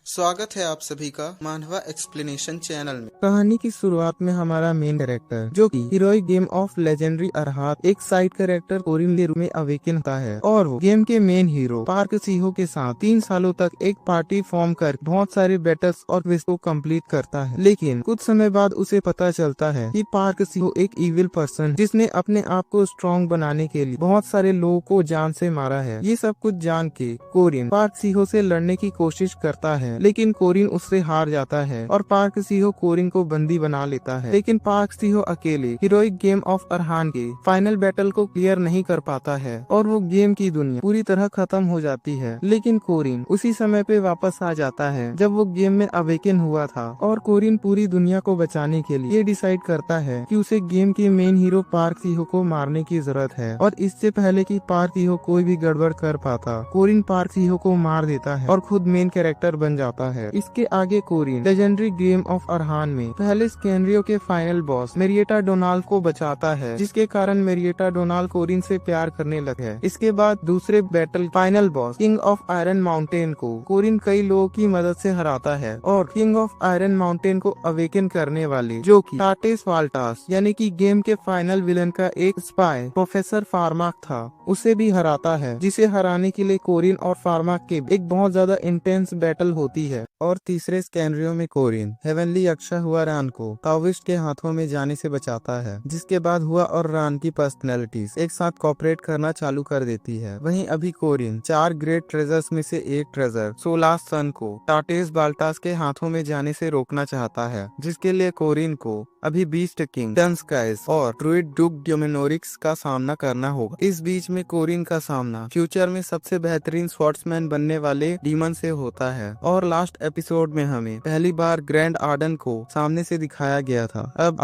स्वागत है आप सभी का मानवा एक्सप्लेनेशन चैनल में। कहानी की शुरुआत में हमारा मेन कैरेक्टर जो कि हीरोइक गेम ऑफ लेजेंडरी अरहात एक साइड कैरेक्टर कोरिन के रूप में अवेकन होता है और वो गेम के मेन हीरो पार्क सीहो के साथ 3 सालों तक एक पार्टी फॉर्म कर बहुत सारे बैटल्स और क्विज को कंप्लीट करता है। लेकिन कुछ समय बाद उसे पता चलता है कि पार्क सीहो एक इविल पर्सन जिसने अपने आप को स्ट्रॉन्ग बनाने के लिए बहुत सारे लोगों को जान से मारा है। ये सब कुछ जान के कोरिन पार्क सीहो से लड़ने की कोशिश करता है, लेकिन कोरिन उससे हार जाता है और पार्क सीहो कोरिन को बंदी बना लेता है। लेकिन पार्क सीहो अकेले हीरोइक गेम ऑफ अरहान के फाइनल बैटल को क्लियर नहीं कर पाता है और वो गेम की दुनिया पूरी तरह खत्म हो जाती है। लेकिन कोरिन उसी समय पे वापस आ जाता है जब वो गेम में अवेकन हुआ था और कोरिन पूरी दुनिया को बचाने के लिए डिसाइड करता है कि उसे गेम के मेन हीरो पार्क सीहो को मारने की जरूरत है। और इससे पहले कि पार्क सीहो कोई भी गड़बड़ कर पाता, कोरिन पार्क सीहो को मार देता है और खुद मेन कैरेक्टर बन जाता है। इसके आगे कोरिन लेजेंडरी गेम ऑफ अरहान में पहले स्कैनरियो के फाइनल बॉस मेरिएटा डोनाल्ड को बचाता है, जिसके कारण मेरिएटा डोनाल्ड कोरिन से प्यार करने लगे। इसके बाद दूसरे battle final boss king of iron mountain को कोरिन कई लोगों की मदद से हराता है और किंग ऑफ आयरन माउंटेन को अवेकन करने वाले जो कि टाटेस वाल्टास यानी कि गेम के फाइनल विलन का एक स्पाई प्रोफेसर फार्माक था, उसे भी हराता है, जिसे हराने के लिए कोरिन और फार्माक के एक बहुत ज्यादा इंटेंस बैटल होती है। और तीसरे स्कैनरियो में कोरिन हेवनली अक्षा हुआ रान को ताओइस्ट के हाथों में जाने से बचाता है, जिसके बाद हुआ और रान की पर्सनैलिटीज एक साथ कॉपरेट करना चालू कर देती है। वहीं अभी कोरिन 4 ग्रेट ट्रेजर्स में से एक ट्रेजर सोलास सन को टाटेस बाल्टास के हाथों में जाने से रोकना चाहता है, जिसके लिए कोरिन को अभी बीस्ट किंग डंस्काइज और ड्रूइड डुक ड्यूमेनोरिक्स का सामना करना होगा। इस बीच में कोरिन का सामना फ्यूचर में सबसे बेहतरीन स्वॉर्ड्समैन बनने वाले डीमन से होता है। और लास्ट एपिसोड में हमें पहली बार ग्रैंड आर्डन को सामने से दिखाया गया था। अब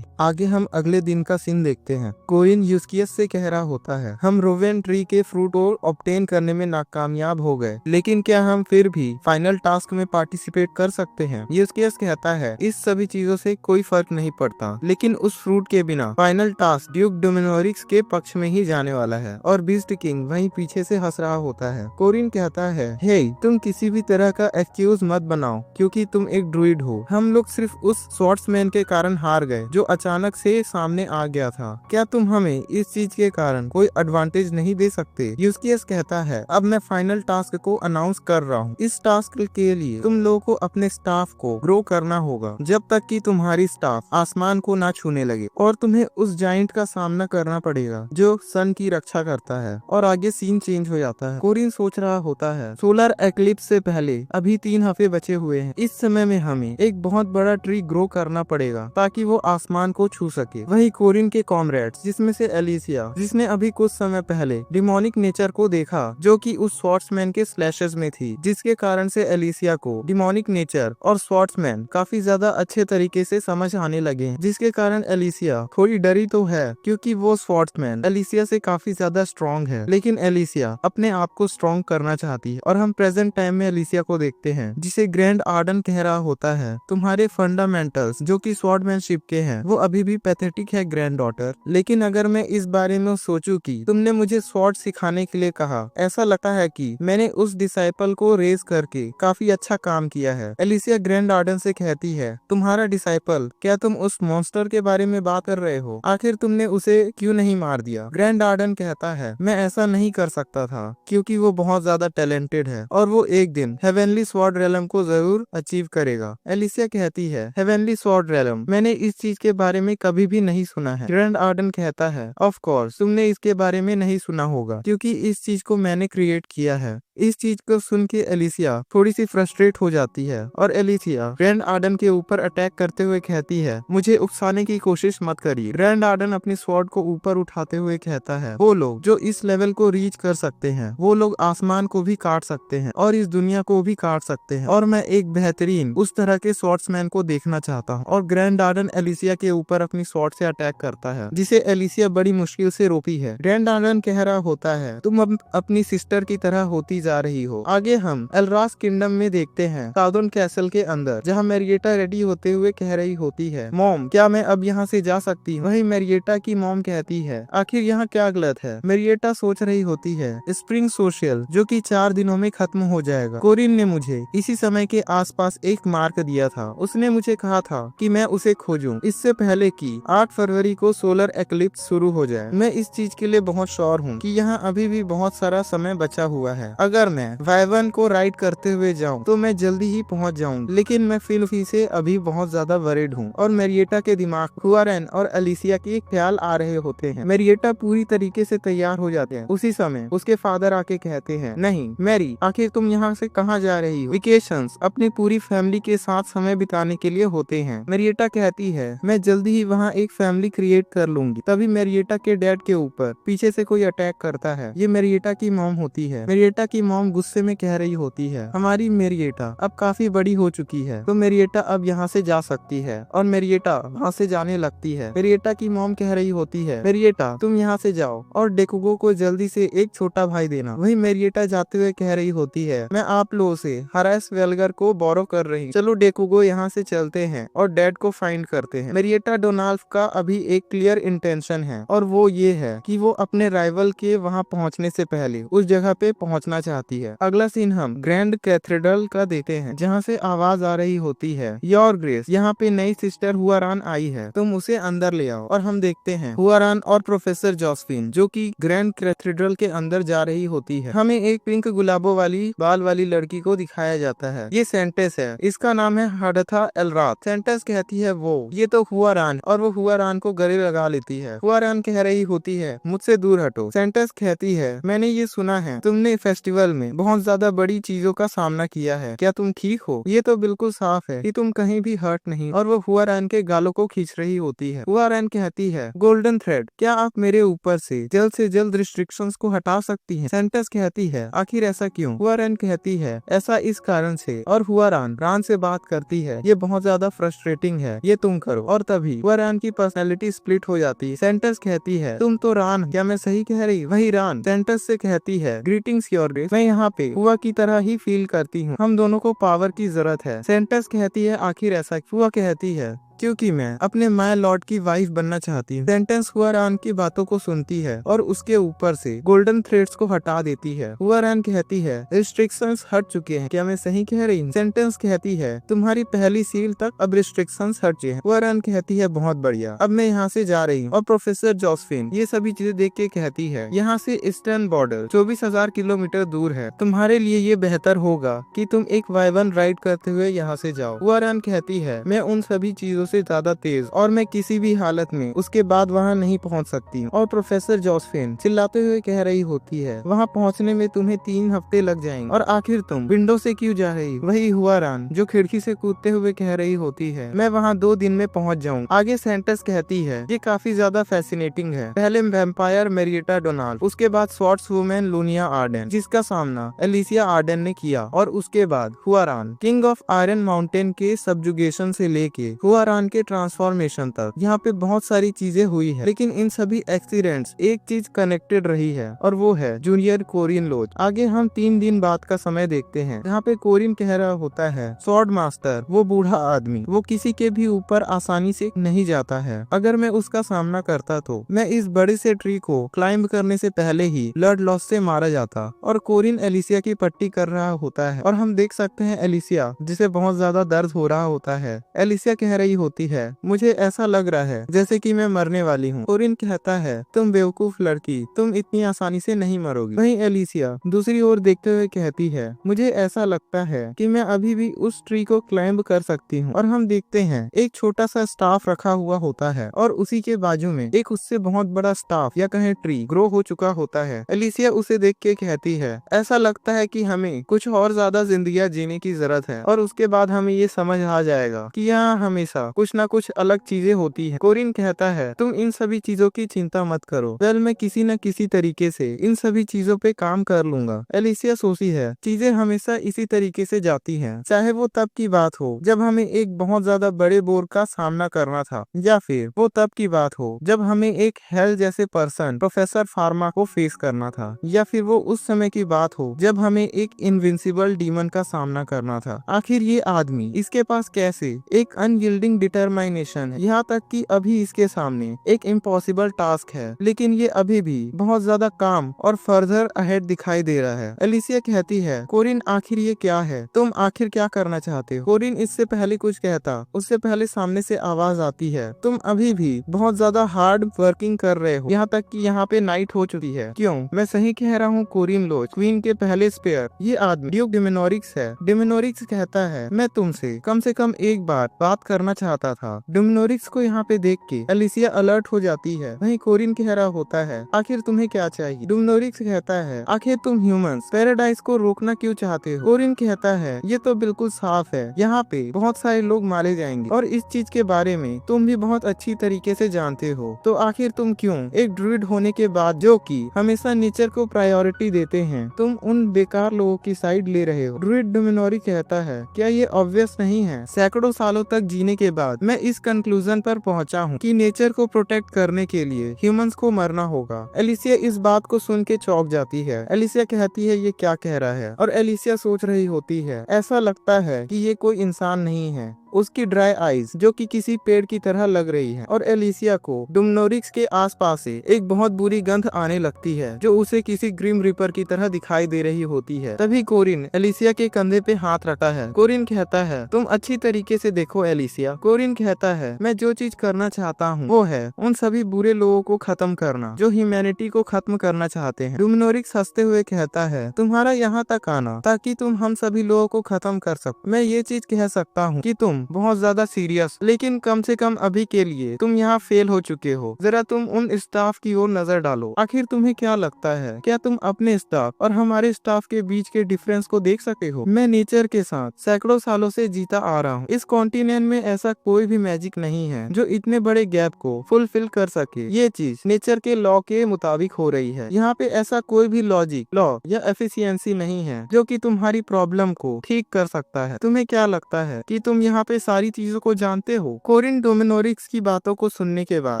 आगे हम अगले दिन का सीन देखते हैं। कोरिन यूस्कियस से कह रहा होता है, हम रोवेन ट्री के फ्रूट को ऑब्टेन करने में नाकामयाब हो गए, लेकिन क्या हम फिर भी फाइनल टास्क में पार्टिसिपेट कर सकते हैं? यूस्कियस कहता है, इस सभी चीजों से कोई फर्क नहीं पड़ता, लेकिन उस फ्रूट के बिना फाइनल टास्क ड्यूक डोमिनोरिक्स के पक्ष में ही जाने वाला है। और बीस्ट किंग वहीं पीछे से हंस रहा होता है। कोरिन कहता है, हे तुम किसी भी तरह का एक्सक्यूज मत बनाओ, क्योंकि तुम एक ड्रूइड हो। हम लोग सिर्फ उस स्वॉर्ड्समैन के कारण हार गए जो अचानक से सामने आ गया था। क्या तुम हमें इस चीज के कारण कोई एडवांटेज नहीं दे सकते? यूस्कियस कहता है, अब मैं फाइनल टास्क को अनाउंस कर रहा हूँ। इस टास्क के लिए तुम लोगों को अपने स्टाफ को ग्रो करना होगा जब तक कि तुम्हारी स्टाफ आसमान को ना छूने लगे, और तुम्हें उस जाइंट का सामना करना पड़ेगा जो सन की रक्षा करता है। और आगे सीन चेंज हो जाता है। कोरिन सोच रहा होता है, सोलर एक्लिप्स से पहले अभी 3 हफ्ते बचे हुए हैं। इस समय में हमें एक बहुत बड़ा ट्री ग्रो करना पड़ेगा ताकि वो आसमान को छू सके। वही कोरिन के कॉमरेड्स जिसमें से एलिसिया, जिसने अभी कुछ समय पहले डिमोनिक नेचर को देखा जो कि उस स्वॉर्ड्समैन के स्लैशेस में थी, जिसके कारण से एलिसिया को डिमोनिक नेचर और स्वॉर्ड्समैन काफी ज्यादा अच्छे तरीके से समझ आने लगे, जिसके कारण एलिसिया थोड़ी डरी तो है क्योंकि वो स्वॉर्ड्समैन एलिसिया से काफी ज्यादा स्ट्रॉन्ग है, लेकिन एलिसिया अपने आप को स्ट्रॉन्ग करना चाहती है। और हम प्रेजेंट टाइम में एलिसिया को देखते हैं जिसे ग्रैंड आर्डन कह रहा होता है, तुम्हारे फंडामेंटल्स जो कि स्वॉर्डमैनशिप के हैं वो अभी भी पैथेटिक है ग्रैंड डॉटर। लेकिन अगर मैं इस बारे में सोचूं कि तुमने मुझे स्वॉर्ड सिखाने के लिए कहा, ऐसा लगता है कि मैंने उस डिसाइपल को रेज करके काफी अच्छा काम किया है। एलिसिया ग्रैंड आर्डन से कहती है, तुम्हारा डिसाइपल? क्या तुम उस मॉन्स्टर के बारे में बात कर रहे हो? आखिर तुमने उसे क्यों नहीं मार दिया? ग्रैंड आर्डन कहता है, मैं ऐसा नहीं कर सकता था क्योंकि वो बहुत ज्यादा टैलेंटेड है और वो एक दिन हेवनली स्वॉर्ड रेलम को जरूर अचीव करेगा। एलिसिया कहती है, हेवनली स्वॉर्ड रेलम? मैंने इस चीज के बारे में कभी भी नहीं सुना है। ग्रैंड आर्डन कहता है, ऑफ कोर्स तुमने इसके बारे में नहीं सुना होगा क्योंकि इस चीज को मैंने क्रिएट किया है। इस चीज को सुन के एलिसिया थोड़ी सी फ्रस्ट्रेट हो जाती है और एलिसिया ग्रैंड आर्डन के ऊपर अटैक करते हुए कहती है, मुझे उकसाने की कोशिश मत करिए। ग्रैंड आर्डन अपनी स्वॉर्ड को ऊपर उठाते हुए कहता है, वो लोग जो इस लेवल को रीच कर सकते हैं वो लोग आसमान को भी काट सकते हैं और इस दुनिया को भी काट सकते हैं, और मैं एक बेहतरीन उस तरह के स्वॉर्ड्समैन को देखना चाहता हूँ। और ग्रैंड आर्डन एलिसिया के ऊपर अपनी स्वॉर्ड से अटैक करता है, जिसे एलिसिया बड़ी मुश्किल से रोकती है। ग्रैंड आर्डन कह रहा होता है, तुम अब अपनी सिस्टर की तरह होती जा रही हो। आगे हम एलरास किंगडम में देखते हैं, कादोन कैसल के अंदर, जहाँ मैरिएटा रेडी होते हुए कह रही होती है, मॉम क्या मैं अब यहाँ से जा सकती हूँ? वही मैरिएटा की मॉम कहती है, आखिर यहाँ क्या गलत है? मैरिएटा सोच रही होती है, स्प्रिंग सोशल जो कि 4 दिनों में खत्म हो जाएगा। कोरिन ने मुझे इसी समय के आसपास एक मार्क दिया था। उसने मुझे कहा था कि मैं उसे खोजूं इससे पहले कि 8 फरवरी को सोलर एक्लिप्स शुरू हो जाए। मैं इस चीज के लिए बहुत श्योर हूँ कि यहाँ अभी भी बहुत सारा समय बचा हुआ है। अगर मैं वाइवन को राइड करते हुए जाऊँ तो मैं जल्दी ही पहुँच जाऊंगी, लेकिन मैं फिलफी से अभी बहुत ज्यादा वरीड हूँ। और मैरिएटा के दिमाग हुआरेन और एलिसिया के ख्याल आ रहे होते हैं। मैरिएटा पूरी तरीके से तैयार हो जाते हैं। उसी समय उसके फादर आके कहते हैं, नहीं मैरी, आखिर तुम यहाँ से कहाँ जा रही हो? वेकेशंस अपनी पूरी फैमिली के साथ समय बिताने के लिए होते हैं। मैरिएटा कहती है, मैं जल्दी ही वहाँ एक फैमिली क्रिएट कर लूंगी। तभी मैरिएटा के डैड के ऊपर पीछे से कोई अटैक करता है। ये मैरिएटा की मॉम होती है। मैरिएटा की मॉम गुस्से में कह रही होती है, हमारी मैरिएटा अब काफी बड़ी हो चुकी है, तो मैरिएटा अब यहाँ से जा सकती है। और मैरिएटा वहाँ से जाने लगती है। मैरिएटा की मॉम कह रही होती है, मैरिएटा तुम यहाँ से जाओ और डेकुगो को जल्दी से एक छोटा भाई देना। वही मैरिएटा जाते हुए कह रही होती है, मैं आप लोगों से हरास वेलगर को बोरो कर रही, चलो डेकुगो यहाँ से चलते हैं और डैड को फाइंड करते हैं। मैरिएटा डोनाल्फ का अभी एक क्लियर इंटेंशन है और वो ये है कि वो अपने राइवल के वहाँ पहुँचने से पहले उस जगह पे पहुँचना चाहती है। अगला सीन हम ग्रैंड कैथेड्रल का देखते हैं, जहाँ से आवाज आ रही होती है, योर ग्रेस यहाँ पे नई सिस्टर हुआरान आई है, तुम उसे अंदर ले आओ। और हम देखते हैं हुआरान और प्रोफेसर जोसेफिन जो कि ग्रैंड कैथेड्रल के अंदर जा रही होती है। हमें एक पिंक गुलाबों वाली बाल वाली लड़की को दिखाया जाता है। ये सेंटेस है, इसका नाम है हडथा एलरात। सेंटेस कहती है, वो ये तो हुआरान, और वो हुआरान को गले लगा लेती है। हुआरान कह रही होती है, मुझसे दूर हटो। सेंटेस कहती है, मैंने ये सुना है तुमने फेस्टिवल में बहुत ज्यादा बड़ी चीजों का सामना किया है, क्या तुम ठीक हो? ये तो बिल्कुल साफ है कि तुम कहीं भी हर्ट नहीं। और वो हुआरान के गालों को खींच रही होती है। हुआरान कहती है, गोल्डन थ्रेड, क्या आप मेरे ऊपर से जल्द रिस्ट्रिक्शंस को हटा सकती हैं? सेंटेस कहती है, आखिर ऐसा क्यों? हुआरान कहती है, ऐसा इस कारण से। और हुआरान रान से बात करती है, ये बहुत ज्यादा फ्रस्ट्रेटिंग है, ये तुम करो। और तभी हुआरान की पर्सनैलिटी स्प्लिट हो जाती है। सेंटेस कहती है, तुम तो रान, क्या मैं सही कह रही? वही रान सेंटेस से कहती है, ग्रीटिंग्स योर ग्रेस, मैं यहाँ पे हुआ की तरह ही फील करती हूँ, हम दोनों को पावर की जरूरत है। सेंटेस कहती है, आखिर ऐसा? हुआ कहती है, क्योंकि मैं अपने माय लॉर्ड की वाइफ बनना चाहती हूँ। सेंटेंस हुआरान की बातों को सुनती है और उसके ऊपर से गोल्डन थ्रेड्स को हटा देती है। हुआरान कहती है, रिस्ट्रिक्शंस हट चुके हैं, क्या मैं सही कह रही हूँ? सेंटेंस कहती है, तुम्हारी पहली सील तक अब रिस्ट्रिक्शंस हट चुके हैं। हुआरान कहती है, बहुत बढ़िया, अब मैं यहाँ से जा रही हूँ। और प्रोफेसर जोसेफिन ये सभी चीजें देख के कहती है, यहाँ से ईस्टर्न बॉर्डर 24,000 किलोमीटर दूर है, तुम्हारे लिए ये बेहतर होगा कि तुम एक वाइवन राइड करते हुए यहाँ से जाओ। हुआरान कहती है, मैं उन सभी चीजों से ज्यादा तेज और मैं किसी भी हालत में उसके बाद वहाँ नहीं पहुँच सकती। और प्रोफेसर जोसेफिन चिल्लाते हुए कह रही होती है, वहाँ पहुँचने में तुम्हें 3 हफ्ते लग जाएंगे, और आखिर तुम विंडो से क्यों जा रही? वही हुआरान जो खिड़की से कूदते हुए कह रही होती है, मैं वहाँ 2 दिन में पहुँच जाऊँ। आगे सेंटेंस कहती है, ये काफी ज्यादा फैसिनेटिंग है, पहले वैम्पायर मैरिएटा डोनाल्फ, उसके बाद स्वॉर्ड्स वुमेन लूनिया आर्डेन जिसका सामना एलिसिया आर्डेन ने किया, और उसके बाद हुआरान किंग ऑफ आयरन माउंटेन के सब्जुगेशन से लेके हुआरान के ट्रांसफॉर्मेशन तक। यहाँ पे बहुत सारी चीजें हुई है, लेकिन इन सभी एक्सीडेंट्स एक चीज कनेक्टेड रही है, और वो है जूनियर कोरिन लोज। आगे हम 3 दिन बाद का समय देखते हैं, जहाँ पे कोरिन कह रहा होता है, स्वॉर्ड मास्टर वो बूढ़ा आदमी, वो किसी के भी ऊपर आसानी से नहीं जाता है, अगर मैं उसका सामना करता तो मैं इस बड़े से ट्री को क्लाइंब करने से पहले ही ब्लड लॉस से मारा जाता। और कोरिन एलिसिया की पट्टी कर रहा होता है, और हम देख सकते हैं एलिसिया जिसे बहुत ज्यादा दर्द हो रहा होता है। एलिसिया कह रही होती है, मुझे ऐसा लग रहा है जैसे कि मैं मरने वाली हूँ। कोरिन कहता है, तुम बेवकूफ लड़की, तुम इतनी आसानी से नहीं मरोगी। वहीं एलिसिया दूसरी ओर देखते हुए कहती है, मुझे ऐसा लगता है कि मैं अभी भी उस ट्री को क्लाइंब कर सकती हूँ। और हम देखते हैं एक छोटा सा स्टाफ रखा हुआ होता है, और उसी के बाजू में एक उससे बहुत बड़ा स्टाफ या कहें ट्री ग्रो हो चुका होता है। एलिसिया उसे देख के कहती है, ऐसा लगता है कि हमें कुछ और ज्यादा जिंदगियां जीने की जरूरत है, और उसके बाद हमें ये समझ आ जाएगा कि यहाँ हमेशा कुछ ना कुछ अलग चीजें होती है। कोरिन कहता है तुम इन सभी चीजों की चिंता मत करो, वेल मैं किसी न किसी तरीके से इन सभी चीजों पे काम कर लूंगा। एलिसिया सोचती है चीजें हमेशा इसी तरीके से जाती हैं, चाहे वो तब की बात हो जब हमें एक बहुत ज्यादा बड़े बोर का सामना करना था, या फिर वो तब की बात हो जब हमें एक हेल जैसे पर्सन प्रोफेसर फार्मा को फेस करना था, या फिर वो उस समय की बात हो जब हमें एक इनविंसिबल डीमन का सामना करना था। आखिर ये आदमी, इसके पास कैसे एक अनयील्डिंग डिटरमिनेशन है, यहाँ तक कि अभी इसके सामने एक इम्पॉसिबल टास्क है, लेकिन ये अभी भी बहुत ज्यादा काम और फर्दर अहेड दिखाई दे रहा है। एलिसिया कहती है कोरिन आखिर ये क्या है, तुम आखिर क्या करना चाहते हो। कोरिन इससे पहले कुछ कहता, उससे पहले सामने से आवाज आती है तुम अभी भी बहुत ज्यादा हार्ड वर्किंग कर रहे हो, यहाँ तक कि यहाँ पे नाइट हो चुकी है। क्यों, मैं सही कह रहा हूँ कोरिन लोज, क्वीन के पहले स्पेयर। ये आदमी ड्यूक डिमेनोरिक्स है। डिमेनोरिक्स कहता है मैं तुमसे कम से कम एक बार बात करना चाहता था। डिमेनोरिक्स को यहाँ पे देख के एलिसिया अलर्ट हो जाती है। वहीं कोरिन कह रहा होता है आखिर तुम्हें क्या चाहिए। डिमेनोरिक्स कहता है आखिर तुम ह्यूमंस पैराडाइज को रोकना क्यों चाहते हो। कोरिन कहता है ये तो बिल्कुल साफ है, यहाँ पे बहुत सारे लोग मारे जाएंगे और इस चीज के बारे में तुम भी बहुत अच्छी तरीके से जानते हो, तो आखिर तुम क्यों एक ड्रूइड होने के बाद जो कि हमेशा नेचर को प्रायोरिटी देते हैं, तुम उन बेकार लोगों की साइड ले रहे हो। ड्रूइड डिमेनोरी कहता है क्या ये ऑब्वियस नहीं है। सैकड़ों सालों तक जीने के बाद मैं इस कंक्लूजन पर पहुंचा हूँ कि नेचर को प्रोटेक्ट करने के लिए ह्यूमंस को मरना होगा। एलिसिया इस बात को सुन के चौंक जाती है। एलिसिया कहती है ये क्या कह रहा है, और एलिसिया सोच रही होती है ऐसा लगता है कि ये कोई इंसान नहीं है। उसकी ड्राई आईज जो कि किसी पेड़ की तरह लग रही है, और एलिसिया को डिमेनोरिक्स के आसपास से एक बहुत बुरी गंध आने लगती है जो उसे किसी ग्रिम रिपर की तरह दिखाई दे रही होती है। तभी कोरिन एलिसिया के कंधे पे हाथ रखता है। कोरिन कहता है तुम अच्छी तरीके से देखो एलिसिया। कोरिन कहता है मैं जो चीज करना चाहता हूँ वो है उन सभी बुरे लोगों को खत्म करना जो ह्यूमैनिटी को खत्म करना चाहते हैं। डिमेनोरिक्स हंसते हुए कहता है तुम्हारा यहाँ तक आना ताकि तुम हम सभी लोगों को खत्म कर सको। मैं ये चीज कह सकता हूँ कि तुम बहुत ज्यादा सीरियस, लेकिन कम से कम अभी के लिए तुम यहाँ फेल हो चुके हो। जरा तुम उन स्टाफ की ओर नजर डालो। आखिर तुम्हें क्या लगता है, क्या तुम अपने स्टाफ और हमारे स्टाफ के बीच के डिफरेंस को देख सकते हो। मैं नेचर के साथ सैकड़ों सालों से जीता आ रहा हूँ। इस कॉन्टिनेंट में ऐसा कोई भी मैजिक नहीं है जो इतने बड़े गैप को फुलफिल कर सके। ये चीज नेचर के लॉ के मुताबिक हो रही है। यहाँ पे ऐसा कोई भी लॉजिक, लॉ या एफिशिएंसी नहीं है जो कि तुम्हारी प्रॉब्लम को ठीक कर सकता है। तुम्हें क्या लगता है कि तुम यहाँ पे सारी चीजों को जानते हो। कोरिन डोमिनोरिक्स की बातों को सुनने के बाद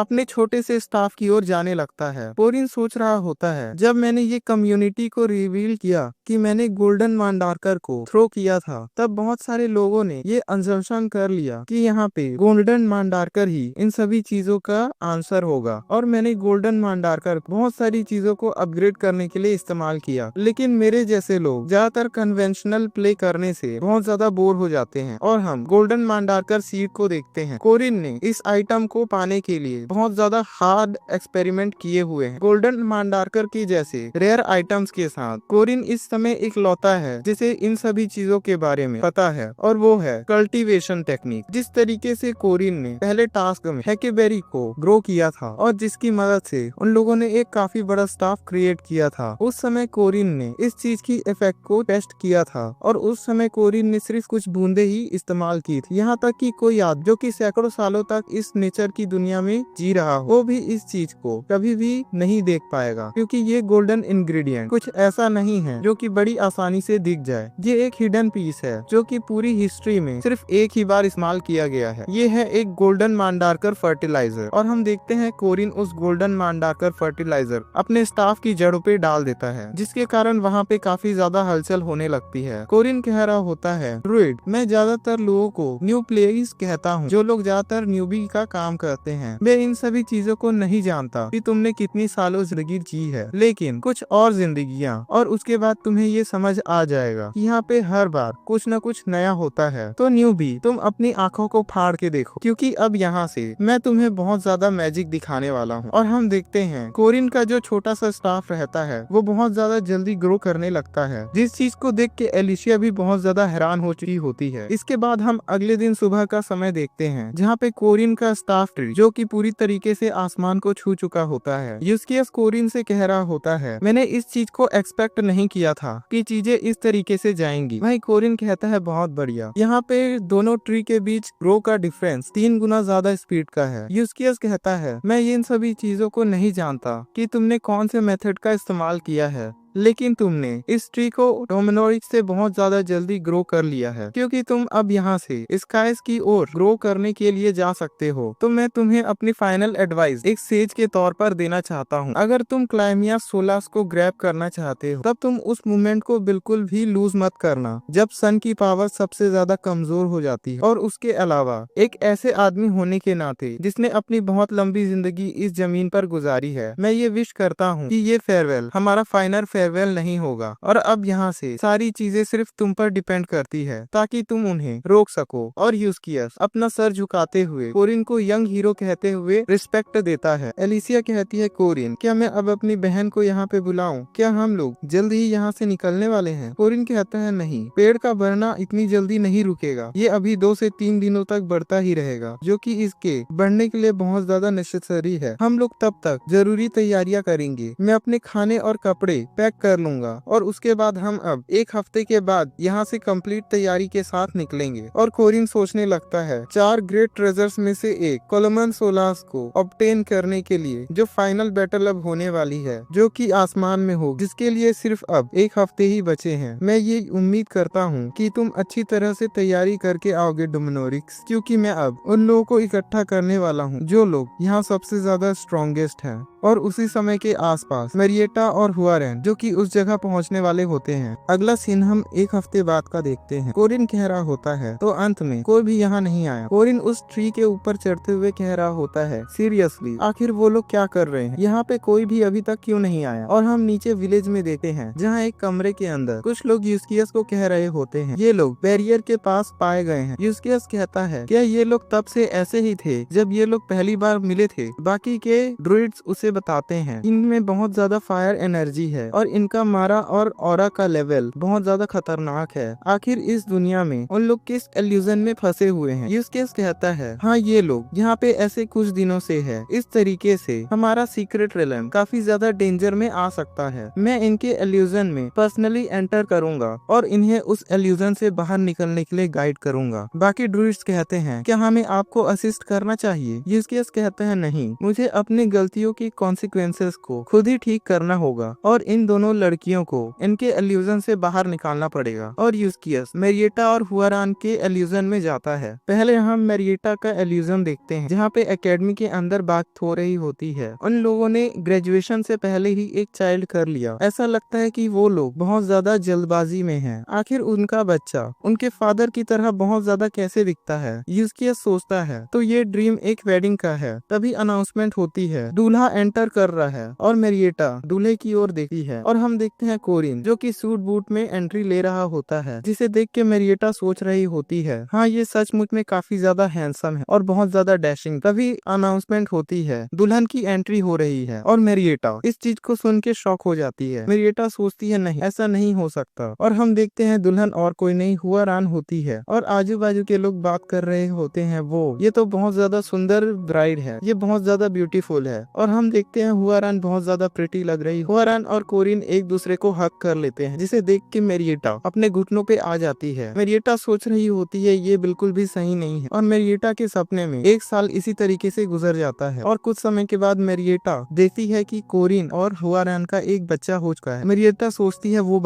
अपने छोटे से स्टाफ की ओर जाने लगता है। कोरिन सोच रहा होता है जब मैंने ये कम्युनिटी को रिवील किया कि मैंने गोल्डन मांडार्कर को थ्रो किया था, तब बहुत सारे लोगों ने ये अजम्पशन कर लिया कि यहाँ पे गोल्डन मांडार्कर ही इन सभी चीजों का आंसर होगा, और मैंने गोल्डन मांडार्कर बहुत सारी चीजों को अपग्रेड करने के लिए इस्तेमाल किया। लेकिन मेरे जैसे लोग ज्यादातर कन्वेंशनल प्ले करने से बहुत ज्यादा बोर हो जाते हैं और हम गोल्डन मांडार्कर सीड को देखते हैं। कोरिन ने इस आइटम को पाने के लिए बहुत ज्यादा हार्ड एक्सपेरिमेंट किए हुए हैं। गोल्डन मांडार्कर की जैसे रेयर आइटम्स के साथ कोरिन इस समय एक लौता है जिसे इन सभी चीजों के बारे में पता है, और वो है कल्टीवेशन टेक्निक। जिस तरीके से कोरिन ने पहले टास्क में हैकेबेरी को ग्रो किया था और जिसकी मदद से उन लोगों ने एक काफी बड़ा स्टाफ क्रिएट किया था, उस समय कोरिन ने इस चीज की इफेक्ट को टेस्ट किया था, और उस समय कोरिन ने सिर्फ कुछ बूंदे ही इस्तेमाल की थी। यहाँ तक कि कोई आदमी जो कि सैकड़ों सालों तक इस नेचर की दुनिया में जी रहा हो, वो भी इस चीज को कभी भी नहीं देख पाएगा, क्योंकि ये गोल्डन इंग्रेडिएंट कुछ ऐसा नहीं है जो कि बड़ी आसानी से दिख जाए। ये एक हिडन पीस है जो कि पूरी हिस्ट्री में सिर्फ एक ही बार इस्तेमाल किया गया है। ये है एक गोल्डन मांडार्कर फर्टिलाइजर, और हम देखते हैं कोरिन उस गोल्डन मांडार्कर फर्टिलाइजर अपने स्टाफ की जड़ों पे डाल देता है, जिसके कारण वहाँ पे काफी ज्यादा हलचल होने लगती है। कोरिन कह रहा होता है ड्रूइड, मैं ज्यादातर लोगों को न्यू प्लेयर्स कहता हूँ, जो लोग ज्यादातर न्यूबी का काम करते हैं। मैं इन सभी चीजों को नहीं जानता कि तुमने कितनी सालों जिंदगी जी है, लेकिन कुछ और जिंदगियाँ, और उसके बाद तुम्हें ये समझ आ जाएगा कि यहाँ पे हर बार कुछ न कुछ नया होता है। तो न्यूबी, तुम अपनी आंखों को फाड़ के देखो, क्योंकि अब यहाँ से मैं तुम्हें बहुत ज्यादा मैजिक दिखाने वाला हूँ। और हम देखते हैं कोरिन का जो छोटा सा स्टाफ रहता है वो बहुत ज्यादा जल्दी ग्रो करने लगता है, जिस चीज को देख के एलिशिया भी बहुत ज्यादा हैरान हो चुकी होती है। इसके बाद हम अगले दिन सुबह का समय देखते हैं, जहाँ पे कोरिन का स्टाफ ट्री जो कि पूरी तरीके से आसमान को छू चुका होता है। यूस्कियस कोरिन से कह रहा होता है, मैंने इस चीज को एक्सपेक्ट नहीं किया था कि चीजें इस तरीके से जाएंगी। वहीं कोरिन कहता है, बहुत बढ़िया। यहाँ पे दोनों ट्री के बीच ग्रो का डिफरेंस 3 गुना ज्यादा स्पीड का है। यूस्कियस कहता है, मैं इन सभी चीजों को नहीं जानता कि तुमने कौन से मेथड का इस्तेमाल किया है, लेकिन तुमने इस ट्री को डोमिनोरिक्स से बहुत ज्यादा जल्दी ग्रो कर लिया है, क्योंकि तुम अब यहाँ से स्काइस की ओर ग्रो करने के लिए जा सकते हो। तो मैं तुम्हें अपनी फाइनल एडवाइस एक सेज के तौर पर देना चाहता हूँ। अगर तुम क्लाइमिया सोलास को ग्रैब करना चाहते हो, तब तुम उस मूवमेंट को बिल्कुल भी लूज मत करना जब सन की पावर सबसे ज्यादा कमजोर हो जाती है। और उसके अलावा एक ऐसे आदमी होने के नाते जिसने अपनी बहुत लंबी जिंदगी इस जमीन पर गुजारी है, मैं ये विश करता हूँ कि ये फेयरवेल हमारा फाइनल फेयरवेल नहीं होगा। और अब यहाँ से सारी चीजें सिर्फ तुम पर डिपेंड करती है, ताकि तुम उन्हें रोक सको। और यूस्कियस अपना सर झुकाते हुए कोरिन को यंग हीरो कहते हुए रिस्पेक्ट देता है। एलिसिया कहती है, कोरिन, क्या मैं अब अपनी बहन को यहाँ पे बुलाऊं? क्या हम लोग जल्द ही यहाँ से निकलने वाले हैं? कोरिन कहता है, नहीं, पेड़ का बढ़ना इतनी जल्दी नहीं रुकेगा। ये अभी 2 से 3 दिनों तक बढ़ता ही रहेगा, जो कि इसके बढ़ने के लिए बहुत ज्यादा नेसेसरी है। हम लोग तब तक जरूरी तैयारियां करेंगे। मैं अपने खाने और कपड़े पैक कर लूंगा और उसके बाद हम अब 1 हफ्ते के बाद यहाँ से कंप्लीट तैयारी के साथ निकलेंगे। और कोरिन सोचने लगता है, 4 ग्रेट ट्रेजर्स में से एक कोलमन सोलास को ऑब्टेन करने के लिए जो फाइनल बैटल अब होने वाली है, जो कि आसमान में हो, जिसके लिए सिर्फ अब 1 हफ्ते ही बचे हैं। मैं ये उम्मीद करता हूँ कि तुम अच्छी तरह से तैयारी करके आओगे डोमिनोरिक्स, क्योंकि मैं अब उन लोगों को इकट्ठा करने वाला हूँ जो लोग यहाँ सबसे ज्यादा स्ट्रॉन्गेस्ट हैं। और उसी समय के आसपास मैरिएटा और हुआरेन जो कि उस जगह पहुंचने वाले होते हैं। अगला सीन हम 1 हफ्ते बाद का देखते हैं। कोरिन कह रहा होता है, तो अंत में कोई भी यहाँ नहीं आया। कोरिन उस ट्री के ऊपर चढ़ते हुए कह रहा होता है, सीरियसली आखिर वो लोग क्या कर रहे हैं? यहाँ पे कोई भी अभी तक क्यों नहीं आया? और हम नीचे विलेज में देखते हैं, जहाँ एक कमरे के अंदर कुछ लोग यूस्कियस को कह रहे होते हैं, ये लोग बैरियर के पास पाए गए हैं। यूस्कियस कहता है, क्या ये लोग तब से ऐसे ही थे जब ये लोग पहली बार मिले थे? बाकी के ड्रूइड्स उसे बताते हैं, इनमें बहुत ज्यादा फायर एनर्जी है और इनका मारा और ऑरा का लेवल बहुत ज्यादा खतरनाक है। आखिर इस दुनिया में उन लोग किस इल्यूजन में फंसे हुए हैं? यूस्कियस कहता है, हाँ, ये लोग यहाँ पे ऐसे कुछ दिनों से है। इस तरीके से हमारा सीक्रेट रेलम काफी ज्यादा डेंजर में आ सकता है। मैं इनके इल्यूजन में पर्सनली एंटर करूंगा और इन्हें उस इल्यूजन से बाहर निकलने के लिए गाइड करूंगा। बाकी ड्रूइड्स कहते हैं, क्या हमें आपको असिस्ट करना चाहिए? यूस्कियस कहता है, नहीं, मुझे अपनी गलतियों की कॉन्सिक्वेंसेस को खुद ही ठीक करना होगा और इन दोनों लड़कियों को इनके इल्यूजन से बाहर निकालना पड़ेगा। और यूस्कियस मैरिएटा और हुआरान के इल्यूजन में जाता है। पहले हम मैरिएटा का इल्यूजन देखते हैं, जहाँ पे एकेडमी के अंदर बात हो रही होती है। उन लोगों ने ग्रेजुएशन से पहले ही एक चाइल्ड कर लिया। ऐसा लगता है कि वो लोग बहुत ज्यादा जल्दबाजी में हैं। आखिर उनका बच्चा उनके फादर की तरह बहुत ज्यादा कैसे दिखता है? यूस्कियस सोचता है, तो ये ड्रीम एक वेडिंग का है। तभी अनाउंसमेंट होती है, दूल्हा एंटर कर रहा है और मैरिएटा दूल्हे की ओर देखती है। और हम देखते हैं कोरिन जो कि सूट बूट में एंट्री ले रहा होता है, जिसे देख के मैरिएटा सोच रही होती है, हाँ, ये सचमुच में काफी ज्यादा हैंडसम है और बहुत ज्यादा डैशिंग। तभी अनाउंसमेंट होती है, दुल्हन की एंट्री हो रही है और मैरिएटा इस चीज को सुन के शॉक हो जाती है। मैरिएटा सोचती है, नहीं, ऐसा नहीं हो सकता। और हम देखते हैं दुल्हन और कोई नहीं हुआरान होती है और आजू बाजू के लोग बात कर रहे होते हैं, वो ये तो बहुत ज्यादा सुंदर ब्राइड है, ये बहुत ज्यादा ब्यूटीफुल है। और हम देखते हैं हुआरान बहुत ज्यादा प्रिटी लग रही। हुआरान और कोरिन एक दूसरे को हक कर लेते हैं, जिसे देख के मैरिएटा अपने घुटनों पे आ जाती है। मैरिएटा सोच रही होती है, ये बिल्कुल भी सही नहीं है। और मैरिएटा के सपने में 1 साल इसी तरीके से गुजर जाता है और कुछ समय के बाद मैरिएटा देखती है कि कोरिन और हुआरान का एक बच्चा हो चुका है। मैरिएटा सोचती है, वो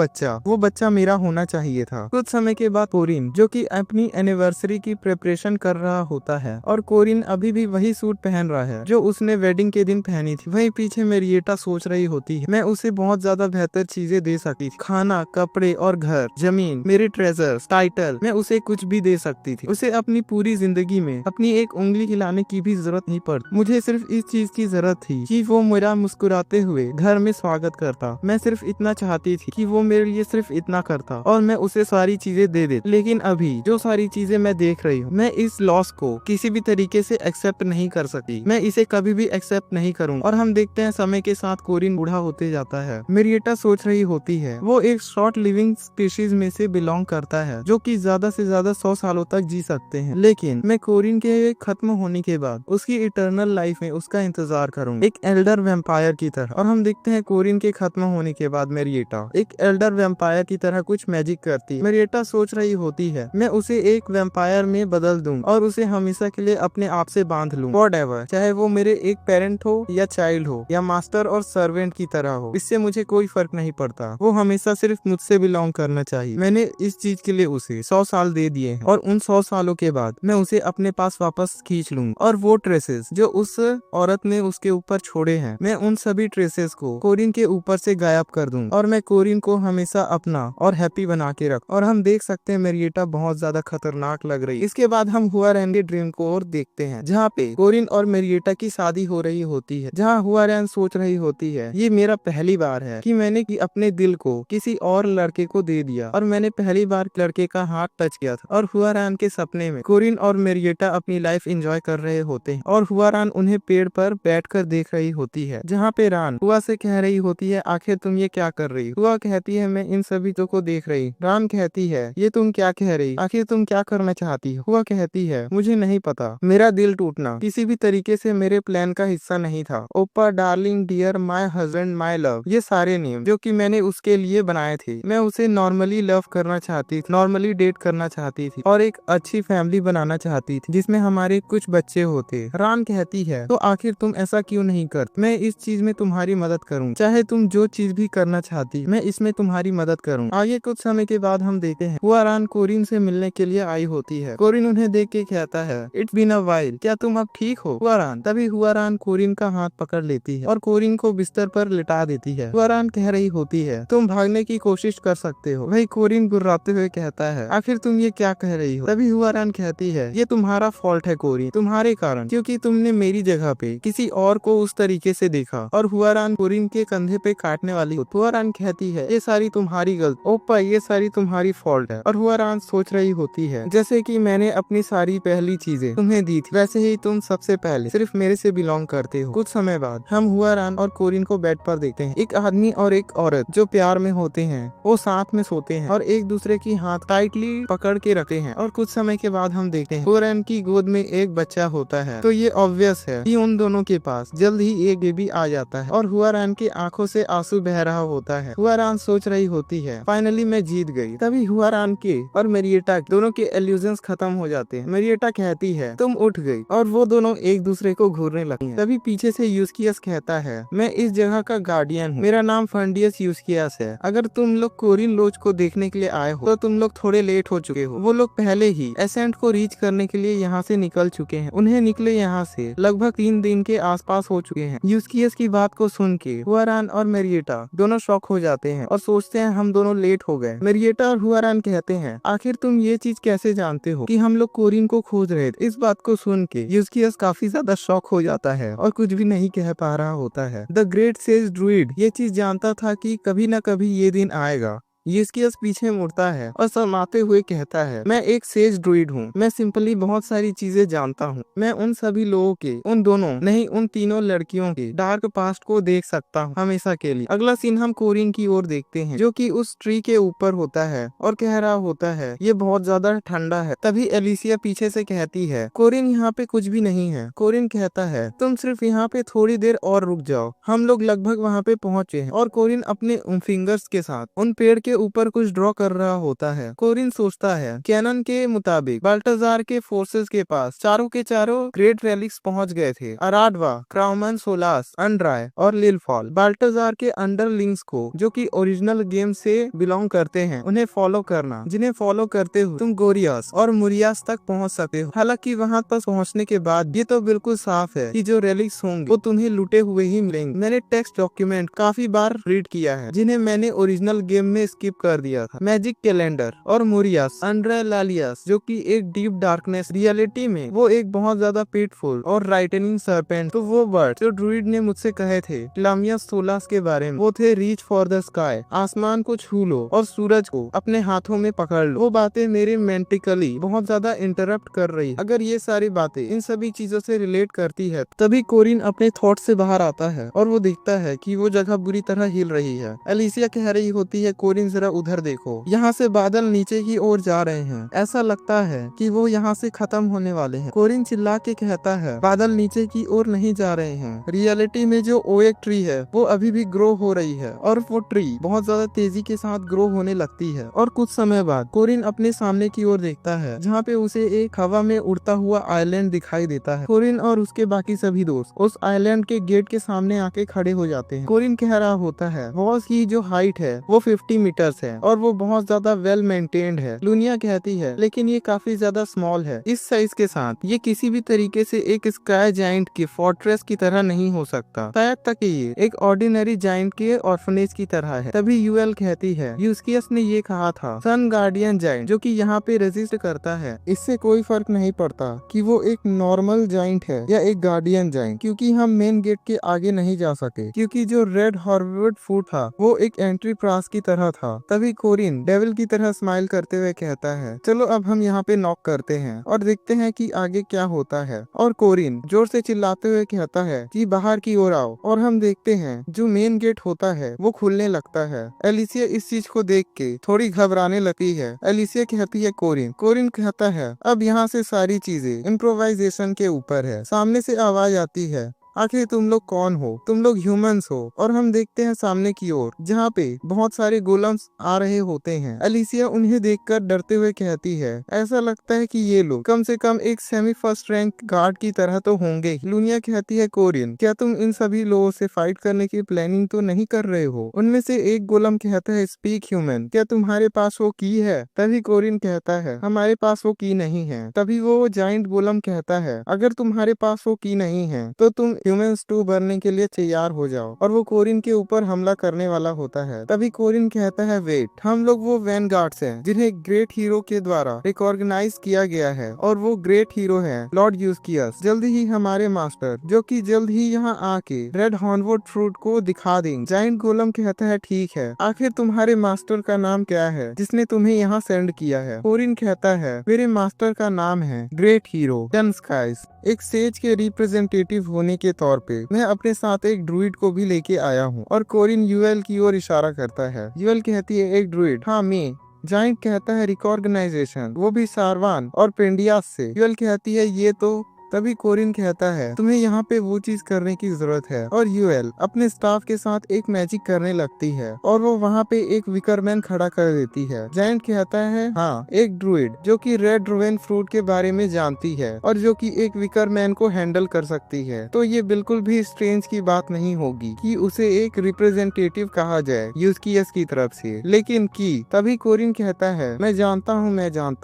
बच्चा मेरा होना चाहिए था। कुछ समय के बाद कोरिन जो कि अपनी एनिवर्सरी की प्रिपरेशन कर रहा होता है और कोरिन अभी भी वही सूट पहन रहा है जो उसने वेडिंग के दिन पहनी थी। वहीं पीछे मैरिएटा सोच रही होती है, मैं उसे बहुत ज्यादा बेहतर चीजें दे सकती थी, खाना, कपड़े और घर, जमीन, मेरे ट्रेजर्स, टाइटल, मैं उसे कुछ भी दे सकती थी। उसे अपनी पूरी जिंदगी में अपनी एक उंगली हिलाने की भी जरूरत नहीं पड़ती। मुझे सिर्फ इस चीज की जरूरत थी कि वो मेरा मुस्कुराते हुए घर में स्वागत करता। मैं सिर्फ इतना चाहती थी कि वो मेरे लिए सिर्फ इतना करता और मैं उसे सारी चीजें दे देती। लेकिन अभी जो सारी चीजें मैं देख रही हूँ, मैं इस लॉस को किसी भी तरीके से एक्सेप्ट नहीं कर सकती। मैं इसे कभी भी एक्सेप्ट नहीं करूंगी और हम देखते हैं समय के साथ कोरिन बूढ़ा होते जाता है। मेरिएटा सोच रही होती है वो एक शॉर्ट लिविंग स्पीशीज में से बिलोंग करता है जो कि ज्यादा से ज्यादा 100 सालों तक जी सकते हैं, लेकिन मैं कोरिन के खत्म होने के बाद उसकी इटर्नल लाइफ में उसका इंतजार करूंगा, एक एल्डर वैम्पायर की तरह। और हम देखते हैं कोरिन के खत्म होने के बाद मेरिएटा एक एल्डर वैम्पायर की तरह कुछ मैजिक करती है। मेरिएटा सोच रही होती है मैं उसे एक वैम्पायर में बदल दूं और उसे हमेशा के लिए अपने आप से बांध लूं, व्हाटएवर, चाहे वो मेरे एक पेरेंट हो या चाइल्ड हो या मास्टर और सर्वेंट की तरह हो, इससे मुझे कोई फर्क नहीं पड़ता, वो हमेशा सिर्फ मुझसे बिलोंग करना चाहिए। मैंने इस चीज के लिए उसे 100 साल दे दिए हैं और उन 100 सालों के बाद मैं उसे अपने पास वापस खींच लूंगा और वो ट्रेसेस जो उस औरत ने उसके ऊपर छोड़े हैं, मैं उन सभी ट्रेसेस को कोरिन के ऊपर से गायब कर दूंगा और मैं कोरिन को हमेशा अपना और हैप्पी बना के रख। और हम देख सकते हैं मेरिएटा बहुत ज्यादा खतरनाक लग रही है। इसके बाद हम हुआरैन के ड्रीम को और देखते हैं जहाँ पे कोरिन और मेरिएटा की शादी हो रही होती है, जहाँ हुआरैन सोच रही होती है ये मेरा पहली बार है कि मैंने अपने दिल को किसी और लड़के को दे दिया और मैंने पहली बार लड़के का हाथ टच किया था। और हुआरैन के सपने में कोरिन और मेरिएटा अपनी लाइफ एंजॉय कर रहे होते हैं और हुआरैन उन्हें पेड़ पर बैठकर देख रही होती है, जहाँ पे रान हुआ से कह रही होती है आखिर तुम ये क्या कर रही हो। हुआ कहती है मैं इन सभी को देख रही। रान कहती है ये तुम क्या कह रही, आखिर तुम क्या करना चाहती हो। हुआ कहती है मुझे नहीं पता, मेरा दिल टूटना किसी भी तरीके से मेरे प्लान का हिस्सा नहीं था। ओप्पा, darling, dear, my husband, my love, ये सारे नेम जो कि मैंने उसके लिए बनाए थे। मैं उसे नॉर्मली लव करना चाहती थी, नॉर्मली डेट करना चाहती थी और एक अच्छी फैमिली बनाना चाहती थी जिसमें हमारे कुछ बच्चे होते। रान कहती है तो आखिर तुम ऐसा क्यों नहीं कर, मैं इस चीज में तुम्हारी मदद करूँ, चाहे तुम जो चीज भी करना चाहती मैं इसमें तुम्हारी मदद करूँ। आगे कुछ समय के बाद हम देखते हैं हुआरैन कोरिन से मिलने के लिए आई होती है। कोरिन उन्हें देख के कहता है इट्स बीन अ व्हाइल, क्या तुम अब ठीक हो हुआरैन। तभी हुआरैन कोरिन का हाथ पकड़ लेती है और कोरिन को बिस्तर पर लिटा देती है। हुआरैन कह रही होती है तुम भागने की कोशिश कर सकते हो। वही कोरिन गुर्राते हुए कहता है आखिर तुम ये क्या कह रही हो। तभी हुआरैन कहती है ये तुम्हारा फॉल्ट है कोरिन, तुम्हारे कारण, क्योंकि तुमने मेरी जगह पे किसी और को उस तरीके से देखा। और हुआरैन कोरिन के कंधे पे काटने वाली हो। हुआरैन कहती है ये सारी तुम्हारी गलती, ओप्पा ये सारी तुम्हारी फॉल्ट है। और हुआरैन सोच रही होती है जैसे कि मैंने अपनी सारी पहली चीजें तुम्हें दी थी वैसे ही तुम सबसे पहले सिर्फ मेरे से बिलोंग करते हो। कुछ समय बाद हम हुआरैन और कोरिन को बेड पर देखते हैं। एक आदमी और एक औरत जो प्यार में होते हैं वो साथ में सोते हैं और एक दूसरे की हाथ टाइटली पकड़ के रखते हैं। और कुछ समय के बाद हम देखते हैं हुआरैन की गोद में एक बच्चा होता है, तो ये ऑब्वियस है कि उन दोनों के पास जल्द ही एक बेबी आ जाता है। और हुआरैन की आंखों से आंसू बह रहा होता है। हुआरैन सोच रही होती है फाइनली मैं जीत गई। तभी हुआरैन के और मेरिएटा दोनों के इल्यूजन्स खत्म हो जाते हैं। मेरिएटा कहती है तुम उठ गई और वो दोनों एक दूसरे को घूरने लगती हैं। तभी पीछे से यूस्कियस कहता है मैं इस जगह का गार्डियन हूँ, मेरा नाम फंडियस यूस्कियस है। अगर तुम लोग कोरिन लोच को देखने के लिए आए हो तो तुम लोग थोड़े लेट हो चुके हो। वो लोग पहले ही एसेंट को रीच करने के लिए यहाँ से निकल चुके हैं। उन्हें निकले यहाँ से लगभग 3 दिन के आसपास हो चुके हैं। यूस्कियस की बात को सुन के हुआरैन और मेरिएटा दोनों शॉक हो जाते हैं और सोचते हैं हम दोनों लेट हो गए। मेरिएटा और हुआरैन कहते हैं आखिर तुम ये चीज कैसे जानते हो कि हम लोग कोरिन को खोज रहे थे। इस बात को सुन के यूस्कियस काफी ज्यादा शॉक हो जाता है और कुछ भी नहीं कह पा रहा होता है। द ग्रेट सेज ड्रूइड ये चीज जानता था कि कभी न कभी ये दिन आएगा। यूस्कियस पीछे मुड़ता है और शर्माते हुए कहता है मैं एक सेज ड्रूइड हूँ, मैं सिंपली बहुत सारी चीजें जानता हूँ। मैं उन सभी लोगों के, उन दोनों नहीं उन तीनों लड़कियों के डार्क पास्ट को देख सकता हूँ हमेशा के लिए। अगला सीन हम कोरिन की ओर देखते हैं जो कि उस ट्री के ऊपर होता है और कह रहा होता है ये बहुत ज्यादा ठंडा है। तभी एलिसिया पीछे से कहती है कोरिन यहाँ पे कुछ भी नहीं है। कोरिन कहता है तुम सिर्फ यहाँ पे थोड़ी देर और रुक जाओ, हम लोग लगभग वहाँ पे पहुँचे हैं। और कोरिन अपने फिंगर्स के साथ उन पेड़ के ऊपर कुछ ड्रॉ कर रहा होता है। कोरिन सोचता है कैनन के मुताबिक बाल्टाजार के फोर्सेस के पास चारों के चारों ग्रेट रेलिक्स पहुंच गए थे। अराडवा, क्राउमन, सोलास, अंड्राय और लिलफॉल। बाल्टाजार के अंडरलिंग्स को जो कि ओरिजिनल गेम से बिलोंग करते हैं उन्हें फॉलो करना, जिन्हें फॉलो करते हुए तुम गोरियास और मुरियास तक पहुंच सकते हो। हालांकि वहां तक पहुंचने के बाद ये तो बिल्कुल साफ है कि जो रेलिक्स होंगे वो तुम्हें लूटे हुए ही मिलेंगे। मैंने टेक्स्ट डॉक्यूमेंट काफी बार रीड किया है जिन्हें मैंने ओरिजिनल गेम में स्किप कर दिया था। मैजिक कैलेंडर और मोरियास अंड्रेलालियास जो कि एक डीप डार्कनेस रियलिटी में वो एक बहुत ज्यादा पेटफुल और राइटनिंग सरपेंट। तो वो वर्ड जो ड्रूइड ने मुझसे कहे थे लामिया सोलास के बारे में वो थे रीच फॉर द स्काई, आसमान को छू लो और सूरज को अपने हाथों में पकड़ लो। वो बातें मेरे मेंटिकली बहुत ज्यादा इंटरप्ट कर रही है। अगर ये सारी बातें इन सभी चीजों से रिलेट करती है तभी कोरिन अपने थॉट से बाहर आता है और वो देखता है कि वो जगह बुरी तरह हिल रही है। एलिसिया कह रही होती है कोरिन जरा उधर देखो, यहाँ से बादल नीचे की ओर जा रहे हैं, ऐसा लगता है कि वो यहाँ से खत्म होने वाले हैं। कोरिन चिल्ला के कहता है बादल नीचे की ओर नहीं जा रहे हैं, रियलिटी में जो ओएक ट्री है वो अभी भी ग्रो हो रही है और वो ट्री बहुत ज्यादा तेजी के साथ ग्रो होने लगती है। और कुछ समय बाद कोरिन अपने सामने की ओर देखता है जहाँ पे उसे एक हवा में उड़ता हुआ आइलैंड दिखाई देता है। कोरिन और उसके बाकी सभी दोस्त उस आइलैंड के गेट के सामने आके खड़े हो जाते हैं। कोरिन कह रहा होता है वॉल्स की जो हाइट है वो 50 मीटर्स है और वो बहुत ज्यादा वेल मेंटेन्ड है। लुनिया कहती है लेकिन ये काफी ज्यादा स्मॉल है, इस साइज के साथ ये किसी भी तरीके से एक स्काई जाइंट की फोर्ट्रेस की तरह नहीं हो सकता, शायद तक ये एक ऑर्डिनरी जाइंट के ऑर्फनेज की तरह है। तभी यूएल कहती है यूस्कियस ने ये कहा था सन गार्डियन जाइंट जो कि यहाँ पे रेजिस्ट करता है, इससे कोई फर्क नहीं पड़ता कि वो एक नॉर्मल जाइंट है या एक गार्डियन जाइंट, क्योंकि हम मेन गेट के आगे नहीं जा सके क्योंकि जो रेड हॉर्वुड फूड था वो एक एंट्री पास की तरह था। तभी कोरिन डेविल की तरह स्माइल करते हुए कहता है चलो अब हम यहाँ पे नॉक करते हैं और देखते हैं कि आगे क्या होता है। और कोरिन जोर से चिल्लाते हुए कहता है कि बाहर की ओर आओ और हम देखते हैं जो मेन गेट होता है वो खुलने लगता है। एलिसिया इस चीज को देख के थोड़ी घबराने लगती है। एलिसिया कहती है कोरिन कहता है अब यहाँ से सारी चीजें इम्प्रोवाइजेशन के ऊपर है। सामने से आवाज आती है आखिर तुम लोग कौन हो, तुम लोग ह्यूमंस हो। और हम देखते हैं सामने की ओर जहाँ पे बहुत सारे गोलम्स आ रहे होते हैं। एलिसिया उन्हें देखकर डरते हुए कहती है ऐसा लगता है कि ये लोग कम से कम एक सेमी फर्स्ट रैंक गार्ड की तरह तो होंगे। लुनिया कहती है कोरिन क्या तुम इन सभी लोगों से फाइट करने की प्लानिंग तो नहीं कर रहे हो। उनमें से एक गोलम कहता है स्पीक ह्यूमन, क्या तुम्हारे पास वो की है। तभी कोरिन कहता है हमारे पास वो की नहीं है। तभी वो जाइंट गोलम कहता है अगर तुम्हारे पास वो की नहीं है तो तुम ह्यूमंस 2 बनने के लिए तैयार हो जाओ। और वो कोरिन के ऊपर हमला करने वाला होता है। तभी कोरिन कहता है वेट, हम लोग वो वैनगार्ड्स हैं जिन्हें ग्रेट हीरो के द्वारा रिकॉग्नाइज किया गया है और वो ग्रेट हीरो है लॉर्ड यूस्कियस। जल्दी ही हमारे मास्टर जो कि जल्द ही यहाँ आके रेड हॉर्नवुड फ्रूट को दिखा देंगे। जाइंट गोलम कहता है ठीक है, आखिर तुम्हारे मास्टर का नाम क्या है जिसने तुम्हें यहाँ सेंड किया है। कोरिन कहता है मेरे मास्टर का नाम है ग्रेट हीरो डन स्काइज। एक सेज के रिप्रेजेंटेटिव होने के तौर पे मैं अपने साथ एक ड्रूइड को भी लेके आया हूँ। और कोरिन यूएल की ओर इशारा करता है। यूएल कहती है एक ड्रूइड, हाँ मैं। जाइंट कहता है रिकॉग्नाइजेशन, वो भी सारवान और पेंडियास से। यूएल कहती है ये तो। तभी कोरिन कहता है तुम्हें यहाँ पे वो चीज करने की जरूरत है। और यूएल अपने स्टाफ के साथ एक मैजिक करने लगती है और वो वहाँ पे एक विकरमैन खड़ा कर देती है। जायंट कहता है हाँ एक ड्रूइड जो कि रेड रोवेन फ्रूट के बारे में जानती है और जो कि एक विकरमैन को हैंडल कर सकती है, तो ये बिल्कुल भी स्ट्रेंज की बात नहीं होगी कि उसे एक रिप्रेजेंटेटिव कहा जाए यूस्कियस की तरफ से। लेकिन की तभी कोरिन कहता है मैं जानता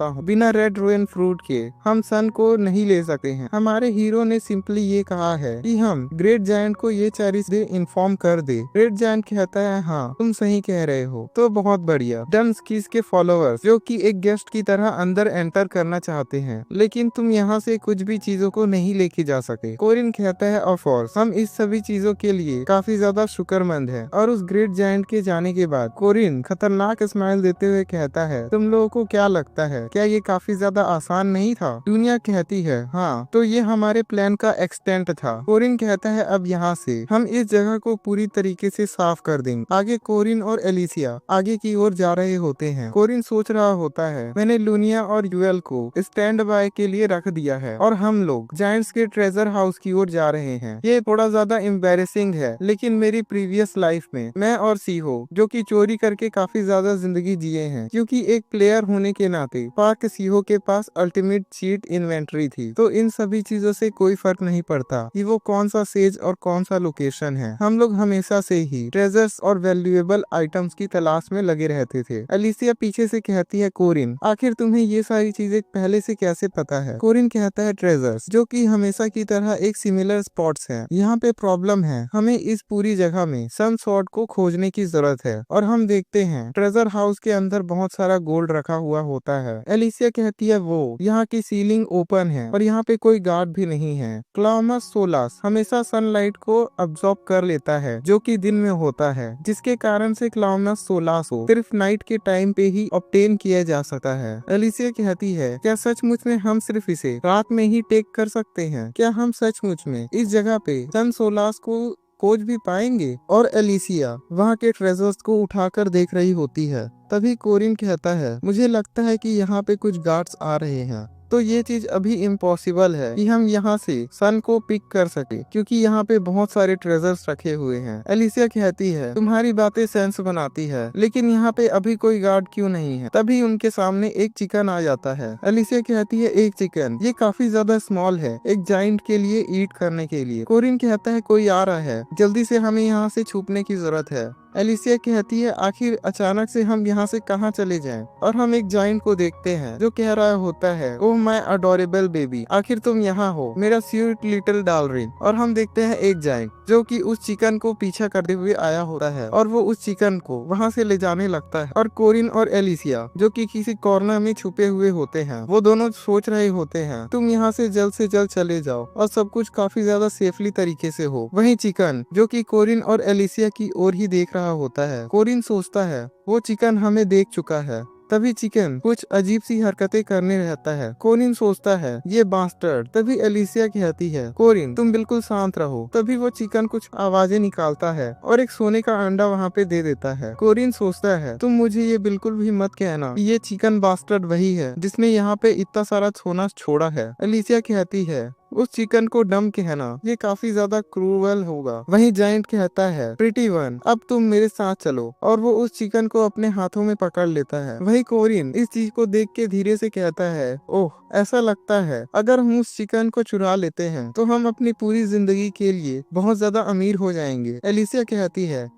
हूँ बिना रेड रोवेन फ्रूट के हम सन को नहीं ले सकते हैं। हमारे हीरो ने सिंपली ये कहा है कि हम ग्रेट जायंट को ये सारी चीजें इन्फॉर्म कर दे। ग्रेट जायंट कहता है हाँ तुम सही कह रहे हो, तो बहुत बढ़िया। डन स्कीज के फॉलोअर्स जो कि एक गेस्ट की तरह अंदर एंटर करना चाहते हैं, लेकिन तुम यहाँ से कुछ भी चीजों को नहीं लेके जा सके। कोरिन कहता है ऑफ कोर्स हम इस सभी चीजों के लिए काफी ज्यादा शुक्रमंद है। और उस ग्रेट जायंट के जाने के बाद कोरिन खतरनाक स्माइल देते हुए कहता है तुम लोगों को क्या लगता है क्या ये काफी ज्यादा आसान नहीं था। दुनिया कहती है हाँ तो ये हमारे प्लान का एक्सटेंट था। कोरिन कहता है अब यहाँ से हम इस जगह को पूरी तरीके से साफ कर देंगे। आगे कोरिन और एलिसिया आगे की ओर जा रहे होते हैं। कोरिन सोच रहा होता है मैंने लुनिया और यूएल को स्टैंड बाय के लिए रख दिया है और हम लोग जायंट्स के ट्रेजर हाउस की ओर जा रहे हैं। ये थोड़ा ज्यादा एम्बैरेसिंग है, लेकिन मेरी प्रीवियस लाइफ में मैं और सीहो जो कि चोरी करके काफी ज्यादा जिंदगी जिए हैं, क्योंकि एक प्लेयर होने के नाते पार्क सीहो के पास अल्टीमेट चीट इन्वेंट्री थी, तो इन सभी सभी चीजों से कोई फर्क नहीं पड़ता कि वो कौन सा सेज और कौन सा लोकेशन है। हम लोग हमेशा से ही ट्रेजर्स और वैल्यूएबल आइटम्स की तलाश में लगे रहते थे। एलिसिया पीछे से कहती है, कोरिन आखिर तुम्हें ये सारी चीजें पहले से कैसे पता है? कोरिन कहता है, ट्रेजर्स जो कि हमेशा की तरह एक सिमिलर स्पॉट्स है। यहाँ पे प्रॉब्लम है, हमें इस पूरी जगह में सन स्वॉर्ड को खोजने की जरूरत है। और हम देखते हैं ट्रेजर हाउस के अंदर बहुत सारा गोल्ड रखा हुआ होता है। एलिसिया कहती है, वो यहाँ की सीलिंग ओपन है और यहाँ पे कोई गार्ड भी नहीं है। क्लामस सोलास हमेशा सनलाइट को अब्सॉर्ब कर लेता है जो कि दिन में होता है, जिसके कारण से क्लामस सोलास को सिर्फ नाइट के टाइम पे ही ऑब्टेन किया जा सकता है। एलिसिया कहती है, क्या सचमुच में हम सिर्फ इसे रात में ही टेक कर सकते हैं? क्या हम सचमुच में इस जगह पे सन सोलास को खोज भी पाएंगे? और एलिसिया वहाँ के ट्रेजर्स को उठाकर देख रही होती है। तभी कोरिन कहता है, मुझे लगता है कि यहाँ पे कुछ गार्ड्स आ रहे हैं, तो ये चीज अभी इम्पॉसिबल है कि हम यहाँ से सन को पिक कर सके, क्योंकि यहाँ पे बहुत सारे ट्रेजर्स रखे हुए हैं। एलिसिया कहती है, तुम्हारी बातें सेंस बनाती है, लेकिन यहाँ पे अभी कोई गार्ड क्यों नहीं है? तभी उनके सामने एक चिकन आ जाता है। एलिसिया कहती है, एक चिकन? ये काफी ज्यादा स्मॉल है एक जाइंट के लिए ईट करने के लिए। कोरिन कहता है, कोई आ रहा है, जल्दी से हमें यहाँ से छुपने की जरूरत है। एलिसिया कहती है, आखिर अचानक से हम यहाँ से कहाँ चले जाएं? और हम एक जाइंट को देखते हैं जो कह रहा होता है, ओह माय अडोरेबल बेबी, आखिर तुम यहाँ हो मेरा स्वीट लिटिल डार्लिंग। और हम देखते हैं एक जाइंट जो कि उस चिकन को पीछा करते हुए आया होता है और वो उस चिकन को वहाँ से ले जाने लगता है। और कोरिन और एलिसिया जो कि किसी कॉर्नर में छुपे हुए होते हैं, वो दोनों सोच रहे होते हैं, तुम यहाँ से जल्द चले जाओ और सब कुछ काफी ज्यादा सेफली तरीके से हो। वहीं चिकन जो कि कोरिन और एलिसिया की ओर ही देख रहा होता है। कोरिन सोचता है, वो चिकन हमें देख चुका है। तभी चिकन कुछ अजीब सी हरकतें करने रहता है। कोरिन सोचता है, ये बास्टर्ड। तभी एलिसिया कहती है, कोरिन तुम बिल्कुल शांत रहो। तभी वो चिकन कुछ आवाजें निकालता है और एक सोने का अंडा वहाँ पे दे देता है। कोरिन सोचता है, तुम मुझे ये बिल्कुल भी मत कहना ये चिकन बास्टर्ड वही है जिसने यहाँ पे इतना सारा सोना छोड़ा है। एलिसिया कहती है, उस चिकन को डम कहना ये काफी ज्यादा क्रूअल होगा। वहीं जाइंट कहता है, प्रीटी वन अब तुम मेरे साथ चलो। और वो उस चिकन को अपने हाथों में पकड़ लेता है। वहीं कोरिन इस चीज को देख के धीरे से कहता है, ओह ऐसा लगता है अगर हम उस चिकन को चुरा लेते हैं तो हम अपनी पूरी जिंदगी के लिए बहुत ज्यादा अमीर हो जाएंगे। एलिसिया कहती है,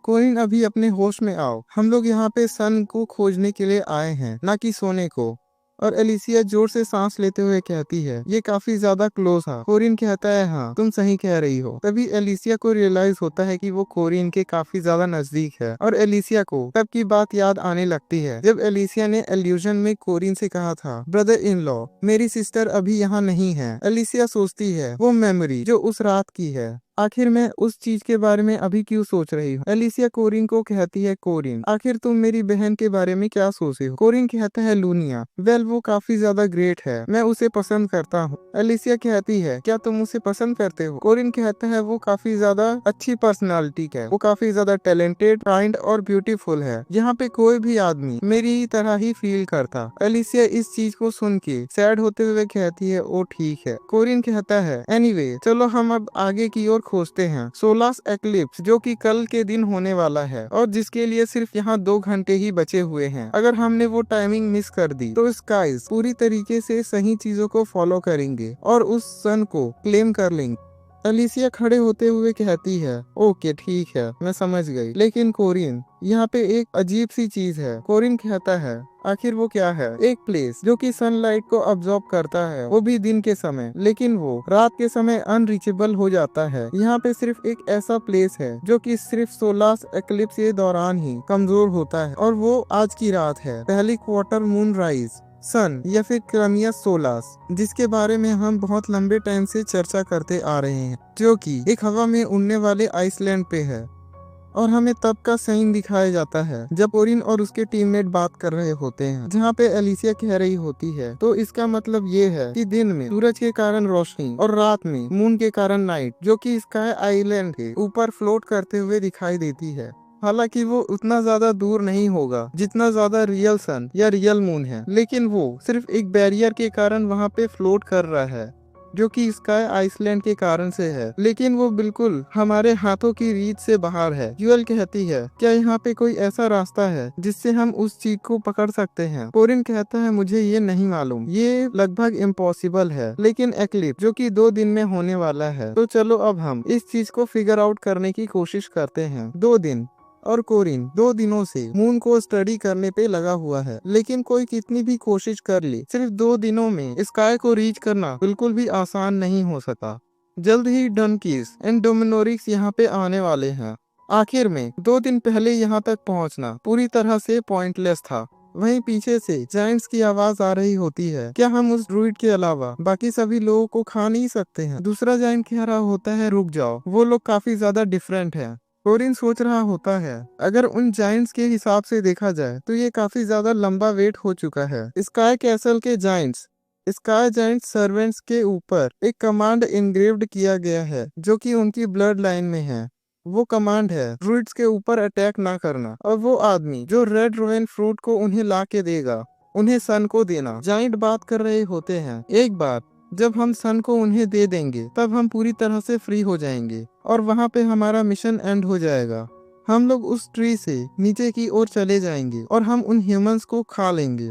कोरिन अभी अपने होश में आओ, हम लोग यहाँ पे सन को खोजने के लिए आए हैं, ना कि सोने को। और एलिसिया जोर से सांस लेते हुए कहती है, ये काफी ज्यादा क्लोज है। कोरिन कहता है, हाँ तुम सही कह रही हो। तभी एलिसिया को रियलाइज होता है कि वो कोरिन के काफी ज्यादा नजदीक है और एलिसिया को तब की बात याद आने लगती है जब एलिसिया ने एल्यूजन में कोरिन से कहा था, ब्रदर इन लॉ मेरी सिस्टर अभी यहाँ नहीं है। एलिसिया सोचती है, वो मेमोरी जो उस रात की है, आखिर मैं उस चीज के बारे में अभी क्यों सोच रही हूँ? एलिसिया कोरिन को कहती है, कोरिन आखिर तुम मेरी बहन के बारे में क्या सोच रही हो? कोरिन कहता है, लूनिया वेल वो काफी ज्यादा ग्रेट है, मैं उसे पसंद करता हूँ। एलिसिया कहती है, क्या तुम उसे पसंद करते हो? कोरिन कहता है, वो काफी ज्यादा अच्छी पर्सनालिटी है, वो काफी ज्यादा टैलेंटेड, काइंड और ब्यूटीफुल है। यहाँ पे कोई भी आदमी मेरी तरह ही फील करता। एलिसिया इस चीज को सुन के सैड होते हुए कहती है, ओ ठीक है। कोरिन कहता है, एनीवे चलो हम अब आगे की ओर खोजते हैं सोलास एक्लिप्स जो कि कल के दिन होने वाला है और जिसके लिए सिर्फ यहाँ 2 घंटे ही बचे हुए हैं। अगर हमने वो टाइमिंग मिस कर दी तो स्काइज पूरी तरीके से सही चीजों को फॉलो करेंगे और उस सन को क्लेम कर लेंगे। एलिसिया खड़े होते हुए कहती है, ओके ठीक है मैं समझ गई, लेकिन कोरिन यहाँ पे एक अजीब सी चीज है। कोरिन कहता है, आखिर वो क्या है? एक प्लेस जो कि सनलाइट को अब्सॉर्ब करता है, वो भी दिन के समय, लेकिन वो रात के समय अनरीचेबल हो जाता है। यहाँ पे सिर्फ एक ऐसा प्लेस है जो कि सिर्फ सोलास एक्लिप्स के दौरान ही कमजोर होता है और वो आज की रात है, पहली क्वार्टर मून राइज सन या फिर क्रमिया सोलास, जिसके बारे में हम बहुत लंबे टाइम से चर्चा करते आ रहे हैं, जो कि एक हवा में उड़ने वाले आइसलैंड पे है। और हमें तब का सीन दिखाया जाता है जब कोरिन और उसके टीममेट बात कर रहे होते हैं, जहाँ पे एलिसिया कह रही होती है, तो इसका मतलब ये है कि दिन में सूरज के कारण रोशनी और रात में मून के कारण नाइट, जो कि स्काई आइलैंड के ऊपर फ्लोट करते हुए दिखाई देती है। हालांकि वो उतना ज्यादा दूर नहीं होगा जितना ज्यादा रियल सन या रियल मून है, लेकिन वो सिर्फ एक बैरियर के कारण वहाँ पे फ्लोट कर रहा है। जो कि स्काई आइसलैंड के कारण से है, लेकिन वो बिल्कुल हमारे हाथों की रीच से बाहर है। यूएल कहती है, क्या यहाँ पे कोई ऐसा रास्ता है जिससे हम उस चीज को पकड़ सकते हैं? कोरिन कहता है, मुझे ये नहीं मालूम, ये लगभग इम्पॉसिबल है, लेकिन एक्लिप्स जो कि 2 दिन में होने वाला है, तो चलो अब हम इस चीज को फिगर आउट करने की कोशिश करते हैं। 2 दिन और कोरिन 2 दिनों से मून को स्टडी करने पे लगा हुआ है, लेकिन कोई कितनी भी कोशिश कर ले, सिर्फ 2 दिनों में स्काई को रीच करना बिल्कुल भी आसान नहीं हो सका। जल्द ही डनकीस एंड डोमिनोरिक्स यहाँ पे आने वाले हैं। आखिर में 2 दिन पहले यहाँ तक पहुँचना पूरी तरह से पॉइंटलेस था। वहीं पीछे से जायंट्स की आवाज आ रही होती है, क्या हम उस ड्रूइड के अलावा बाकी सभी लोगों को खा नहीं सकते हैं? दूसरा जायंट कह रहा होता है, रुक जाओ, वो लोग काफी ज्यादा डिफरेंट हैं। कोरिन सोच रहा होता है, अगर उन जायंट्स के हिसाब से देखा जाए तो ये काफी ज्यादा लंबा वेट हो चुका है। स्काई कैसल के जायंट्स स्काई जायंट सर्वेंट्स के ऊपर एक कमांड इनग्रेव्ड किया गया है जो कि उनकी ब्लड लाइन में है। वो कमांड है, ड्रूइड्स के ऊपर अटैक ना करना, और वो आदमी जो रेड रोवेन फ्रूट को उन्हें ला के देगा, उन्हें सन को देना। जायंट बात कर रहे होते हैं, एक बार जब हम सन को उन्हें दे देंगे तब हम पूरी तरह से फ्री हो जाएंगे और वहां पे हमारा मिशन एंड हो जाएगा। हम लोग उस ट्री से नीचे की ओर चले जाएंगे और हम उन ह्यूमंस को खा लेंगे।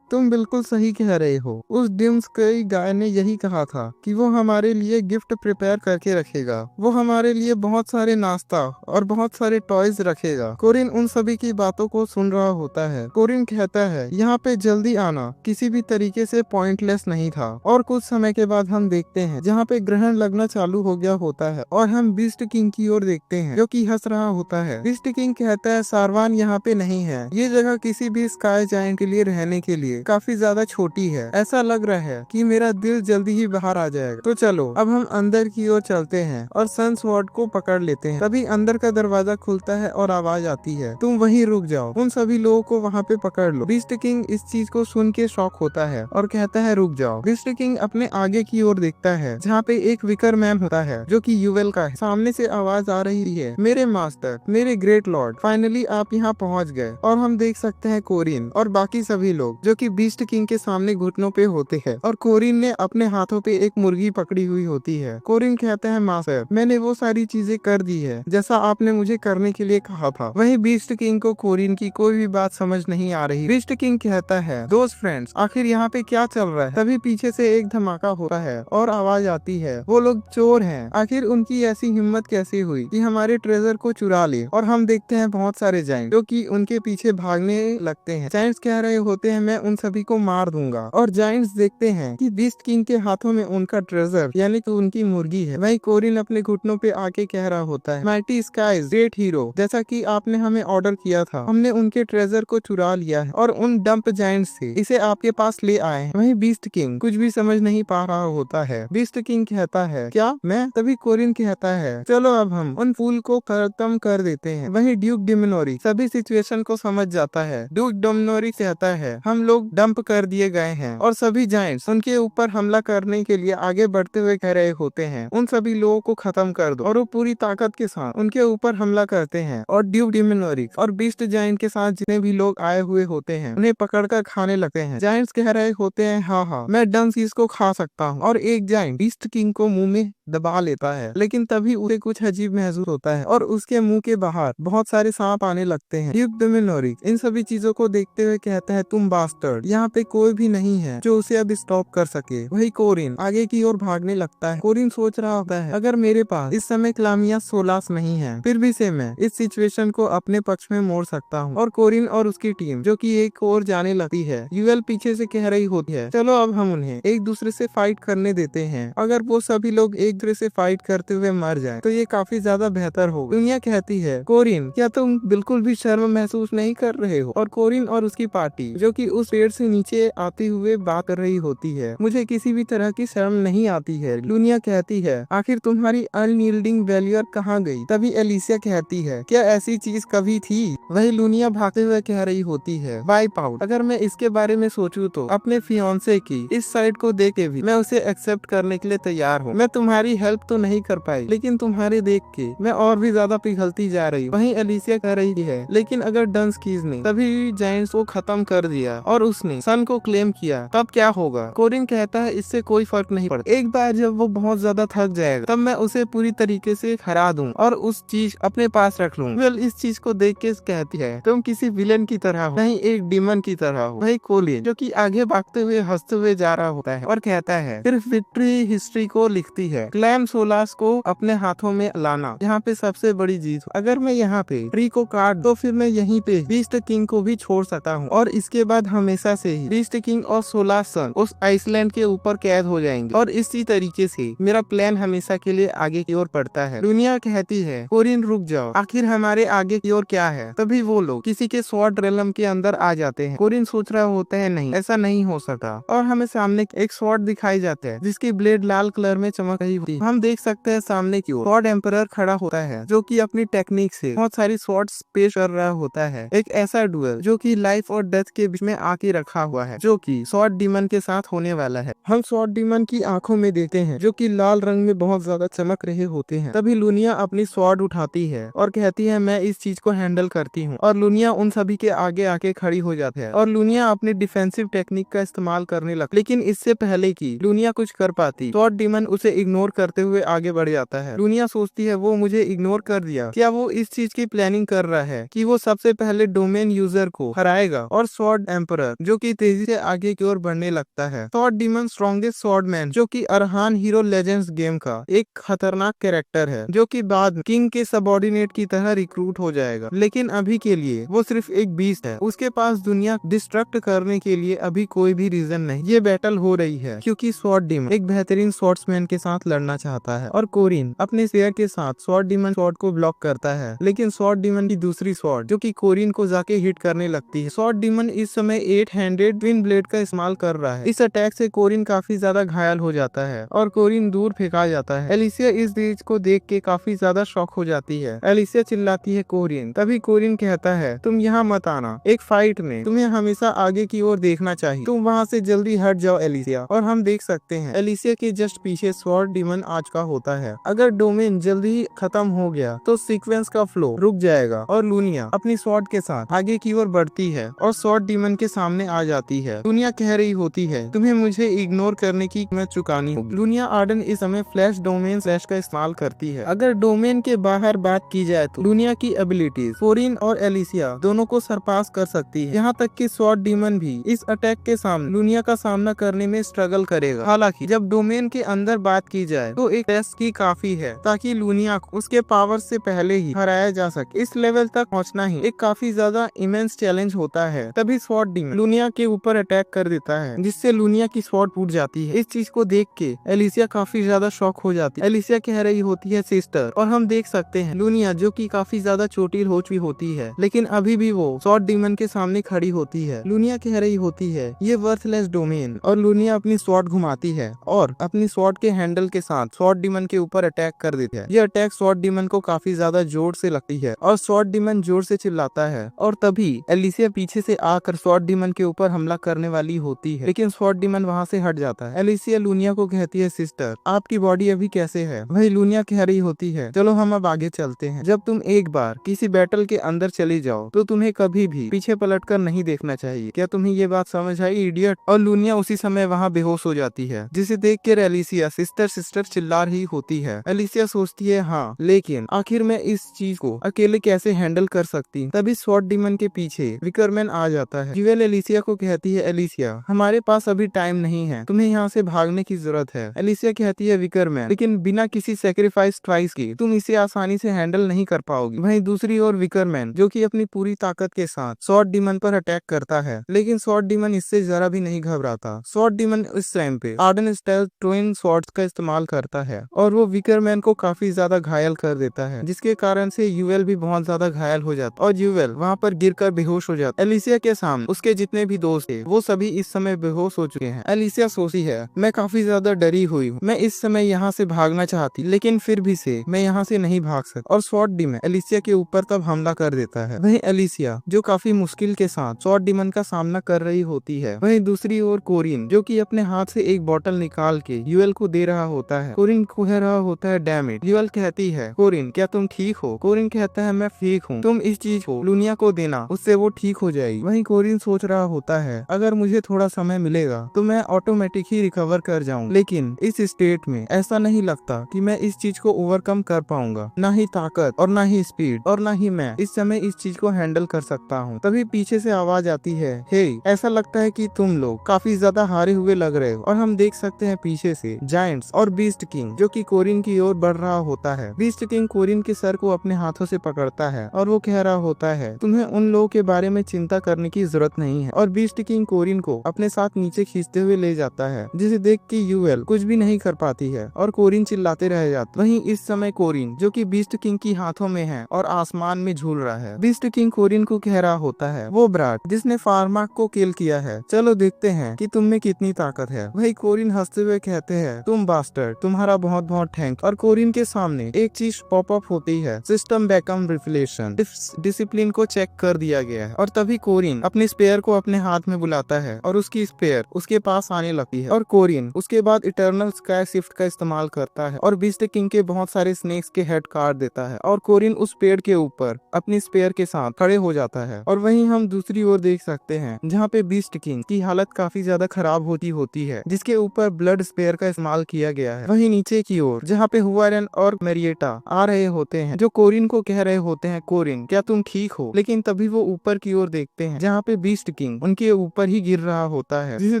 तुम बिल्कुल सही कह रहे हो। उस डिम्सकई गाय ने यही कहा था कि वो हमारे लिए गिफ्ट प्रिपेयर करके रखेगा। वो हमारे लिए बहुत सारे नाश्ता और बहुत सारे टॉयज रखेगा। कोरिन उन सभी की बातों को सुन रहा होता है। कोरिन कहता है, यहाँ पे जल्दी आना किसी भी तरीके से पॉइंटलेस नहीं था। और कुछ समय के बाद हम देखते हैं जहाँ पे ग्रहण लगना चालू हो गया होता है और हम बीस्ट किंग की ओर देखते हैं जो कि हंस रहा होता है। बीस्ट किंग कहता है, सारवान यहाँ पे नहीं है। ये जगह किसी भी स्काई जायंट के लिए रहने के लिए काफी ज्यादा छोटी है। ऐसा लग रहा है कि मेरा दिल जल्दी ही बाहर आ जाएगा। तो चलो अब हम अंदर की ओर चलते हैं और सन स्वॉर्ड को पकड़ लेते हैं। तभी अंदर का दरवाजा खुलता है और आवाज आती है, तुम वहीं रुक जाओ, उन सभी लोगों को वहाँ पे पकड़ लो। बीस्ट किंग इस चीज को सुन के शॉक होता है और कहता है, रुक जाओ। बीस्ट किंग अपने आगे की ओर देखता है जहाँ पे एक विकर मैन होता है जो कि यूवेल का है। सामने से आवाज आ रही है, मेरे मास्टर, मेरे ग्रेट लॉर्ड, फाइनली आप यहाँ पहुँच गए। और हम देख सकते हैं कोरिन और बाकी सभी लोग जो कि बीस्ट किंग के सामने घुटनों पे होते हैं और कोरिन ने अपने हाथों पे एक मुर्गी पकड़ी हुई होती है। कोरिन कहता है, मास्टर, मैंने वो सारी चीजें कर दी है जैसा आपने मुझे करने के लिए कहा था। वहीं बीस्ट किंग को कोरिन की कोई भी बात समझ नहीं आ रही। बीस्ट किंग कहता है, दोस्त फ्रेंड्स, आखिर यहाँ पे क्या चल रहा है? तभी पीछे से एक धमाका होता है और आवाज आती है, वो लोग चोर हैं। आखिर उनकी ऐसी हिम्मत कैसे हुई कि हमारे ट्रेजर को चुरा ले? और हम देखते हैं बहुत सारे जायंट जो कि उनके पीछे भागने लगते हैं। जायंट्स कह रहे होते हैं, मैं उन सभी को मार दूंगा। और जायंट्स देखते हैं कि बीस्ट किंग के हाथों में उनका ट्रेजर यानी कि उनकी मुर्गी है। वहीं कोरिन अपने घुटनों पे आके कह रहा होता है, माइटी स्काइज, ग्रेट हीरो, जैसा कि आपने हमें ऑर्डर किया था, हमने उनके ट्रेजर को चुरा लिया है और उन डंप जायंट्स से इसे आपके पास ले आए हैं। वहीं बीस्ट किंग कुछ भी समझ नहीं पा रहा होता है। बीस्ट किंग कहता है, क्या मैं? तभी कोरिन कहता है, चलो अब हम उन फूल को खत्म कर देते हैं। वहीं ड्यूक डिमिनोरी सभी सिचुएशन को समझ जाता है। ड्यूक डिमिनोरी कहता है, हम लोग डंप कर दिए गए हैं और सभी जायंट्स उनके ऊपर हमला करने के लिए आगे बढ़ते हुए कह रहे होते हैं, उन सभी लोगों को खत्म कर दो। और वो पूरी ताकत के साथ उनके ऊपर हमला करते हैं और ड्यूक डिमिनोरिक्स और बीस्ट जायंट के साथ जितने भी लोग आए हुए होते हैं उन्हें पकड़कर खाने लगते हैं। जायंट्स कह रहे होते हैं, हाँ हाँ, मैं डंकीज को खा सकता हूँ। और एक जायंट बीस्ट किंग को मुंह में दबा लेता है, लेकिन तभी उसे कुछ अजीब महसूस होता है और उसके मुंह के बाहर बहुत सारे सांप आने लगते हैं। ड्यूक डिमिनोरिक्स इन सभी चीजों को देखते हुए कहता है, तुम बास्टर्ड, यहाँ पे कोई भी नहीं है जो उसे अब स्टॉप कर सके। वही कोरिन आगे की ओर भागने लगता है। कोरिन सोच रहा होता है, अगर मेरे पास इस समय क्लामिया सोलास नहीं है, फिर भी से मैं इस सिचुएशन को अपने पक्ष में मोड़ सकता हूँ। और कोरिन और उसकी टीम जो कि एक ओर जाने लगती है। यूएल पीछे से कह रही होती है, चलो अब हम उन्हें एक दूसरे से फाइट करने देते हैं। अगर वो सभी लोग एक दूसरे से फाइट करते हुए मर जाए तो ये काफी ज्यादा बेहतर होगा। दुनिया कहती है, कोरिन, क्या तुम बिल्कुल भी शर्म महसूस नहीं कर रहे हो? और कोरिन और उसकी पार्टी जो कि उस पेड़ से नीचे आते हुए बात कर रही होती है, मुझे किसी भी तरह की शर्म नहीं आती है। लुनिया कहती है, आखिर तुम्हारी अनयील्डिंग वैल्यूअर कहाँ गई? तभी एलिसिया कहती है, क्या ऐसी चीज कभी थी? वही लुनिया भागते हुए कह रही होती है, वाइप आउट। अगर मैं इसके बारे में सोचूं तो अपने फियांसे की इस साइड को देख के भी मैं उसे एक्सेप्ट करने के लिए तैयार हूँ। मैं तुम्हारी पूरी हेल्प तो नहीं कर पाई, लेकिन तुम्हारे देख के मैं और भी ज्यादा पिघलती जा रही हूँ। वहीं एलिसिया कह रही है, लेकिन अगर डंसकीज ने तभी जायंट्स को खत्म कर दिया और उसने सन को क्लेम किया, तब क्या होगा? कोरिन कहता है, इससे कोई फर्क नहीं पड़ता। एक बार जब वो बहुत ज्यादा थक जाएगा, तब मैं उसे पूरी तरीके से हरा दूं और उस चीज अपने पास रख लूं। वेल इस चीज को देख के कहती है, तुम किसी विलेन की तरह हो, नहीं एक डीमन की तरह हो। वही कोलिन जो कि आगे भागते हुए हंसते हुए जा रहा होता है और कहता है, सिर्फ विक्ट्री हिस्ट्री को लिखती है, क्लैम सोलास को अपने हाथों में लाना यहाँ पे सबसे बड़ी जीत। अगर मैं यहाँ पे ट्री को काट तो फिर मैं यहीं पे बीस्ट किंग को भी छोड़ सकता हूँ और इसके बाद हमेशा से ही बीस्ट किंग और सोलास सन उस आइसलैंड के ऊपर कैद हो जाएंगे और इसी तरीके से मेरा प्लान हमेशा के लिए आगे की ओर बढ़ता है। दुनिया कहती है, कोरिन रुक जाओ, आखिर हमारे आगे की ओर क्या है? तभी वो लोग किसी के स्वॉर्ड रेलम के अंदर आ जाते हैं। कोरिन सोच रहा होता है, नहीं ऐसा नहीं हो सकता, और हमें सामने एक स्वॉर्ड दिखाई जाता है जिसकी ब्लेड लाल कलर में चमक रही होती है। हम देख सकते हैं सामने की ओर स्वॉर्ड एम्परर खड़ा होता है जो कि अपनी टेक्निक से बहुत सारी स्वॉर्ड्स पेश कर रहा होता है। एक ऐसा डुएल जो कि लाइफ और डेथ के बीच में आके रखा हुआ है, जो कि स्वॉर्ड डीमन के साथ होने वाला है। हम स्वॉर्ड डीमन की आंखों में देखते हैं जो कि लाल रंग में बहुत ज्यादा चमक रहे होते हैं। तभी लुनिया अपनी स्वॉर्ड उठाती है और कहती है, मैं इस चीज को हैंडल करती हूँ, और लुनिया उन सभी के आगे आके खड़ी हो जाती है और लुनिया अपनी डिफेंसिव टेक्निक का इस्तेमाल करने लगती। लेकिन इससे पहले कि लुनिया कुछ कर पाती, स्वॉर्ड डीमन उसे इग्नोर करते हुए आगे बढ़ जाता है। लुनिया सोचती है, वो मुझे इग्नोर कर दिया, क्या वो इस चीज की प्लानिंग कर रहा है कि वो सबसे पहले डोमेन यूजर को हराएगा? और स्वॉर्ड एम्परर जो कि तेजी से आगे की ओर बढ़ने लगता है। स्वॉर्ड डीमन स्ट्रॉन्गेस्ट स्वॉर्डमैन जो कि अरहान हीरो लेजेंड्स गेम का एक खतरनाक कैरेक्टर है, जो कि बाद में किंग के सबऑर्डिनेट की तरह रिक्रूट हो जाएगा, लेकिन अभी के लिए वो सिर्फ एक बीस्ट है। उसके पास दुनिया डिस्ट्रक्ट करने के लिए अभी कोई भी रीजन नहीं। ये बैटल हो रही है क्योंकि स्वॉर्ड डीमन एक बेहतरीन स्वॉर्ड्समैन के साथ लड़ना चाहता है और कोरिन अपने शेयर के साथ स्वॉर्ड डीमन स्वॉर्ड को ब्लॉक करता है। लेकिन स्वॉर्ड डीमन की दूसरी स्वॉर्ड जो कि कोरिन को जाके हिट करने लगती है। स्वॉर्ड डीमन इस समय 8 हैंडेड ट्विन ब्लेड का इस्तेमाल कर रहा है। इस अटैक से कोरिन काफी ज्यादा घायल हो जाता है और कोरिन दूर फेंका जाता है। एलिसिया इस चीज को देख के काफी ज्यादा शॉक हो जाती है। एलिसिया चिल्लाती है, कोरिन। तभी कोरिन कहता है, तुम यहाँ मत आना, एक फाइट में तुम्हें हमेशा आगे की ओर देखना चाहिए, तुम वहाँ से जल्दी हट जाओ एलिसिया। और हम देख सकते हैं एलिसिया के जस्ट पीछे स्वॉर्ड डीमन आ चुका होता है। अगर डोमेन जल्दी खत्म हो गया तो सीक्वेंस का फ्लो रुक जाएगा और लुनिया अपनी स्वॉर्ड के साथ आगे की ओर बढ़ती है और स्वॉर्ड डीमन के सामने आ जाती है। लुनिया कह रही होती है, तुम्हें मुझे इग्नोर करने की कीमत चुकानी होगी। लुनिया आर्डन इस समय फ्लैश डोमेन स्लैश का इस्तेमाल करती है। अगर डोमेन के बाहर बात की जाए तो लुनिया की एबिलिटीज कोरिन और एलिसिया दोनों को सरपास कर सकती है। यहाँ तक कि स्वॉर्ड डीमन भी इस अटैक के सामने लुनिया का सामना करने में स्ट्रगल करेगा। हालांकि जब डोमेन के अंदर बात की जाए तो एक टेस्ट की काफी है ताकि लुनिया को उसके पावर से पहले ही हराया जा सके। इस लेवल तक पहुँचना ही एक काफी ज्यादा इमेंस चैलेंज होता है। तभी स्वॉर्ड डीमन लुनिया के ऊपर अटैक कर देता है जिससे लुनिया की स्वॉर्ड टूट जाती है। इस चीज को देख के एलिसिया काफी ज्यादा शॉक हो जाती है। एलिसिया कह रही होती है, सिस्टर। और हम देख सकते हैं लुनिया जो कि काफी ज्यादा चोटिल हो चुकी होती है, लेकिन अभी भी वो स्वॉर्ड डीमन के सामने खड़ी होती है। लुनिया कह रही होती है, ये वर्थलेस डोमेन, और लुनिया अपनी स्वॉर्ड घुमाती है और अपनी स्वॉर्ड के हैंडल के साथ स्वॉर्ड डीमन के ऊपर अटैक कर देती है। ये अटैक स्वॉर्ड डीमन को काफी ज्यादा जोर से लगती है और स्वॉर्ड डीमन जोर से चिल्लाता है और तभी एलिसिया पीछे से आकर स्वॉर्ड डीमन के ऊपर हमला करने वाली होती है, लेकिन स्वॉर्ड डीमन वहाँ से हट जाता है। एलिसिया लुनिया को कहती है, सिस्टर आपकी बॉडी अभी कैसे है? वही लुनिया कह रही होती है, चलो हम अब आगे चलते हैं। जब तुम एक बार किसी बैटल के अंदर चली जाओ तो तुम्हें कभी भी पीछे पलटकर नहीं देखना चाहिए। क्या तुम्हें ये बात समझ आई, इडियट? और लुनिया उसी समय वहाँ बेहोश हो जाती है, जिसे देख कर एलिसिया सिस्टर सिस्टर चिल्ला रही होती है। एलिसिया सोचती है, हाँ लेकिन आखिर मैं इस चीज को अकेले कैसे हैंडल कर सकती? तभी स्वॉर्ड डीमन के पीछे विकरमैन आ जाता है। ज्यूएल एलिसिया को कहती है, एलिसिया हमारे पास अभी टाइम नहीं है, तुम्हें यहाँ से भागने की जरूरत है। एलिसिया कहती है, विकरमैन लेकिन बिना किसी सेक्रीफाइस ट्वाइस के तुम इसे आसानी से हैंडल नहीं कर पाओगी। वहीं दूसरी ओर विकरमैन जो कि अपनी पूरी ताकत के साथ स्वॉर्ड डीमन पर अटैक करता है, लेकिन स्वॉर्ड डीमन इससे जरा भी नहीं घबराता। स्वॉर्ड डीमन इस टाइम पे आर्डन स्टाइल ट्विन स्वॉर्ड्स का इस्तेमाल करता है और वो विकरमैन को काफी ज्यादा घायल कर देता है, जिसके कारण से यूएल भी बहुत ज्यादा घायल हो जाता और यूएल वहाँ पर गिरकर बेहोश हो जाता। एलिसिया के सामने उसके जितने भी दोस्त थे वो सभी इस समय बेहोश हो चुके हैं। एलिसिया सोचती है, मैं काफी ज्यादा डरी हुई हूँ, मैं इस समय यहाँ से भागना चाहती, लेकिन फिर भी से मैं यहाँ से नहीं भाग सकती। और स्वॉर्ड डीमन एलिसिया के ऊपर तब हमला कर देता है। वहीं एलिसिया जो काफी मुश्किल के साथ स्वॉर्ड डीमन का सामना कर रही होती है। वहीं दूसरी ओर कोरिन जो कि अपने हाथ से एक बोतल निकाल के यूएल को दे रहा होता कहता है। कोरिन कह रहा होता है डैम इट। यूएल कहती है कोरिन क्या तुम ठीक हो? कोरिन कहता है मैं ठीक हूँ, तुम इस चीज को लुनिया को देना, उससे वो ठीक हो जाएगी। वहीं कोरिन सोच रहा होता है अगर मुझे थोड़ा समय मिलेगा तो मैं ऑटोमेटिक ही रिकवर कर जाऊँ, लेकिन इस स्टेट में ऐसा नहीं लगता कि मैं इस चीज को ओवरकम कर पाऊंगा। ना ही ताकत और ना ही स्पीड और ना ही मैं इस समय इस चीज को हैंडल कर सकता हूँ। तभी पीछे से आवाज आती है हे, ऐसा लगता है कि तुम लोग काफी ज्यादा हारे हुए लग रहे हो। और हम देख सकते हैं पीछे से जायंट्स और बीस्ट किंग जो कि कोरिन की ओर बढ़ रहा होता है। बीस्ट किंग कोरिन के सर को अपने हाथों से पकड़ता है और वो कह रहा होता है तुम्हें उन लोगों के बारे में चिंता करने की जरूरत नहीं है। और बीस्ट किंग कोरिन को अपने साथ नीचे खींचते हुए ले जाता है, जिसे देख के यूएल कुछ भी नहीं कर पाती है और कोरिन चिल्लाते रह जाते। वहीं इस समय कोरिन जो कि बीस्ट किंग की हाथों में है और आसमान में झूल रहा है। बीस्ट किंग कोरिन को कह रहा होता है वो ब्राट जिसने फार्माक को किल किया है, चलो देखते हैं कि तुम में कितनी ताकत है। वही कोरिन हंसते हुए कहते हैं तुम बास्टर्ड, तुम्हारा बहुत बहुत थैंक। और कोरिन के सामने एक चीज पॉप अप होती है, सिस्टम बैकअप रिफ्लेक्शन, डिसिप्लिन को चेक कर दिया गया है। और तभी कोरिन अपने स्पेयर को अपने हाथ में बुलाता है और उसकी स्पेयर उसके पास आने लगती है। और कोरिन उसके बाद इटर्नल स्काई शिफ्ट का इस्तेमाल करता है और बीस्ट किंग के बहुत सारे स्नेक्स के हेड काट देता है और कोरिन उस पेड़ के ऊपर अपनी स्पेयर के साथ खड़े हो जाता है। और वहीं हम दूसरी ओर देख सकते हैं जहाँ पे बीस्ट किंग की हालत काफी ज्यादा खराब होती है, जिसके ऊपर ब्लड स्पेयर का इस्तेमाल किया गया है। वहीं नीचे की ओर जहाँ पे हुआरेन और मेरिएटा आ रहे होते हैं जो कोरिन को कह रहे होते हैं कोरिन क्या तुम ठीक हो? लेकिन तभी वो ऊपर की ओर देखते हैं जहाँ पे बीस्ट किंग उनके ऊपर ही गिर रहा होता है, जिसे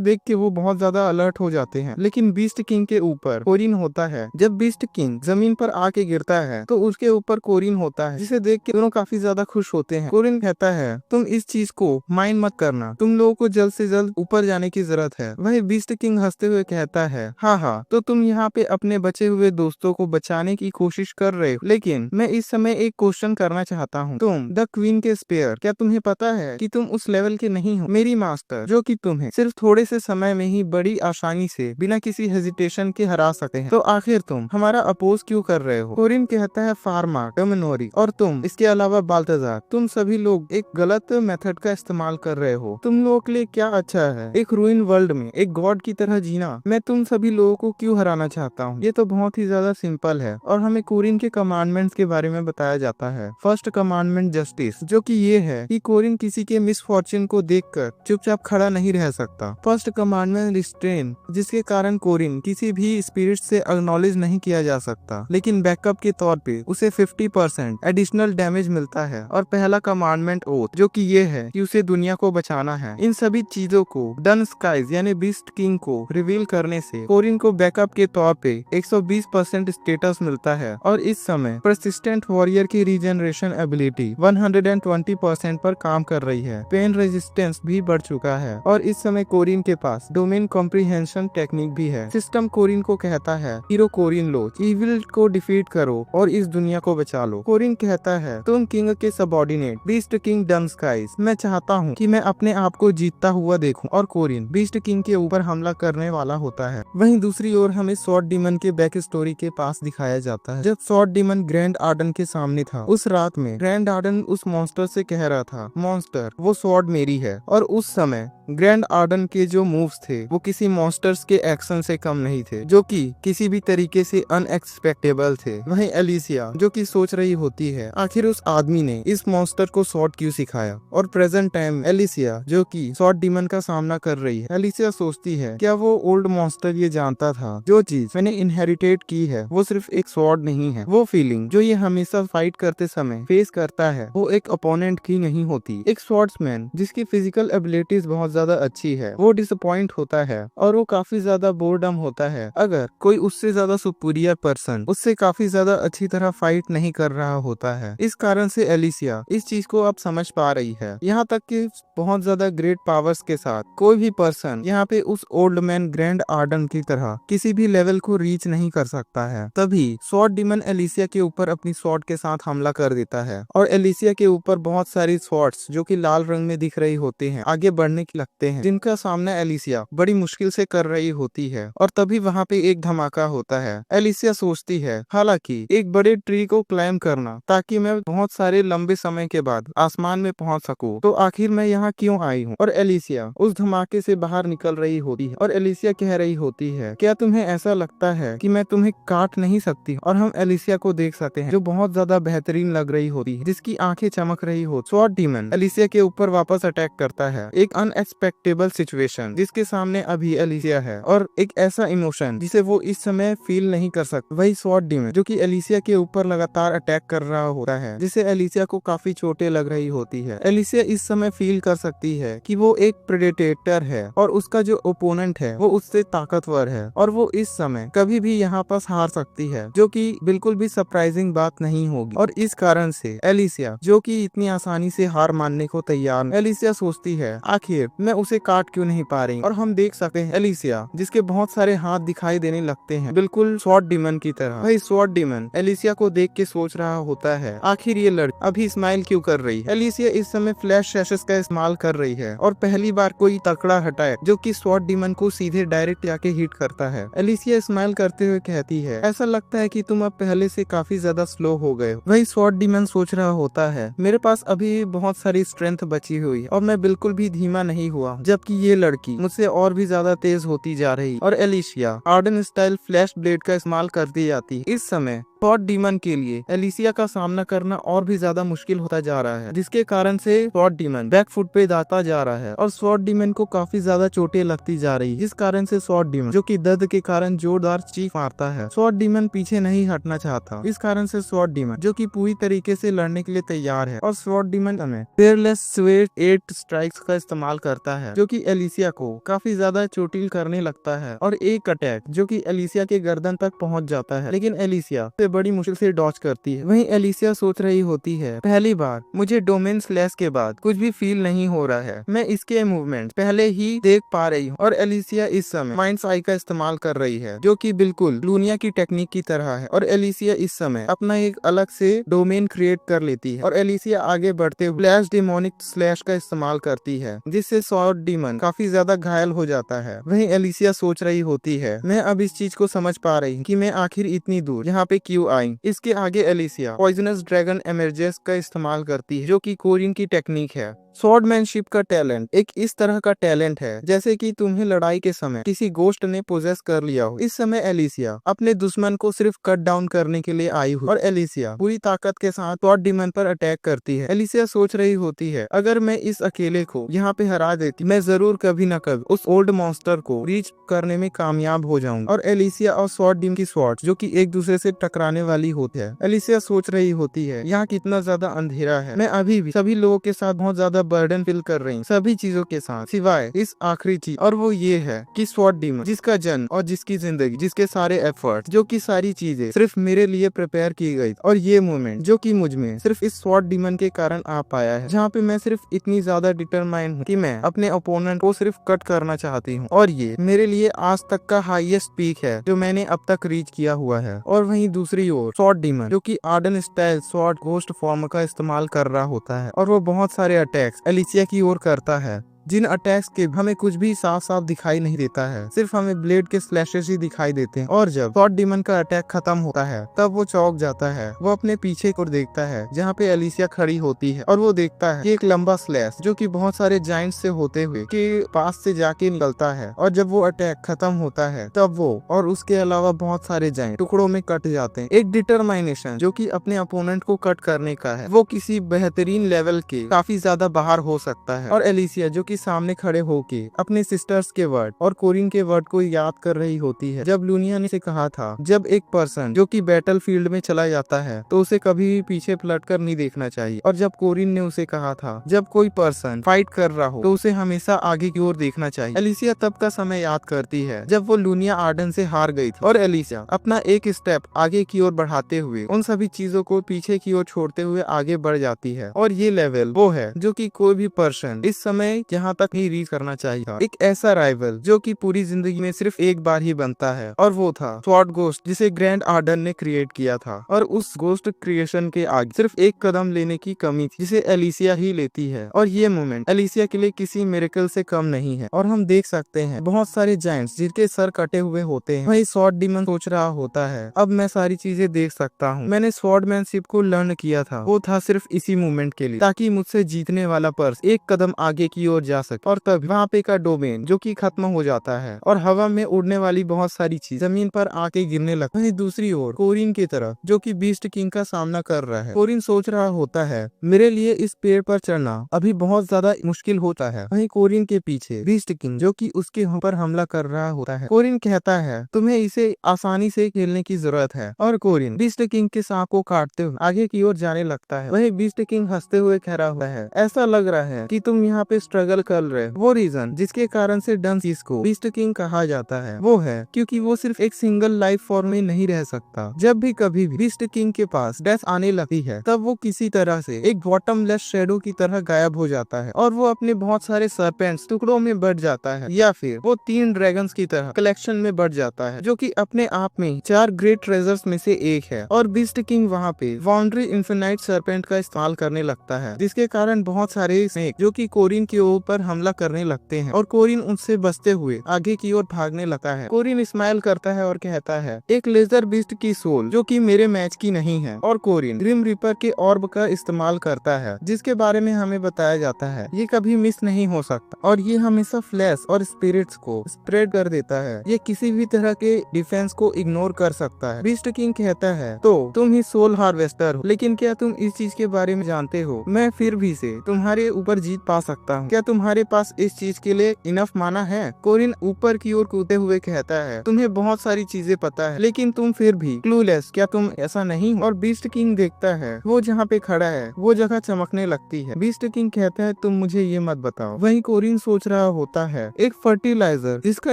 देख के वो बहुत ज्यादा अलर्ट हो जाते हैं। लेकिन बीस्ट किंग के ऊपर कोरिन होता है। जब बीस्ट किंग जमीन पर आके गिरता है तो उसके ऊपर कोरिन होता है, जिसे देख के दोनों काफी ज्यादा खुश होते हैं। कोरिन कहता है तुम इस चीज को माइंड मत करना, तुम लोगों को जल्द से जल्द ऊपर जाने की जरूरत है। वही बीस्ट किंग हंसते हुए कहता है हाँ, तो तुम यहाँ पे अपने बचे हुए दोस्तों को बचाने की कोशिश कर रहे हो, लेकिन मैं इस समय एक क्वेश्चन करना चाहता हूँ। तुम द क्वीन के स्पेयर, क्या तुम्हें पता है कि तुम उस लेवल के नहीं हो? मेरी मास्टर जो कि तुम्हें सिर्फ थोड़े से समय में ही बड़ी आसानी से बिना किसी हेजिटेशन के हरा सकते हैं, तो आखिर तुम हमारा अपोज क्यों कर रहे हो? कोरिन कहता है फार्माक, डोमिनोरी और तुम, इसके अलावा बाल्तजार, तुम सभी लोग एक गलत मेथड का इस्तेमाल कर रहे हो। तुम लोगों के लिए क्या अच्छा है एक रूइन वर्ल्ड में एक गॉड की तरह जीना? मैं तुम सभी लोगों को क्यों हराना चाहता हूँ? ये तो बहुत ही ज्यादा सिंपल है। और हमें कोरिन के कमांडमेंट्स के बारे में बताया जाता है। फर्स्ट कमांडमेंट जस्टिस, जो कि ये है कि कोरिन किसी के मिसफॉर्चून को देखकर चुपचाप खड़ा नहीं रह सकता। फर्स्ट कमांडमेंट रिस्ट्रेन, जिसके कारण कोरिन किसी भी स्पिरिट से एक्नॉलेज नहीं किया जा सकता, लेकिन बैकअप के तौर पे उसे 50% एडिशनल डैमेज मिलता है। और पहला कमांडमेंट ओथ, जो कि ये है कि उसे दुनिया को बचाना है। इन सभी चीजों को डन स्काइज यानी बीस्ट किंग को रिवील करने से कोरिन को बैकअप के तौर पे 120% स्टेटस मिलता है। और इस समय परसिस्टेंट वॉरियर की रीजनरेशन एबिलिटी 120% पर काम कर रही है। पेन रेजिस्टेंस भी बढ़ चुका है और इस समय कोरिन के पास डोमेन कॉम्प्रिहेंशन टेक्निक भी है। सिस्टम कोरिन को कहता है हीरो कोरिन लो, इविल को डिफीट करो और इस दुनिया को बचा लो। कोरिन कहता है तुम किंग के subordinate beast king dun skies, मैं चाहता हूँ कि मैं अपने आप को जीतता हुआ देखूं। और कोरिन बीस्ट किंग के ऊपर हमला करने वाला होता है। वहीं दूसरी ओर हमें स्वॉर्ड डीमन के बैक स्टोरी के पास दिखाया जाता है। जब स्वॉर्ड डीमन ग्रैंड आर्डन के सामने था, उस रात में ग्रैंड आर्डन उस मॉन्स्टर से कह रहा था मॉन्स्टर वो स्वॉर्ड मेरी है। और उस समय ग्रैंड आर्डन के जो मूव्स थे वो किसी मॉन्स्टर्स के एक्शन से कम नहीं थे, जो कि किसी भी तरीके से अनएक्सपेक्टेबल थे। वहीं एलिसिया जो कि सोच रही होती है आखिर उस आदमी ने इस मॉन्स्टर को स्वॉर्ड क्यों सिखाया। और प्रेजेंट टाइम एलिसिया जो कि स्वॉर्ड डीमन का सामना कर रही है, एलिसिया सोचती है क्या वो ओल्ड मॉन्स्टर ये जानता था जो चीज मैंने इनहेरिटेट की है वो सिर्फ एक स्वॉर्ड नहीं है, वो फीलिंग जो ये हमेशा फाइट करते समय फेस करता है वो एक अपोनेंट की नहीं होती। एक स्वॉर्ड्समैन जिसकी फिजिकल एबिलिटीज बहुत ज्यादा अच्छी है वो डिसअपॉइंट होता है और वो काफी ज्यादा बोरडम होता है अगर कोई उससे ज्यादा सुपीरियर पर्सन उससे काफी ज्यादा अच्छी तरह फाइट नहीं कर रहा होता है। इस कारण से एलिसिया इस चीज को अब समझ पा रही है। यहाँ तक कि बहुत ज्यादा ग्रेट पावर्स के साथ कोई भी पर्सन यहाँ पे उस ओल्ड मैन ग्रैंड आर्डन की तरह किसी भी लेवल को रीच नहीं कर सकता है। तभी स्वॉर्ड डीमन एलिसिया के ऊपर अपनी स्वॉर्ड के साथ हमला कर देता है और एलिसिया के ऊपर बहुत सारी स्वॉर्ड्स जो कि लाल रंग में दिख रही होती हैं आगे बढ़ने की लगते हैं, जिनका सामना एलिसिया बड़ी मुश्किल से कर रही होती है। और तभी वहाँ पे एक धमाका होता है। एलिसिया सोचती है हालांकि एक बड़े ट्री को क्लाइम करना ताकि मैं बहुत सारे लंबे समय के बाद आसमान में पहुंच सकूं, तो आखिर मैं यहाँ क्यों आई हूँ। और एलिसिया उस धमाके से बाहर निकल रही होती है और एलिसिया कह रही होती है क्या तुम्हें ऐसा लगता है कि मैं तुम्हें काट नहीं सकती। और हम एलिसिया को देख सकते हैं जो बहुत ज्यादा बेहतरीन लग रही होती है, जिसकी आंखें चमक रही हो। स्वॉर्ड डीमन एलिसिया के ऊपर वापस अटैक करता है। एक अनएक्सपेक्टेबल सिचुएशन जिसके सामने अभी एलिसिया है, और एक ऐसा इमोशन जिसे वो इस समय फील नहीं कर सकता। वही स्वॉर्ड डीमन जो कि एलिसिया के ऊपर लगातार अटैक कर रहा होता है, जिसे एलिसिया को काफी चोटें लग रही होती है। एलिसिया इस समय फील कर सकती है कि वो एक प्रेडेटर है और उसका जो ओपोनेंट है वो उससे ताकतवर है, और वो इस समय कभी भी यहाँ पास हार सकती है, जो कि बिल्कुल भी सरप्राइजिंग बात नहीं होगी। और इस कारण से एलिसिया जो कि इतनी आसानी से हार मानने को तैयार, एलिसिया सोचती है आखिर मैं उसे काट क्यों नहीं पा रही। और हम देख सकते हैं एलिसिया जिसके बहुत सारे हाथ दिखाई देने लगते हैं, बिल्कुल स्वॉर्ड डीमन की तरह। वही स्वॉर्ड डीमन एलिसिया को देख के सोच रहा होता है आखिर ये लड़की अभी स्माइल क्यों कर रही है। एलिसिया इस समय फ्लैश शैशेस का इस्तेमाल कर रही है, और पहली बार कोई तकड़ा हटाए जो कि स्वॉर्ड डीमन को सीधे डायरेक्ट जाके हिट करता है। एलिसिया स्माइल करते हुए कहती है ऐसा लगता है कि तुम अब पहले से काफी ज्यादा स्लो हो गए हो। वही स्वॉर्ड डीमन सोच रहा होता है मेरे पास अभी बहुत सारी स्ट्रेंथ बची हुई और मैं बिल्कुल भी धीमा नहीं हुआ, जबकि ये लड़की मुझसे और भी ज्यादा तेज होती जा रही। और Alicia Arden style flash blade का इस्तेमाल करती जाती। इस समय स्वॉर्ड डीमन के लिए एलिसिया का सामना करना और भी ज्यादा मुश्किल होता जा रहा है, जिसके कारण से स्वॉर्ड डीमन बैक फुट पे जाता जा रहा है, और स्वॉर्ड डीमन को काफी ज्यादा चोटें लगती जा रही, जिस कारण से स्वॉर्ड डीमन जो कि दर्द के कारण जोरदार चीख मारता है। स्वॉर्ड डीमन पीछे नहीं हटना चाहता, इस कारण से स्वॉर्ड डीमन जो कि पूरी तरीके से लड़ने के लिए तैयार है, और स्वॉर्ड डीमन हमें फेयरलेस स्वेट 8 स्ट्राइक्स का इस्तेमाल करता है, जो कि एलिसिया को काफी ज्यादा चोटिल करने लगता है। और एक अटैक जो कि एलिसिया के गर्दन तक पहुंच जाता है, लेकिन एलिसिया बड़ी मुश्किल से डॉच करती है। वहीं एलिसिया सोच रही होती है पहली बार मुझे डोमेन स्लैश के बाद कुछ भी फील नहीं हो रहा है, मैं इसके मूवमेंट पहले ही देख पा रही हूँ। और एलिसिया इस समय माइंड्स आई का इस्तेमाल कर रही है, जो कि बिल्कुल लूनिया की टेक्निक की तरह है। और एलिसिया इस समय अपना एक अलग से डोमेन क्रिएट कर लेती है, और एलिसिया आगे बढ़ते हुए फ्लैश डेमोनिक स्लैश का इस्तेमाल करती है, जिससे स्वॉर्ड डीमन काफी ज्यादा घायल हो जाता है। वहीं एलिसिया सोच रही होती है मैं अब इस चीज को समझ पा रही हूँ कि मैं आखिर इतनी दूर यहाँ पे क्यों आई। इसके आगे एलिसिया पॉइजनस ड्रैगन एमरजेस का इस्तेमाल करती है, जो कि कोरियन की टेक्निक है। स्वॉर्डमैनशिप का टैलेंट एक इस तरह का टैलेंट है जैसे कि तुम्हें लड़ाई के समय किसी गोस्ट ने पोजेस कर लिया हो। इस समय एलिसिया अपने दुश्मन को सिर्फ कट डाउन करने के लिए आई हुई, और एलिसिया पूरी ताकत के साथ स्वॉर्ड डीमन पर अटैक करती है। एलिसिया सोच रही होती है अगर मैं इस अकेले को यहाँ पे हरा देती, मैं जरूर कभी न कभी उस ओल्ड मॉन्स्टर को रीच करने में कामयाब हो जाऊंगा। और एलिसिया और स्वॉर्ड डीमन की स्वॉर्ड जो कि एक दूसरे से टकराने वाली होती है। एलिसिया सोच रही होती है यहाँ कितना ज्यादा अंधेरा है, मैं अभी भी सभी लोगों के साथ बहुत ज्यादा बर्डन फील कर रही हूँ, सभी चीजों के साथ सिवाय इस आखिरी चीज, और वो ये है कि स्वॉर्ड डीमन जिसका जन्म और जिसकी जिंदगी, जिसके सारे एफर्ट, जो कि सारी चीजें सिर्फ मेरे लिए प्रिपेयर की गई, और ये मोमेंट जो कि मुझ में सिर्फ इस स्वॉर्ड डीमन के कारण आ पाया है, जहाँ पे मैं सिर्फ इतनी ज्यादा डिटरमाइंड हूँ कि मैं अपने ओपोनेंट को सिर्फ कट करना चाहती हूँ, और ये मेरे लिए आज तक का हाईएस्ट पीक है जो मैंने अब तक रीच किया हुआ है। और वहीं दूसरी ओर स्वॉर्ड डीमन जो कि Arden style sword ghost form का इस्तेमाल कर रहा होता है, और वो बहुत सारे अटैक्स एलिसिया की ओर करता है, जिन अटैक्स के हमें कुछ भी साफ साफ दिखाई नहीं देता है, सिर्फ हमें ब्लेड के स्लैशेस ही दिखाई देते हैं। और जब स्वॉर्ड डीमन का अटैक खत्म होता है तब वो चौंक जाता है, वो अपने पीछे को देखता है जहाँ पे एलिसिया खड़ी होती है, और वो देखता है कि एक लंबा स्लैश जो कि बहुत सारे जाइंट से होते हुए के पास से जाके निकलता है, और जब वो अटैक खत्म होता है तब वो और उसके अलावा बहुत सारे जाइंट टुकड़ों में कट जाते हैं। एक डिटरमाइनेशन जो कि अपने अपोनेंट को कट करने का है, वो किसी बेहतरीन लेवल के काफी ज्यादा बाहर हो सकता है। और एलिसिया जो कि सामने खड़े होके अपने सिस्टर्स के वर्ड और कोरिन के वर्ड को याद कर रही होती है, जब लूनिया ने से कहा था जब एक पर्सन जो कि बैटल फील्ड में चला जाता है तो उसे कभी भी पीछे पलट कर नहीं देखना चाहिए, और जब कोरिन ने उसे कहा था जब कोई पर्सन फाइट कर रहा हो तो उसे हमेशा आगे की ओर देखना चाहिए। एलिसिया तब का समय याद करती है जब वो लूनिया आर्डन से हार गई थी, और एलिसिया अपना एक स्टेप आगे की ओर बढ़ाते हुए उन सभी चीजों को पीछे की ओर छोड़ते हुए आगे बढ़ जाती है। और ये लेवल वो है जो कि कोई भी पर्सन इस समय यहाँ तक ही रीच करना चाहिए। एक ऐसा राइवल जो कि पूरी जिंदगी में सिर्फ एक बार ही बनता है, और वो था स्वॉर्ड घोस्ट जिसे ग्रैंड आर्डन ने क्रिएट किया था, और उस घोस्ट क्रिएशन के आगे सिर्फ एक कदम लेने की कमी थी जिसे एलिसिया ही लेती है। और ये मोमेंट एलिसिया के लिए किसी मिरेकल से कम नहीं है, और हम देख सकते हैं बहुत सारे जायंट्स जिनके सर कटे हुए होते हैं। वही स्वॉर्ड डीमन सोच रहा होता है अब मैं सारी चीजें देख सकता हूँ, मैंने स्वॉर्डमैनशिप को लर्न किया था वो था सिर्फ इसी मोमेंट के लिए, ताकि मुझसे जीतने वाला पर्सन एक कदम आगे की ओर जा सके। और तब वहाँ पे का डोमेन जो कि खत्म हो जाता है और हवा में उड़ने वाली बहुत सारी चीज जमीन पर आके गिरने लगती है। वहीं दूसरी ओर कोरिन की तरफ जो कि बीस्ट किंग का सामना कर रहा है। कोरिन सोच रहा होता है मेरे लिए इस पेड़ पर चढ़ना अभी बहुत ज्यादा मुश्किल होता है। वहीं कोरिन के पीछे बीस्ट किंग जो कि उसके ऊपर हमला कर रहा होता है। कोरिन कहता है तुम्हें इसे आसानी से खेलने की जरूरत है और कोरिन बीस्ट किंग के सांप को काटते हुए आगे की ओर जाने लगता है। वहीं बीस्ट किंग हंसते हुए खड़ा हुआ है। ऐसा लग रहा है कि तुम यहाँ पे स्ट्रगल कर रहे हो। वो रीजन जिसके कारण से डंस को बीस्ट किंग कहा जाता है वो है क्योंकि वो सिर्फ एक सिंगल लाइफ फॉर्म में नहीं रह सकता। जब भी कभी भी बीस्ट किंग के पास डेथ आने लगती है तब वो किसी तरह से एक बॉटमलेस शेडो की तरह गायब हो जाता है और वो अपने बहुत सारे सरपेंट्स टुकड़ों में बढ़ जाता है या फिर वो 3 ड्रैगन्स की तरह कलेक्शन में बढ़ जाता है जो कि अपने आप में 4 ग्रेट ट्रेजर्स में से एक है। और बीस्ट किंग वहाँ पे वाउंड्री इन्फिनाइट सरपेंट का इस्तेमाल करने लगता है जिसके कारण बहुत सारे स्नेक जो कि कोरिन के ऊपर हमला करने लगते हैं और कोरिन उनसे बचते हुए आगे की ओर भागने लगता है। कोरिन स्माइल करता है और कहता है एक लेजर बीस्ट की सोल जो कि मेरे मैच की नहीं है। और कोरिन ग्रिम रीपर के ऑर्ब का इस्तेमाल करता है जिसके बारे में हमें बताया जाता है ये कभी मिस नहीं हो सकता और ये हमेशा फ्लैश और स्पिरिट्स को स्प्रेड कर देता है। ये किसी भी तरह के डिफेंस को इग्नोर कर सकता है। बीस्ट किंग कहता है तो तुम ही सोल हार्वेस्टर हो लेकिन क्या तुम इस चीज के बारे में जानते हो मैं फिर भी से तुम्हारे ऊपर जीत पा सकता हूँ। क्या तुम्हारे पास इस चीज के लिए इनफ माना है? कोरिन ऊपर की ओर कूदते हुए कहता है तुम्हें बहुत सारी चीजें पता है लेकिन तुम फिर भी क्लूलेस, क्या तुम ऐसा नहीं? और बीस्ट किंग देखता है वो जहाँ पे खड़ा है वो जगह चमकने लगती है। बीस्ट किंग कहता है तुम मुझे ये मत बताओ। वहीं कोरिन सोच रहा होता है एक फर्टिलाइजर जिसका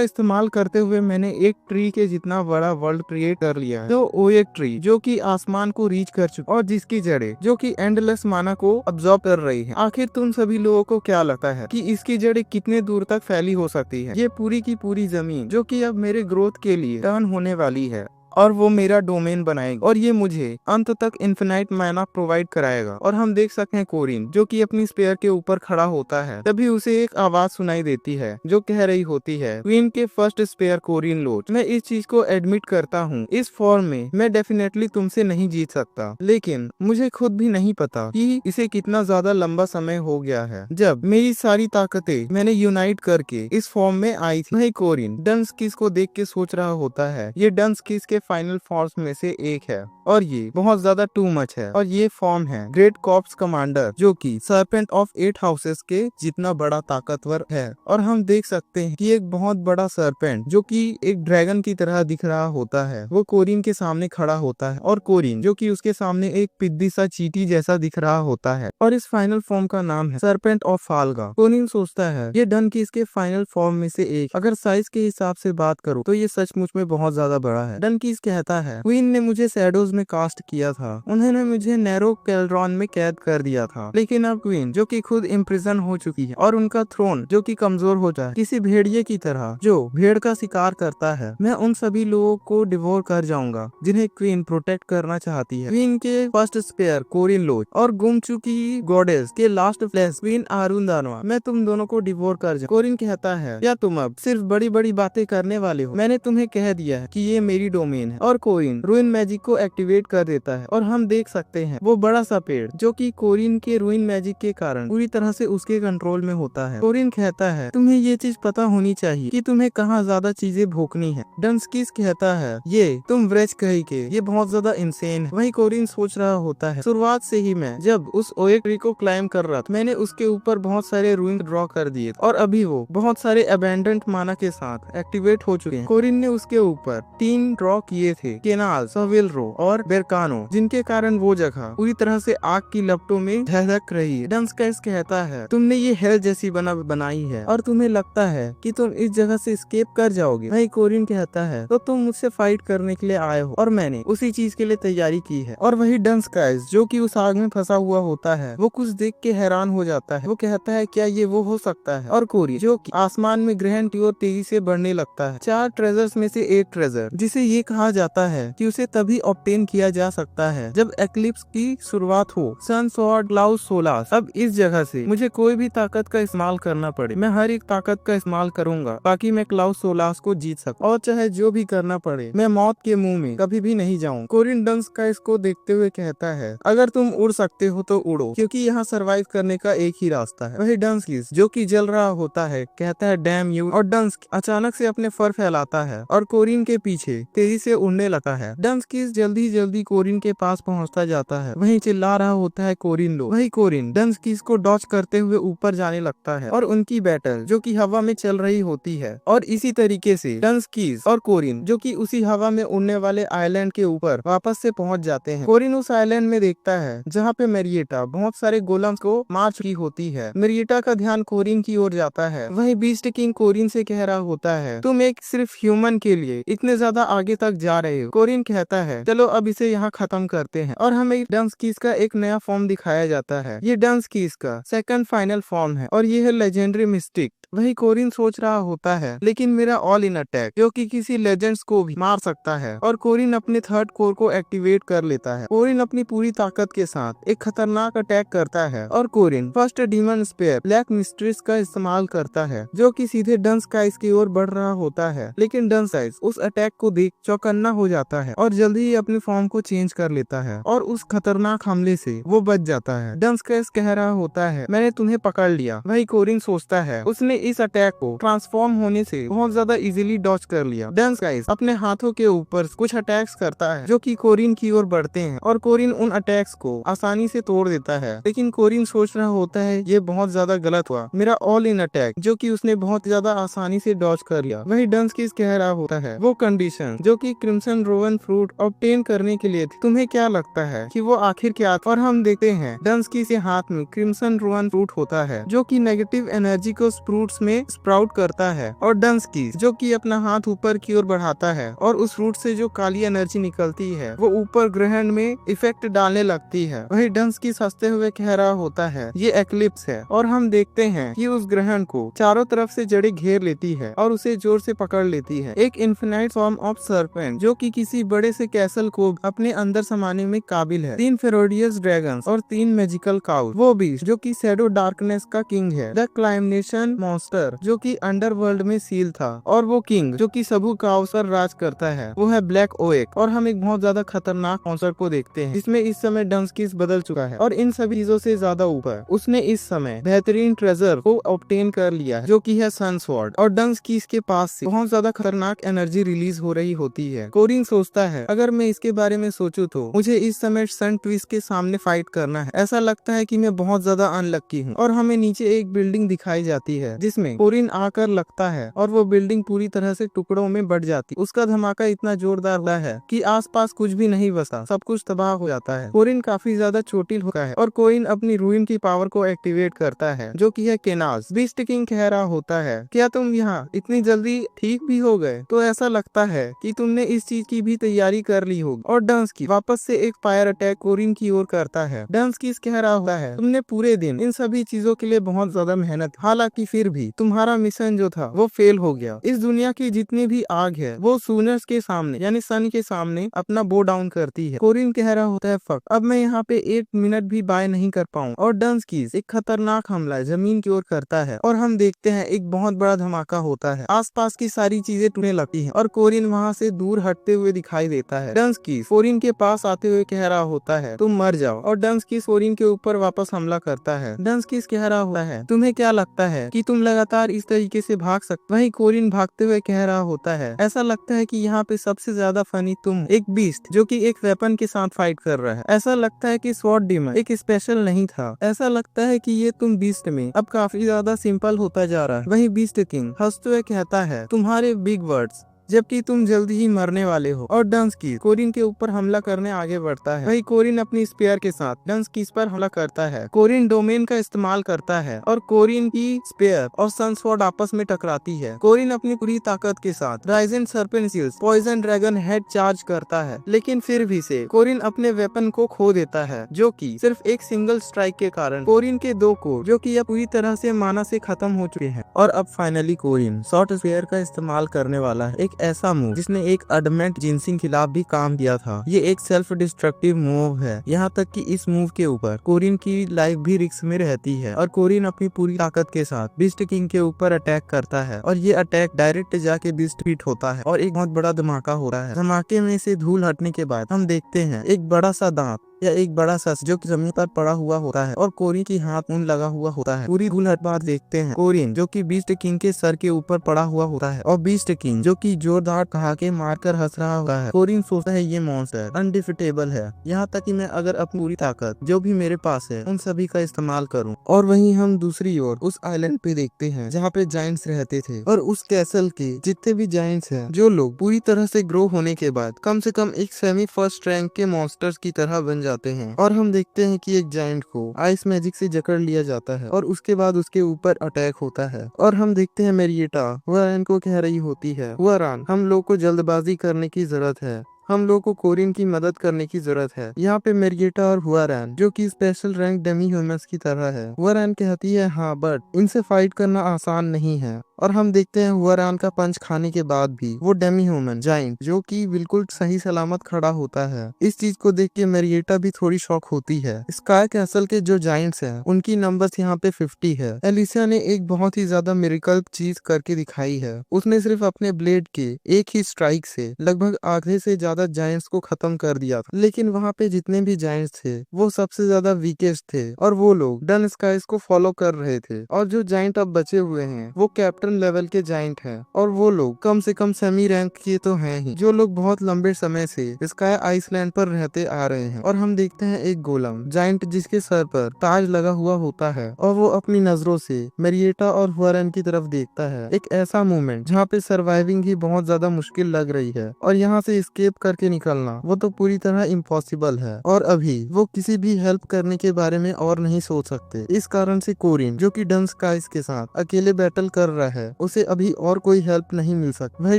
इस्तेमाल करते हुए मैंने एक ट्री के जितना बड़ा वर्ल्ड क्रिएट कर लिया है। तो वो एक ट्री जो कि आसमान को रीच कर चुका और जिसकी जड़ें जो कि एंडलेस माना को अब्सॉर्ब कर रही है। आखिर तुम सभी लोगों को क्या लगता है कि इसकी जड़ें कितने दूर तक फैली हो सकती है? ये पूरी की पूरी जमीन जो कि अब मेरे ग्रोथ के लिए टर्न होने वाली है और वो मेरा डोमेन बनाएगा और ये मुझे अंत तक इन्फिनाइट माना प्रोवाइड कराएगा। और हम देख सकते हैं कोरिन जो कि अपनी स्पेयर के ऊपर खड़ा होता है तभी उसे एक आवाज सुनाई देती है जो कह रही होती है क्वीन के फर्स्ट स्पेयर कोरिन लोच, मैं इस चीज को एडमिट करता हूँ इस फॉर्म में मैं डेफिनेटली तुमसे नहीं जीत सकता लेकिन मुझे खुद भी नहीं पता कि इसे कितना ज्यादा लंबा समय हो गया है जब मेरी सारी ताकतें मैंने यूनाइट करके इस फॉर्म में आई थी। वही कोरिन डंस किस को देख के सोच रहा होता है ये डंस किस के फाइनल फॉर्म्स में से एक है और ये बहुत ज्यादा टू मच है और ये फॉर्म है ग्रेट कॉर्प्स कमांडर जो कि सर्पेंट ऑफ 8 हाउसेस के जितना बड़ा ताकतवर है। और हम देख सकते हैं कि एक बहुत बड़ा सर्पेंट जो कि एक ड्रैगन की तरह दिख रहा होता है वो कोरिन के सामने खड़ा होता है और कोरिन जो कि उसके सामने एक पिद्दी सा चींटी जैसा दिख रहा होता है और इस फाइनल फॉर्म का नाम है सर्पेंट ऑफ फाल्गा। कोरिन सोचता है ये डन की इसके फाइनल फॉर्म में से एक, अगर साइज के हिसाब से बात करूं तो ये सचमुच में बहुत ज्यादा बड़ा है। डन की कहता है क्वीन ने मुझे शैडोज में कास्ट किया था, उन्होंने मुझे नैरो कैलड्रॉन में कैद कर दिया था लेकिन अब क्वीन जो कि खुद इम्प्रिजन हो चुकी है और उनका थ्रोन जो कि कमजोर हो जाए किसी भेड़िए की तरह जो भेड़ का शिकार करता है, मैं उन सभी लोगों को डिवोर कर जाऊंगा जिन्हें क्वीन प्रोटेक्ट करना चाहती है। क्वीन के फर्स्ट स्पेयर कोरिन लोच और गुम चुकी गॉडेस के लास्ट फ्लैश क्वीन आरुंदानवा, मैं तुम दोनों को डिवोर कर जाऊं। कोरिन कहता है या तुम अब सिर्फ बड़ी बड़ी बातें करने वाले हो, मैंने तुम्हें कह दिया है कि ये मेरी डोमेन है। और कोरिन रूइन मैजिक को एक्टिवेट कर देता है और हम देख सकते हैं वो बड़ा सा पेड़ जो कि कोरिन के रूइन मैजिक के कारण पूरी तरह से उसके कंट्रोल में होता है। कोरिन कहता है तुम्हें ये चीज पता होनी चाहिए कि तुम्हें कहाँ ज्यादा चीजें भोंकनी है। डंस्किस कहता है ये तुम व्रेच कही के ये बहुत ज्यादा इंसेन है। वही कोरिन सोच रहा होता है शुरुआत से ही मैं जब उस ओएक ट्री को क्लाइम कर रहा था मैंने उसके ऊपर बहुत सारे रूइन ड्रॉ कर दिए और अभी वो बहुत सारे अबेंडेंट माना के साथ एक्टिवेट हो चुके हैं। कोरिन ने उसके ऊपर 3 ड्रॉ किए थे केनाल, सविल रो और बेरकानो, जिनके कारण वो जगह पूरी तरह से आग की लपटों में धधक रही है। डंस्किस कहता है तुमने ये हेल जैसी बनाई है और तुम्हें लगता है कि तुम इस जगह से एस्केप कर जाओगे। वही कोरिन कहता है तो तुम मुझसे फाइट करने के लिए आए हो और मैंने उसी चीज के लिए तैयारी की है। और वही डंस्किस जो कि उस आग में फंसा हुआ होता है वो कुछ देख के हैरान हो जाता है। वो कहता है क्या ये वो हो सकता है? और कोरिन जो कि आसमान में ग्रहण की ओर तेजी से बढ़ने लगता है 4 ट्रेजर्स में से एक ट्रेजर जिसे ये कहा कहा जाता है कि उसे तभी ऑब्टेन किया जा सकता है जब एक्लिप्स की शुरुआत हो। सन स्वॉर्ड क्लाउड सोलास। अब इस जगह से मुझे कोई भी ताकत का इस्तेमाल करना पड़े, मैं हर एक ताकत का इस्तेमाल करूंगा ताकि मैं क्लाउड सोलास को जीत सकूं, और चाहे जो भी करना पड़े मैं मौत के मुंह में कभी भी नहीं जाऊं। कोरिन डंस इसको देखते हुए कहता है, अगर तुम उड़ सकते हो तो उड़ो, क्योंकि यहाँ सरवाइव करने का एक ही रास्ता है। वही डंस्किस जो कि जल रहा होता है कहता है डैम यू, और डंस अचानक से अपने फर फैलाता है और कोरिन के पीछे तेजी से उड़ने लगता है। डंस्किस जल्दी कोरिन के पास पहुंचता जाता है, वहीं चिल्ला रहा होता है कोरिन लो। वही कोरिन डंस्किस को डॉच करते हुए ऊपर जाने लगता है और उनकी बैटल जो कि हवा में चल रही होती है। और इसी तरीके से डंस्किस और कोरिन जो कि उसी हवा में उड़ने वाले आइलैंड के ऊपर वापस से पहुंच जाते हैं। कोरिन उस आइलैंड में देखता है जहाँ पे मैरिएटा बहुत सारे गोलम्स को मार चुकी होती है। मैरिएटा का ध्यान कोरिन की ओर जाता है। वही बीस्ट किंग कोरिन से कह रहा होता है, तुम एक सिर्फ ह्यूमन के लिए इतने ज्यादा आगे तक जा रहे हो। कोरिन कहता है, चलो अब इसे यहाँ खत्म करते हैं, और हमें डंस्किस का एक नया फॉर्म दिखाया जाता है। ये डंस्किस का सेकंड फाइनल फॉर्म है और ये है लेजेंडरी मिस्टिक। वही कोरिन सोच रहा होता है, लेकिन मेरा ऑल इन अटैक जो कि किसी लेजेंड्स को भी मार सकता है, और कोरिन अपने थर्ड कोर को एक्टिवेट कर लेता है। कोरिन अपनी पूरी ताकत के साथ एक खतरनाक अटैक करता है और Corin first demon spear black mistress का इस्तेमाल करता है जो कि सीधे डंस्काइस की ओर बढ़ रहा होता है। लेकिन डंस्काइस उस अटैक को देख चौकन्ना हो जाता है और जल्दी ही अपनी फॉर्म को चेंज कर लेता है और उस खतरनाक हमले से वो बच जाता है। डंस्काइस कह रहा होता है, मैंने तुम्हें पकड़ लिया। वही कोरिन सोचता है, उसने इस अटैक को ट्रांसफॉर्म होने से बहुत ज्यादा इजीली डॉच कर लिया। डंस्काइस अपने हाथों के ऊपर कुछ अटैक्स करता है जो कि कोरिन की ओर बढ़ते हैं और कोरिन उन अटैक्स को आसानी से तोड़ देता है। लेकिन कोरिन सोच रहा होता है, ये बहुत ज्यादा गलत हुआ, मेरा ऑल इन अटैक जो कि उसने बहुत ज्यादा आसानी से डॉच कर लिया। वही डंस्किस कह रहा होता है, वो कंडीशन जो कि क्रिम्सन रोवन फ्रूट ऑब्टेन करने के लिए थी, तुम्हें क्या लगता है कि वो आखिर क्या? और हम देखते हैं डंस्किस के हाथ में क्रिम्सन रोवन फ्रूट होता है जो कि नेगेटिव एनर्जी को फ्रूट्स में स्प्राउट करता है, और डंस्किस जो कि अपना हाथ ऊपर की ओर बढ़ाता है और उस फ्रूट से जो काली एनर्जी निकलती है वो ऊपर ग्रहण में इफेक्ट डालने लगती है। वही डंस्किस हंसते हुए कह रहा होता है, ये एक्लिप्स है, और हम देखते हैं कि उस ग्रहण को चारों तरफ से जड़ें घेर लेती है और उसे जोर से पकड़ लेती है। एक इन्फिनाइट फॉर्म ऑफ सर्पेंट जो कि किसी बड़े से कैसल को अपने अंदर समाने में काबिल है। 3 फेरोडियस ड्रैगन्स और 3 मैजिकल काउज, वो बीस्ट जो कि शैडो डार्कनेस का किंग है, द क्लाइमेशन मॉन्स्टर जो कि अंडरवर्ल्ड में सील था, और वो किंग जो कि सबू काउस पर राज करता है वो है ब्लैक ओएक। और हम एक बहुत ज्यादा खतरनाक मॉन्स्टर को देखते हैं जिसमें इस समय डंस्किस बदल चुका है, और इन सभी चीजों से ज्यादा ऊपर उसने इस समय बेहतरीन ट्रेजर को ऑब्टेन कर लिया है जो कि है सन स्वॉर्ड, और डंस्किस के पास से बहुत ज्यादा खतरनाक एनर्जी रिलीज हो रही होती है। कोरिन सोचता है, अगर मैं इसके बारे में सोचूं तो मुझे इस समय सन ट्विस्ट के सामने फाइट करना है। ऐसा लगता है कि मैं बहुत ज्यादा अनलक्की हूँ। और हमें नीचे एक बिल्डिंग दिखाई जाती है जिसमें कोरिन आकर लगता है और वो बिल्डिंग पूरी तरह से टुकड़ों में बढ़ जाती। उसका धमाका इतना जोरदार हुआ है कि आसपास कुछ भी नहीं बचा, सब कुछ तबाह हो जाता है। कोरिन काफी ज्यादा चोटिल होता है और कोरिन अपनी रूइन की पावर को एक्टिवेट करता है जो कि है केनास। बीस्ट किंग कह रहा होता है, क्या तुम यहाँ इतनी जल्दी ठीक भी हो गए? तो ऐसा लगता है कि तुमने इस चीज की भी तैयारी कर ली होगी। और डंस्किस वापस से एक फायर अटैक कोरिन की ओर करता है। डंस्किस कह रहा होता है, तुमने पूरे दिन इन सभी चीजों के लिए बहुत ज्यादा मेहनत, हालांकि फिर भी तुम्हारा मिशन जो था वो फेल हो गया। इस दुनिया की जितनी भी आग है वो सूनर्स के सामने यानी सन के सामने अपना बो डाउन करती है। कोरिन कह रहा होता है, फक, अब मैं यहाँ पे 1 मिनट भी बाय नहीं कर पाऊँ। और डंस्किस एक खतरनाक हमला जमीन की ओर करता है और हम देखते हैं एक बहुत बड़ा धमाका होता है। आसपास की सारी चीजें टूटने लगती हैं और कोरिन वहाँ से दूर हटते हुए दिखाई देता है। डंस्किस कोरिन के पास आते हुए कह रहा होता है, तुम मर जाओ, और डंस्किस कोरिन के ऊपर वापस हमला करता है। डंस्किस कह रहा होता है, तुम्हें क्या लगता है कि तुम लगातार इस तरीके से भाग सकते? वहीं कोरिन भागते हुए कह रहा होता है, ऐसा लगता है कि यहाँ पे सबसे ज्यादा फनी तुम, एक बीस्ट जो कि एक वेपन के साथ फाइट कर रहा है। ऐसा लगता है कि स्वॉर्ड डीमन एक स्पेशल नहीं था। ऐसा लगता है कि ये तुम बीस्ट में अब काफी ज्यादा सिंपल होता जा रहा है। वहीं बीस्ट किंग हंसते हुए कहता है, तुम्हारे बिग वर्ड्स, जबकि तुम जल्दी ही मरने वाले हो। और डंस्किस कोरिन के ऊपर हमला करने आगे बढ़ता है। वही कोरिन अपनी स्पेयर के साथ डंस्किस पर हमला करता है। कोरिन डोमेन का इस्तेमाल करता है और कोरिन की स्पेयर और सन स्वॉर्ड आपस में टकराती है। कोरिन अपनी पूरी ताकत के साथ risen serpent seals poison dragon head charge करता है, लेकिन फिर भी से कोरिन अपने वेपन को खो देता है जो कि सिर्फ एक सिंगल स्ट्राइक के कारण कोरिन के 2 कोर जो कि अब पूरी तरह से माना से खत्म हो चुके हैं। और अब फाइनली कोरिन शॉर्ट स्पेयर का इस्तेमाल करने वाला है एक ऐसा मूव जिसने एक अडमेंट जिनसिंग खिलाफ भी काम किया था। ये एक सेल्फ डिस्ट्रक्टिव मूव है, यहाँ तक कि इस मूव के ऊपर कोरिन की लाइफ भी रिस्क में रहती है और कोरिन अपनी पूरी ताकत के साथ बीस्ट किंग के ऊपर अटैक करता है और ये अटैक डायरेक्ट जाके बीस्ट हिट होता है और एक बहुत बड़ा धमाका हो रहा है। धमाके में से धूल हटने के बाद हम देखते हैं एक बड़ा सा दांत या एक बड़ा सा जो कि जमीन पर पड़ा हुआ होता है और कोरिन की हाथ मुंह लगा हुआ होता है। पूरी धूल हट बाद देखते हैं कोरिन जो कि बीस्ट किंग के सर के ऊपर पड़ा हुआ होता है और बीस्ट किंग जो कि जोरदार ठहाके मारकर हंस रहा होता है। कोरिन सोचता है ये मॉन्स्टर अनडिफिटेबल है, यहाँ तक कि मैं अगर अपनी पूरी ताकत जो भी मेरे पास है उन सभी का इस्तेमाल करूँ। और वहीं हम दूसरी ओर उस आइलैंड पे देखते हैं जहाँ पे जायंट्स रहते थे और उस कैसल के जितने भी जायंट्स हैं जो लोग पूरी तरह से ग्रो होने के बाद कम से कम एक सेमी फर्स्ट रैंक के मॉन्स्टर्स की तरह बन जाते हैं। और हम देखते हैं कि एक जायंट को आइस मैजिक से जकड़ लिया जाता है और उसके बाद उसके ऊपर अटैक होता है और हम देखते हैं मेरिएटा हुआरान को कह रही होती है, हुआरान हम लोग को जल्दबाजी करने की जरूरत है, हम लोग को कोरिन की मदद करने की जरूरत है। यहाँ पे मेरिएटा और हुआरान जो कि स्पेशल रैंक डेमी ह्यूमंस की तरह है। हुआरान कहती है हाँ बट इनसे फाइट करना आसान नहीं है और हम देखते हैं हुआरान का पंच खाने के बाद भी वो डेमी ह्यूमन जायंट जो कि बिल्कुल सही सलामत खड़ा होता है। इस चीज को देख के मेरिएटा भी थोड़ी शॉक होती है। स्काई कैसल के जो जायंट्स हैं उनकी नंबर्स यहाँ पे 50 है। एलिसिया ने एक बहुत ही ज्यादा मिरेकल चीज करके दिखाई है। उसने सिर्फ अपने ब्लेड के एक ही स्ट्राइक से लगभग आधे से ज्यादा जायंट्स को खत्म कर दिया था, लेकिन वहाँ पे जितने भी जायंट्स थे वो सबसे ज्यादा वीकेस्ट थे और वो लोग डन स्काइस को फॉलो कर रहे थे। और जो जायंट अब बचे हुए हैं वो कैप्टन लेवल के जायंट हैं और वो लोग कम से कम सेमी रैंक के तो हैं ही, जो लोग बहुत लंबे समय से स्काई आइसलैंड पर रहते आ रहे हैं। और हम देखते हैं एक गोलम जायंट जिसके सर पर ताज लगा हुआ होता है और वो अपनी नजरों से मेरिएटा और हुआरान की तरफ देखता है। एक ऐसा मोमेंट जहाँ पे सर्वाइविंग ही बहुत ज्यादा मुश्किल लग रही है और यहाँ से एस्केप करके निकलना वो तो पूरी तरह इम्पॉसिबल है और अभी वो किसी भी हेल्प करने के बारे में और नहीं सोच सकते। इस कारण से कोरिन जो कि डन स्काइस के साथ अकेले बैटल कर रहा है उसे अभी और कोई हेल्प नहीं मिल सकती। वही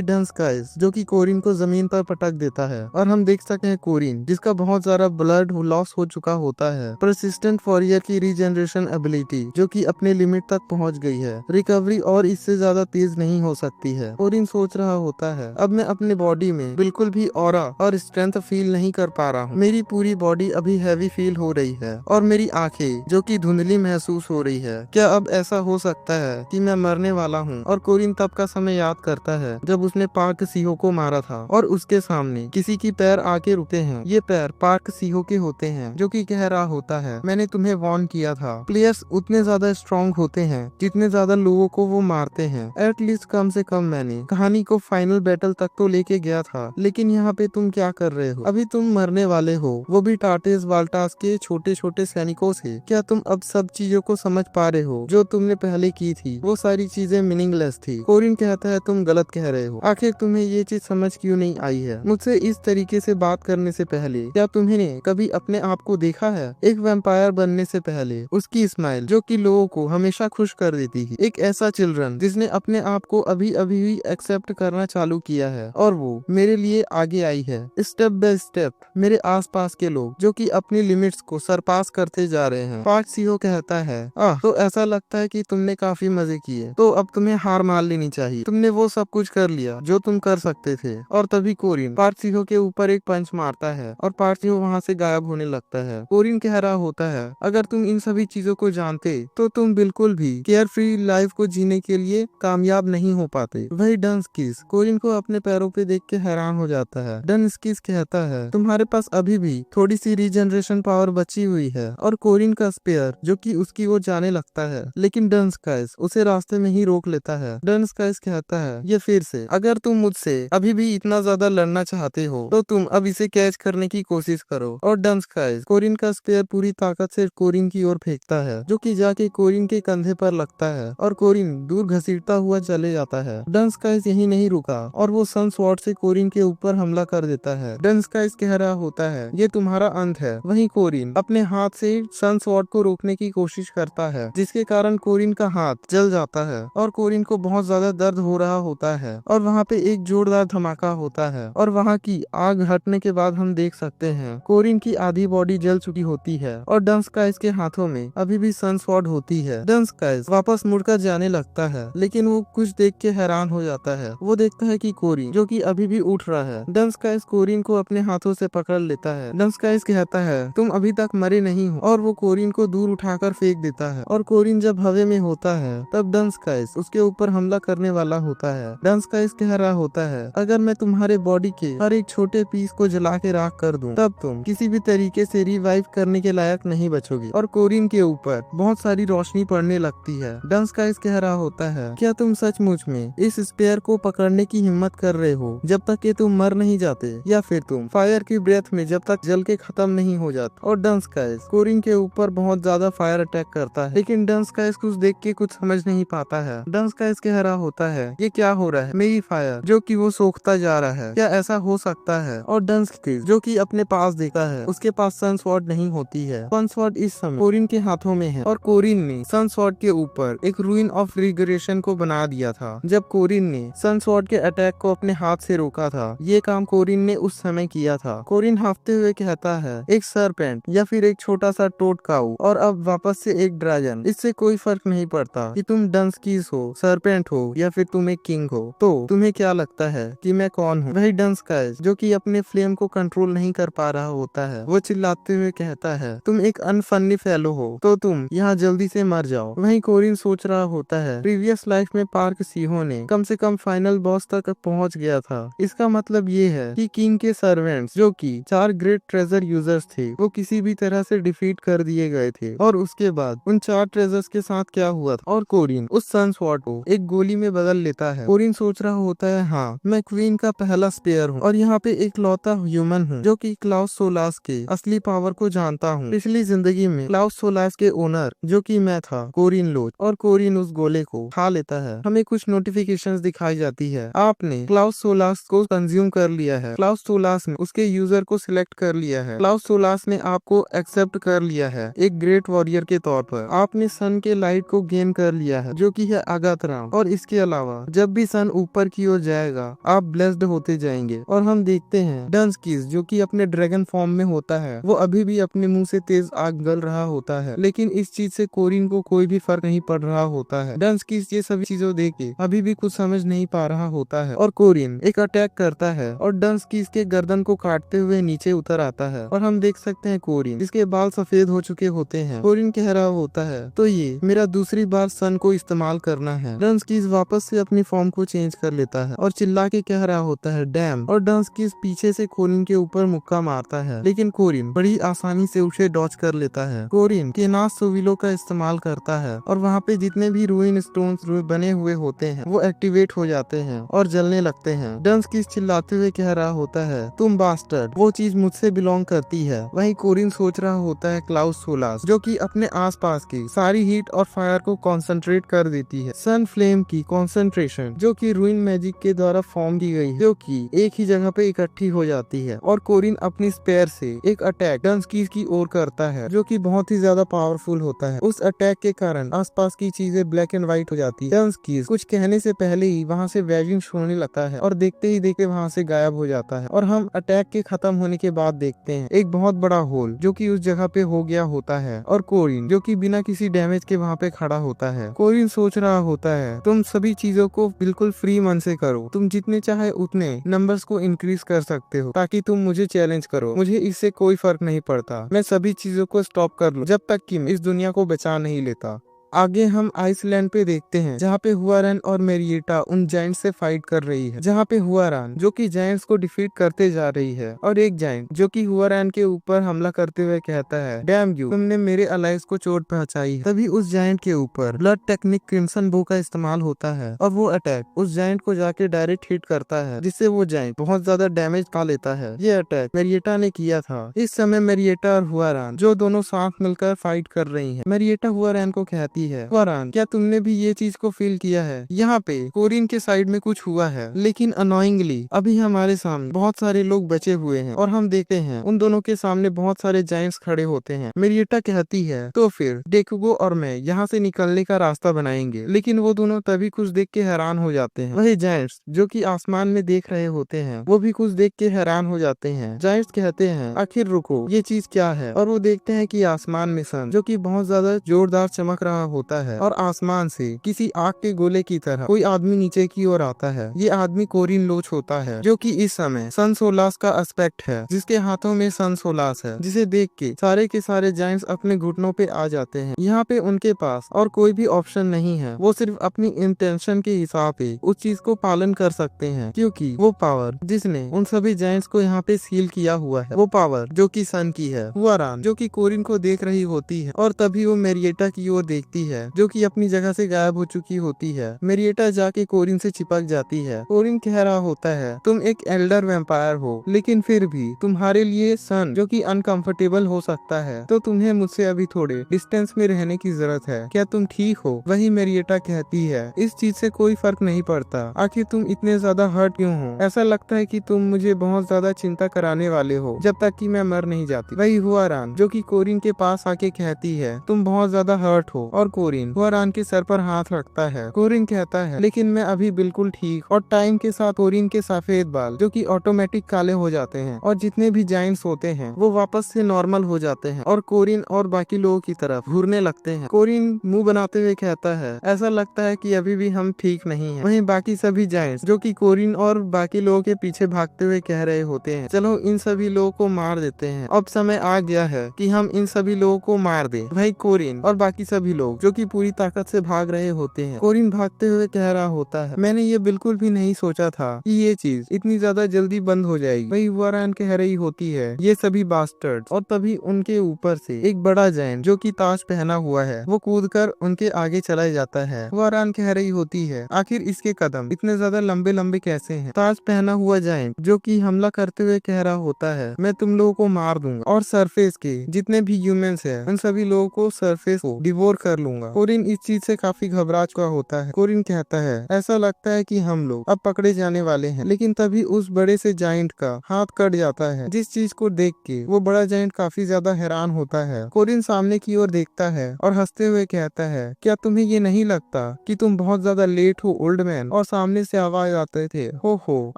डन स्काइस जो कि कोरिन को जमीन पर पटक देता है और हम देख सकते हैं कोरिन जिसका बहुत सारा ब्लड लॉस हो चुका होता है। परसिस्टेंट वॉरियर की रीजनरेशन एबिलिटी जो कि अपने लिमिट तक पहुंच गई है, रिकवरी और इससे ज्यादा तेज नहीं हो सकती है। कोरिन सोच रहा होता है अब मैं अपने बॉडी में बिल्कुल भी ऑरा और स्ट्रेंथ फील नहीं कर पा रहा हूँ, मेरी पूरी बॉडी अभी हैवी फील हो रही है और मेरी आंखें जो कि धुंधली महसूस हो रही है। क्या अब ऐसा हो सकता है कि मैं मरने वाला हूँ? और कोरिन तब का समय याद करता है जब उसने पार्क सीहो को मारा था और उसके सामने किसी की पैर आके रुकते हैं। ये पैर पार्क सीहो के होते हैं जो कि कह रहा होता है मैंने तुम्हें वार्न किया था, प्लेयर्स उतने ज्यादा स्ट्रॉन्ग होते हैं जितने ज्यादा लोगों को वो मारते हैं। एटलीस्ट कम से कम मैंने कहानी को फाइनल बैटल तक तो लेके गया था, लेकिन यहाँ पे तुम क्या कर रहे हो? अभी तुम मरने वाले हो, वो भी टार्टेस वाल्टास के छोटे छोटे सैनिकों से। क्या तुम अब सब चीजों को समझ पा रहे हो जो तुमने पहले की थी? वो सारी चीजें मीनिंगलेस थी। कोरिन कहता है तुम गलत कह रहे हो, आखिर तुम्हें ये चीज समझ क्यों नहीं आई है? मुझसे इस तरीके से बात करने से पहले क्या तुमने कभी अपने आप को देखा है? एक वैम्पायर बनने से पहले उसकी स्माइल जो कि लोगों को हमेशा खुश कर देती है, एक ऐसा चिल्ड्रन जिसने अपने आप को अभी अभी भी एक्सेप्ट करना चालू किया है और वो मेरे लिए आगे आई है। स्टेप बाय स्टेप मेरे आसपास के लोग जो कि अपनी लिमिट्स को सरपास करते जा रहे हैं। पार्क सीहो कहता है तो ऐसा लगता है कि तुमने काफी मजे किए, तो अब तुम्हें हार मान लेनी चाहिए, तुमने वो सब कुछ कर लिया जो तुम कर सकते थे। और तभी कोरिन पार्क सीहो के ऊपर एक पंच मारता है और पार्क सीहो वहाँ से गायब होने लगता है। कोरिन कह रहा होता है अगर तुम इन सभी चीजों को जानते तो तुम बिल्कुल भी केयर फ्री लाइफ को जीने के लिए कामयाब नहीं हो पाते। वही डन स्किस कोरिन को अपने पैरों पे देख के हैरान हो जाता है। डन स्किस कहता है तुम्हारे पास अभी भी थोड़ी सी रीजनरेशन पावर बची हुई है और कोरिन का स्पेयर जो कि उसकी ओर जाने लगता है, लेकिन डन स्काइस उसे रास्ते में ही रोक लेता है। डन स्काइस कहता है ये फिर से अगर तुम मुझसे अभी भी इतना ज्यादा लड़ना चाहते हो तो तुम अब इसे कैच करने की कोशिश करो। और डन स्काइस कोरिन का स्पेयर पूरी ताकत से कोरिन की ओर फेंकता है जो कि जाके कोरिन के कंधे पर लगता है और कोरिन दूर घसीटता हुआ चले जाता है। डन स्काइस यही नहीं रुका और वो सन स्वॉर्ड से कोरिन के ऊपर हमला कर देता है। डनस्काइज कह रहा होता है ये तुम्हारा अंत है। वहीं कोरिन अपने हाथ से सन स्वॉर्ड को रोकने की कोशिश करता है, जिसके कारण कोरिन का हाथ जल जाता है और कोरिन को बहुत ज्यादा दर्द हो रहा होता है। और वहाँ पे एक जोरदार धमाका होता है और वहाँ की आग हटने के बाद हम देख सकते हैं कोरिन की आधी बॉडी जल चुकी होती है और डनस्काइज के हाथों में अभी भी सन स्वॉर्ड होती है। डनस्काइज वापस मुड़कर जाने लगता है, लेकिन वो कुछ देख के हैरान हो जाता है। वो देखता है कि कोरिन जो कि अभी भी उठ रहा है। डनस्काइज कोरिन को अपने हाथों से पकड़ लेता है। डनस्काइज कहता है तुम अभी तक मरे नहीं हो और वो कोरिन को दूर उठाकर फेंक देता है। और कोरिन जब हवा में होता है तब डनस्काइज उसके ऊपर हमला करने वाला होता है। डनस्काइज कह रहा होता है अगर मैं तुम्हारे बॉडी के हर एक छोटे पीस को जला के राख कर दूं, तब तुम किसी भी तरीके से रिवाइव करने के लायक नहीं बचोगे। और कोरिन के ऊपर बहुत सारी रोशनी पड़ने लगती है। डनस्काइज कह रहा होता है क्या तुम सचमुच में इस स्पेयर को पकड़ने की हिम्मत कर रहे हो जब तक कि तुम मर नहीं जाते, या फिर तुम फायर की ब्रेथ में जब तक जल के खत्म नहीं हो जाते। और डनस्काइज कोरिन के ऊपर बहुत ज्यादा फायर अटैक करता है, लेकिन डनस्काइज कुछ देख के कुछ समझ नहीं पाता है। डनस्काइज कह रहा होता है ये क्या हो रहा है, मेरी फायर जो कि वो सोखता जा रहा है, क्या ऐसा हो सकता है। और डनस्काइज जो कि अपने पास देखा है उसके पास सन स्वॉर्ड नहीं होती है। सन स्वॉर्ड इस समय कोरिन के हाथों में है और कोरिन ने सन स्वॉर्ड के ऊपर एक रूइन ऑफ रिग्रेशन को बना दिया था। जब कोरिन ने सन स्वॉर्ड के अटैक को अपने हाथ से रोका था, ये काम कोरिन ने उस समय किया था। कोरिन हाफते हुए कहता है एक सरपेंट या फिर एक छोटा सा टोड काऊ और अब वापस से एक ड्रैगन, इससे कोई फर्क नहीं पड़ता कि तुम डनस्कीज हो, सरपेंट हो या फिर तुम एक किंग हो। तो तुम्हें क्या लगता है कि मैं कौन हूँ। वही डनस्काइज जो कि अपने फ्लेम को कंट्रोल नहीं कर पा रहा होता है, वो चिल्लाते हुए कहता है तुम एक अनफनी फेलो हो, तो तुम यहाँ जल्दी से मर जाओ। वहीं कोरिन सोच रहा होता है प्रीवियस लाइफ में पार्क सीहो ने कम से कम फाइनल बॉस तक पहुँच गया था। इसका मतलब ये है कि किंग के सर्वेंट्स जो कि 4 ग्रेट ट्रेजर यूजर्स थे, वो किसी भी तरह से डिफीट कर दिए गए थे। और उसके बाद उन 4 ट्रेजर्स के साथ क्या हुआ था, और कोरिन उस सन स्वॉर्ड को एक गोली में बदल लेता है। कोरिन सोच रहा होता है हाँ मैं क्वीन का पहला स्पेयर हूँ और यहाँ पे एक लौता ह्यूमन हूँ जो कि क्लाउस सोलास के असली पावर को जानता हूँ। पिछली जिंदगी में क्लाउस सोलास के ओनर जो कि मैं था, कोरिन लोच, और कोरिन उस गोले को खा लेता है। हमें कुछ नोटिफिकेशंस दिखाई जाती है, आपने क्लाउस सोलास को कंज्यूम कर लिया है, क्लाउस सोलास ने उसके यूजर को सिलेक्ट कर लिया है, क्लाउस सोलास ने आपको एक्सेप्ट कर लिया है एक ग्रेट वॉरियर के तौर पर, आपने सन के लाइट को गेन कर लिया है जो कि है आगातराम। और इसके अलावा जब भी सन ऊपर की ओर जाएगा आप ब्लेस्ड होते जाएंगे। और हम देखते हैं डनस्कीज जो कि अपने ड्रैगन फॉर्म में होता है, वो अभी भी अपने मुंह से तेज आग गल रहा होता है, लेकिन इस चीज से कोरिन को कोई भी फर्क नहीं पड़ रहा होता है। डनस्कीज ये सभी चीजों देख के अभी भी कुछ समझ नहीं पा रहा होता है और कोरिन एक अटैक करता है और डनस्कीज के गर्दन को काटते हुए नीचे उतर आता है। और हम देख सकते हैं कोरिन जिसके बाल सफेद हो चुके होते हैं। कोरिन कह रहा होता है तो ये मेरा दूसरी बार सन को इस्तेमाल करना है। डनस्कीज वापस से अपनी फॉर्म को चेंज कर लेता है और चिल्ला के कह रहा होता है डैम। और डनस्कीज पीछे से कोरिन के ऊपर मुक्का मारता है, लेकिन कोरिन बड़ी आसानी से उसे डॉच कर लेता है। कोरिन केनास सोविलो का इस्तेमाल करता है और वहाँ पे जितने भी रूइन स्टोन्स बने हुए होते हैं वो एक्टिवेट हो जाते हैं और जलने लगते हैं। डनस्कीज चिल्लाते हुए कह रहा होता है तुम बास्टर्ड, वो चीज मुझसे बिलोंग करती है। वहीं कोरिन सोच रहा होता है क्लाउस सोलास जो कि अपने आसपास की सारी हीट और फायर को कंसंट्रेट कर देती है। सन फ्लेम की कंसंट्रेशन जो कि रूइन मैजिक के द्वारा फॉर्म की गई है, जो कि एक ही जगह पे इकट्ठी हो जाती है। और कोरिन अपनी स्पेयर से एक अटैक डनस्कीज की ओर करता है जो कि बहुत ही ज्यादा पावरफुल होता है। उस अटैक के कारण आसपास की चीजें ब्लैक एंड व्हाइट हो जाती है। डनस्कीज कुछ कहने से पहले ही वहाँ से वेजिंग होने लगता है और देखते ही देखते वहाँ से गायब हो जाता है। और हम अटैक के खत्म होने के बाद देखते हैं एक बहुत बड़ा होल जो कि उस जगह पे हो गया होता है और कोरिन जो कि बिना किसी डैमेज के वहाँ पे खड़ा होता है। कोरिन सोच रहा होता है तुम सभी चीजों को बिल्कुल फ्री मन से करो, तुम जितने चाहे उतने नंबर्स को इंक्रीज कर सकते हो ताकि तुम मुझे चैलेंज करो, मुझे इससे कोई फर्क नहीं पड़ता, मैं सभी चीजों को स्टॉप कर लूं जब तक कि मैं इस दुनिया को बचा नहीं लेता। आगे हम आइसलैंड पे देखते हैं जहाँ पे हुआरान और मेरिएटा उन जाइंट से फाइट कर रही है, जहाँ पे हुआरान जो कि जाइंट्स को डिफीट करते जा रही है और एक जाइंट जो कि हुआरान के ऊपर हमला करते हुए कहता है डैम यू, तुमने मेरे अलाइज को चोट पहुंचाई है। तभी उस जाइंट के ऊपर ब्लड टेक्निक क्रिम्सन बो का इस्तेमाल होता है और वो अटैक उस जाइंट को जाके डायरेक्ट हिट करता है, जिससे वो जाइंट बहुत ज्यादा डैमेज पा लेता है। ये अटैक मेरिएटा ने किया था। इस समय मेरिएटा और हुआरान जो दोनों साथ मिलकर फाइट कर रही है। मेरिएटा हुआरान को कहती कहती है, वरान क्या तुमने भी ये चीज को फील किया है? यहाँ पे कोरिन के साइड में कुछ हुआ है, लेकिन अनोइंगली अभी हमारे सामने बहुत सारे लोग बचे हुए हैं और हम देखते हैं उन दोनों के सामने बहुत सारे जायंट्स खड़े होते हैं। मेरिएटा कहती है तो फिर डेकुगो और मैं यहाँ से निकलने का रास्ता बनाएंगे, लेकिन वो दोनों तभी कुछ देख के हैरान हो जाते हैं। वही जायंट्स जो कि आसमान में देख रहे होते हैं वो भी कुछ देख के हैरान हो जाते हैं। जायंट्स कहते हैं आखिर रुको, ये चीज क्या है? और वो देखते हैं कि आसमान में सन जो कि बहुत ज्यादा जोरदार चमक रहा होता है और आसमान से किसी आग के गोले की तरह कोई आदमी नीचे की ओर आता है। ये आदमी कोरिन लोच होता है जो कि इस समय सन सोलास का एस्पेक्ट है, जिसके हाथों में सन सोलास है, जिसे देख के सारे जायंट्स अपने घुटनों पे आ जाते हैं। यहाँ पे उनके पास और कोई भी ऑप्शन नहीं है, वो सिर्फ अपनी इंटेंशन के हिसाब से उस चीज को पालन कर सकते हैं, क्योंकि वो पावर जिसने उन सभी जायंट्स को यहाँ पे सील किया हुआ है, वो पावर जो कि सन की है। हुआरान जो कि कोरिन को देख रही होती है और तभी वो मेरिएटा की ओर देखती है जो कि अपनी जगह से गायब हो चुकी होती है। मेरिएटा जाके कोरिन से चिपक जाती है। कोरिन कह रहा होता है तुम एक एल्डर वैम्पायर हो, लेकिन फिर भी तुम्हारे लिए सन जो कि अनकंफर्टेबल हो सकता है, तो तुम्हें मुझसे अभी थोड़े डिस्टेंस में रहने की जरूरत है। क्या तुम ठीक हो? वही मेरिएटा कहती है इस चीज से कोई फर्क नहीं पड़ता, आखिर तुम इतने ज्यादा हर्ट क्यों हो? ऐसा लगता है कि तुम मुझे बहुत ज्यादा चिंता कराने वाले हो जब तक कि मैं मर नहीं जाती। वही हुआरान जो कि कोरिन के पास आके कहती है तुम बहुत ज्यादा हर्ट हो, और कोरिन हुआरान के सर पर हाथ रखता है। कोरिन कहता है लेकिन मैं अभी बिल्कुल ठीक, और टाइम के साथ कोरिन के सफेद बाल जो कि ऑटोमेटिक काले हो जाते हैं और जितने भी जायंट्स होते हैं वो वापस से नॉर्मल हो जाते हैं और कोरिन और बाकी लोगों की तरफ घूरने लगते हैं। कोरिन मुंह बनाते हुए कहता है ऐसा लगता है कि अभी भी हम ठीक नहीं हैं। वहीं बाकी सभी जायंट्स जो कि कोरिन और बाकी लोगों के पीछे भागते हुए कह रहे होते हैं चलो इन सभी लोगों को मार देते हैं, अब समय आ गया है कि हम इन सभी लोगों को मार दें। भाई कोरिन और बाकी सभी लोग जो कि पूरी ताकत से भाग रहे होते हैं। कोरिन भागते हुए कह रहा होता है मैंने ये बिल्कुल भी नहीं सोचा था कि ये चीज इतनी ज्यादा जल्दी बंद हो जाएगी। वही हुआरान कह रही होती है ये सभी बास्टर्ड्स, और तभी उनके ऊपर से एक बड़ा जायंट जो कि ताज पहना हुआ है वो कूदकर उनके आगे चला जाता है। हुआरान कह रही होती है आखिर इसके कदम इतने ज्यादा लंबे लंबे कैसे हैं? ताज पहना हुआ जायंट जो कि हमला करते हुए कह रहा होता है मैं तुम लोगों को मार दूंगा और सरफेस के जितने भी ह्यूमंस हैं उन सभी लोगों को सरफेस को डिवोर कर लूंगा। कोरिन इस चीज से काफी घबरा चुका होता है। कोरिन कहता है ऐसा लगता है कि हम लोग अब पकड़े जाने वाले हैं, लेकिन तभी उस बड़े से जायंट का हाथ कट जाता है, जिस चीज को देख के वो बड़ा जायंट काफी ज्यादा हैरान होता है। कोरिन सामने की ओर देखता है और हंसते हुए कहता है क्या तुम्हें ये नहीं लगता कि तुम बहुत ज्यादा लेट हो ओल्ड मैन? और सामने से आवाज आते थे हो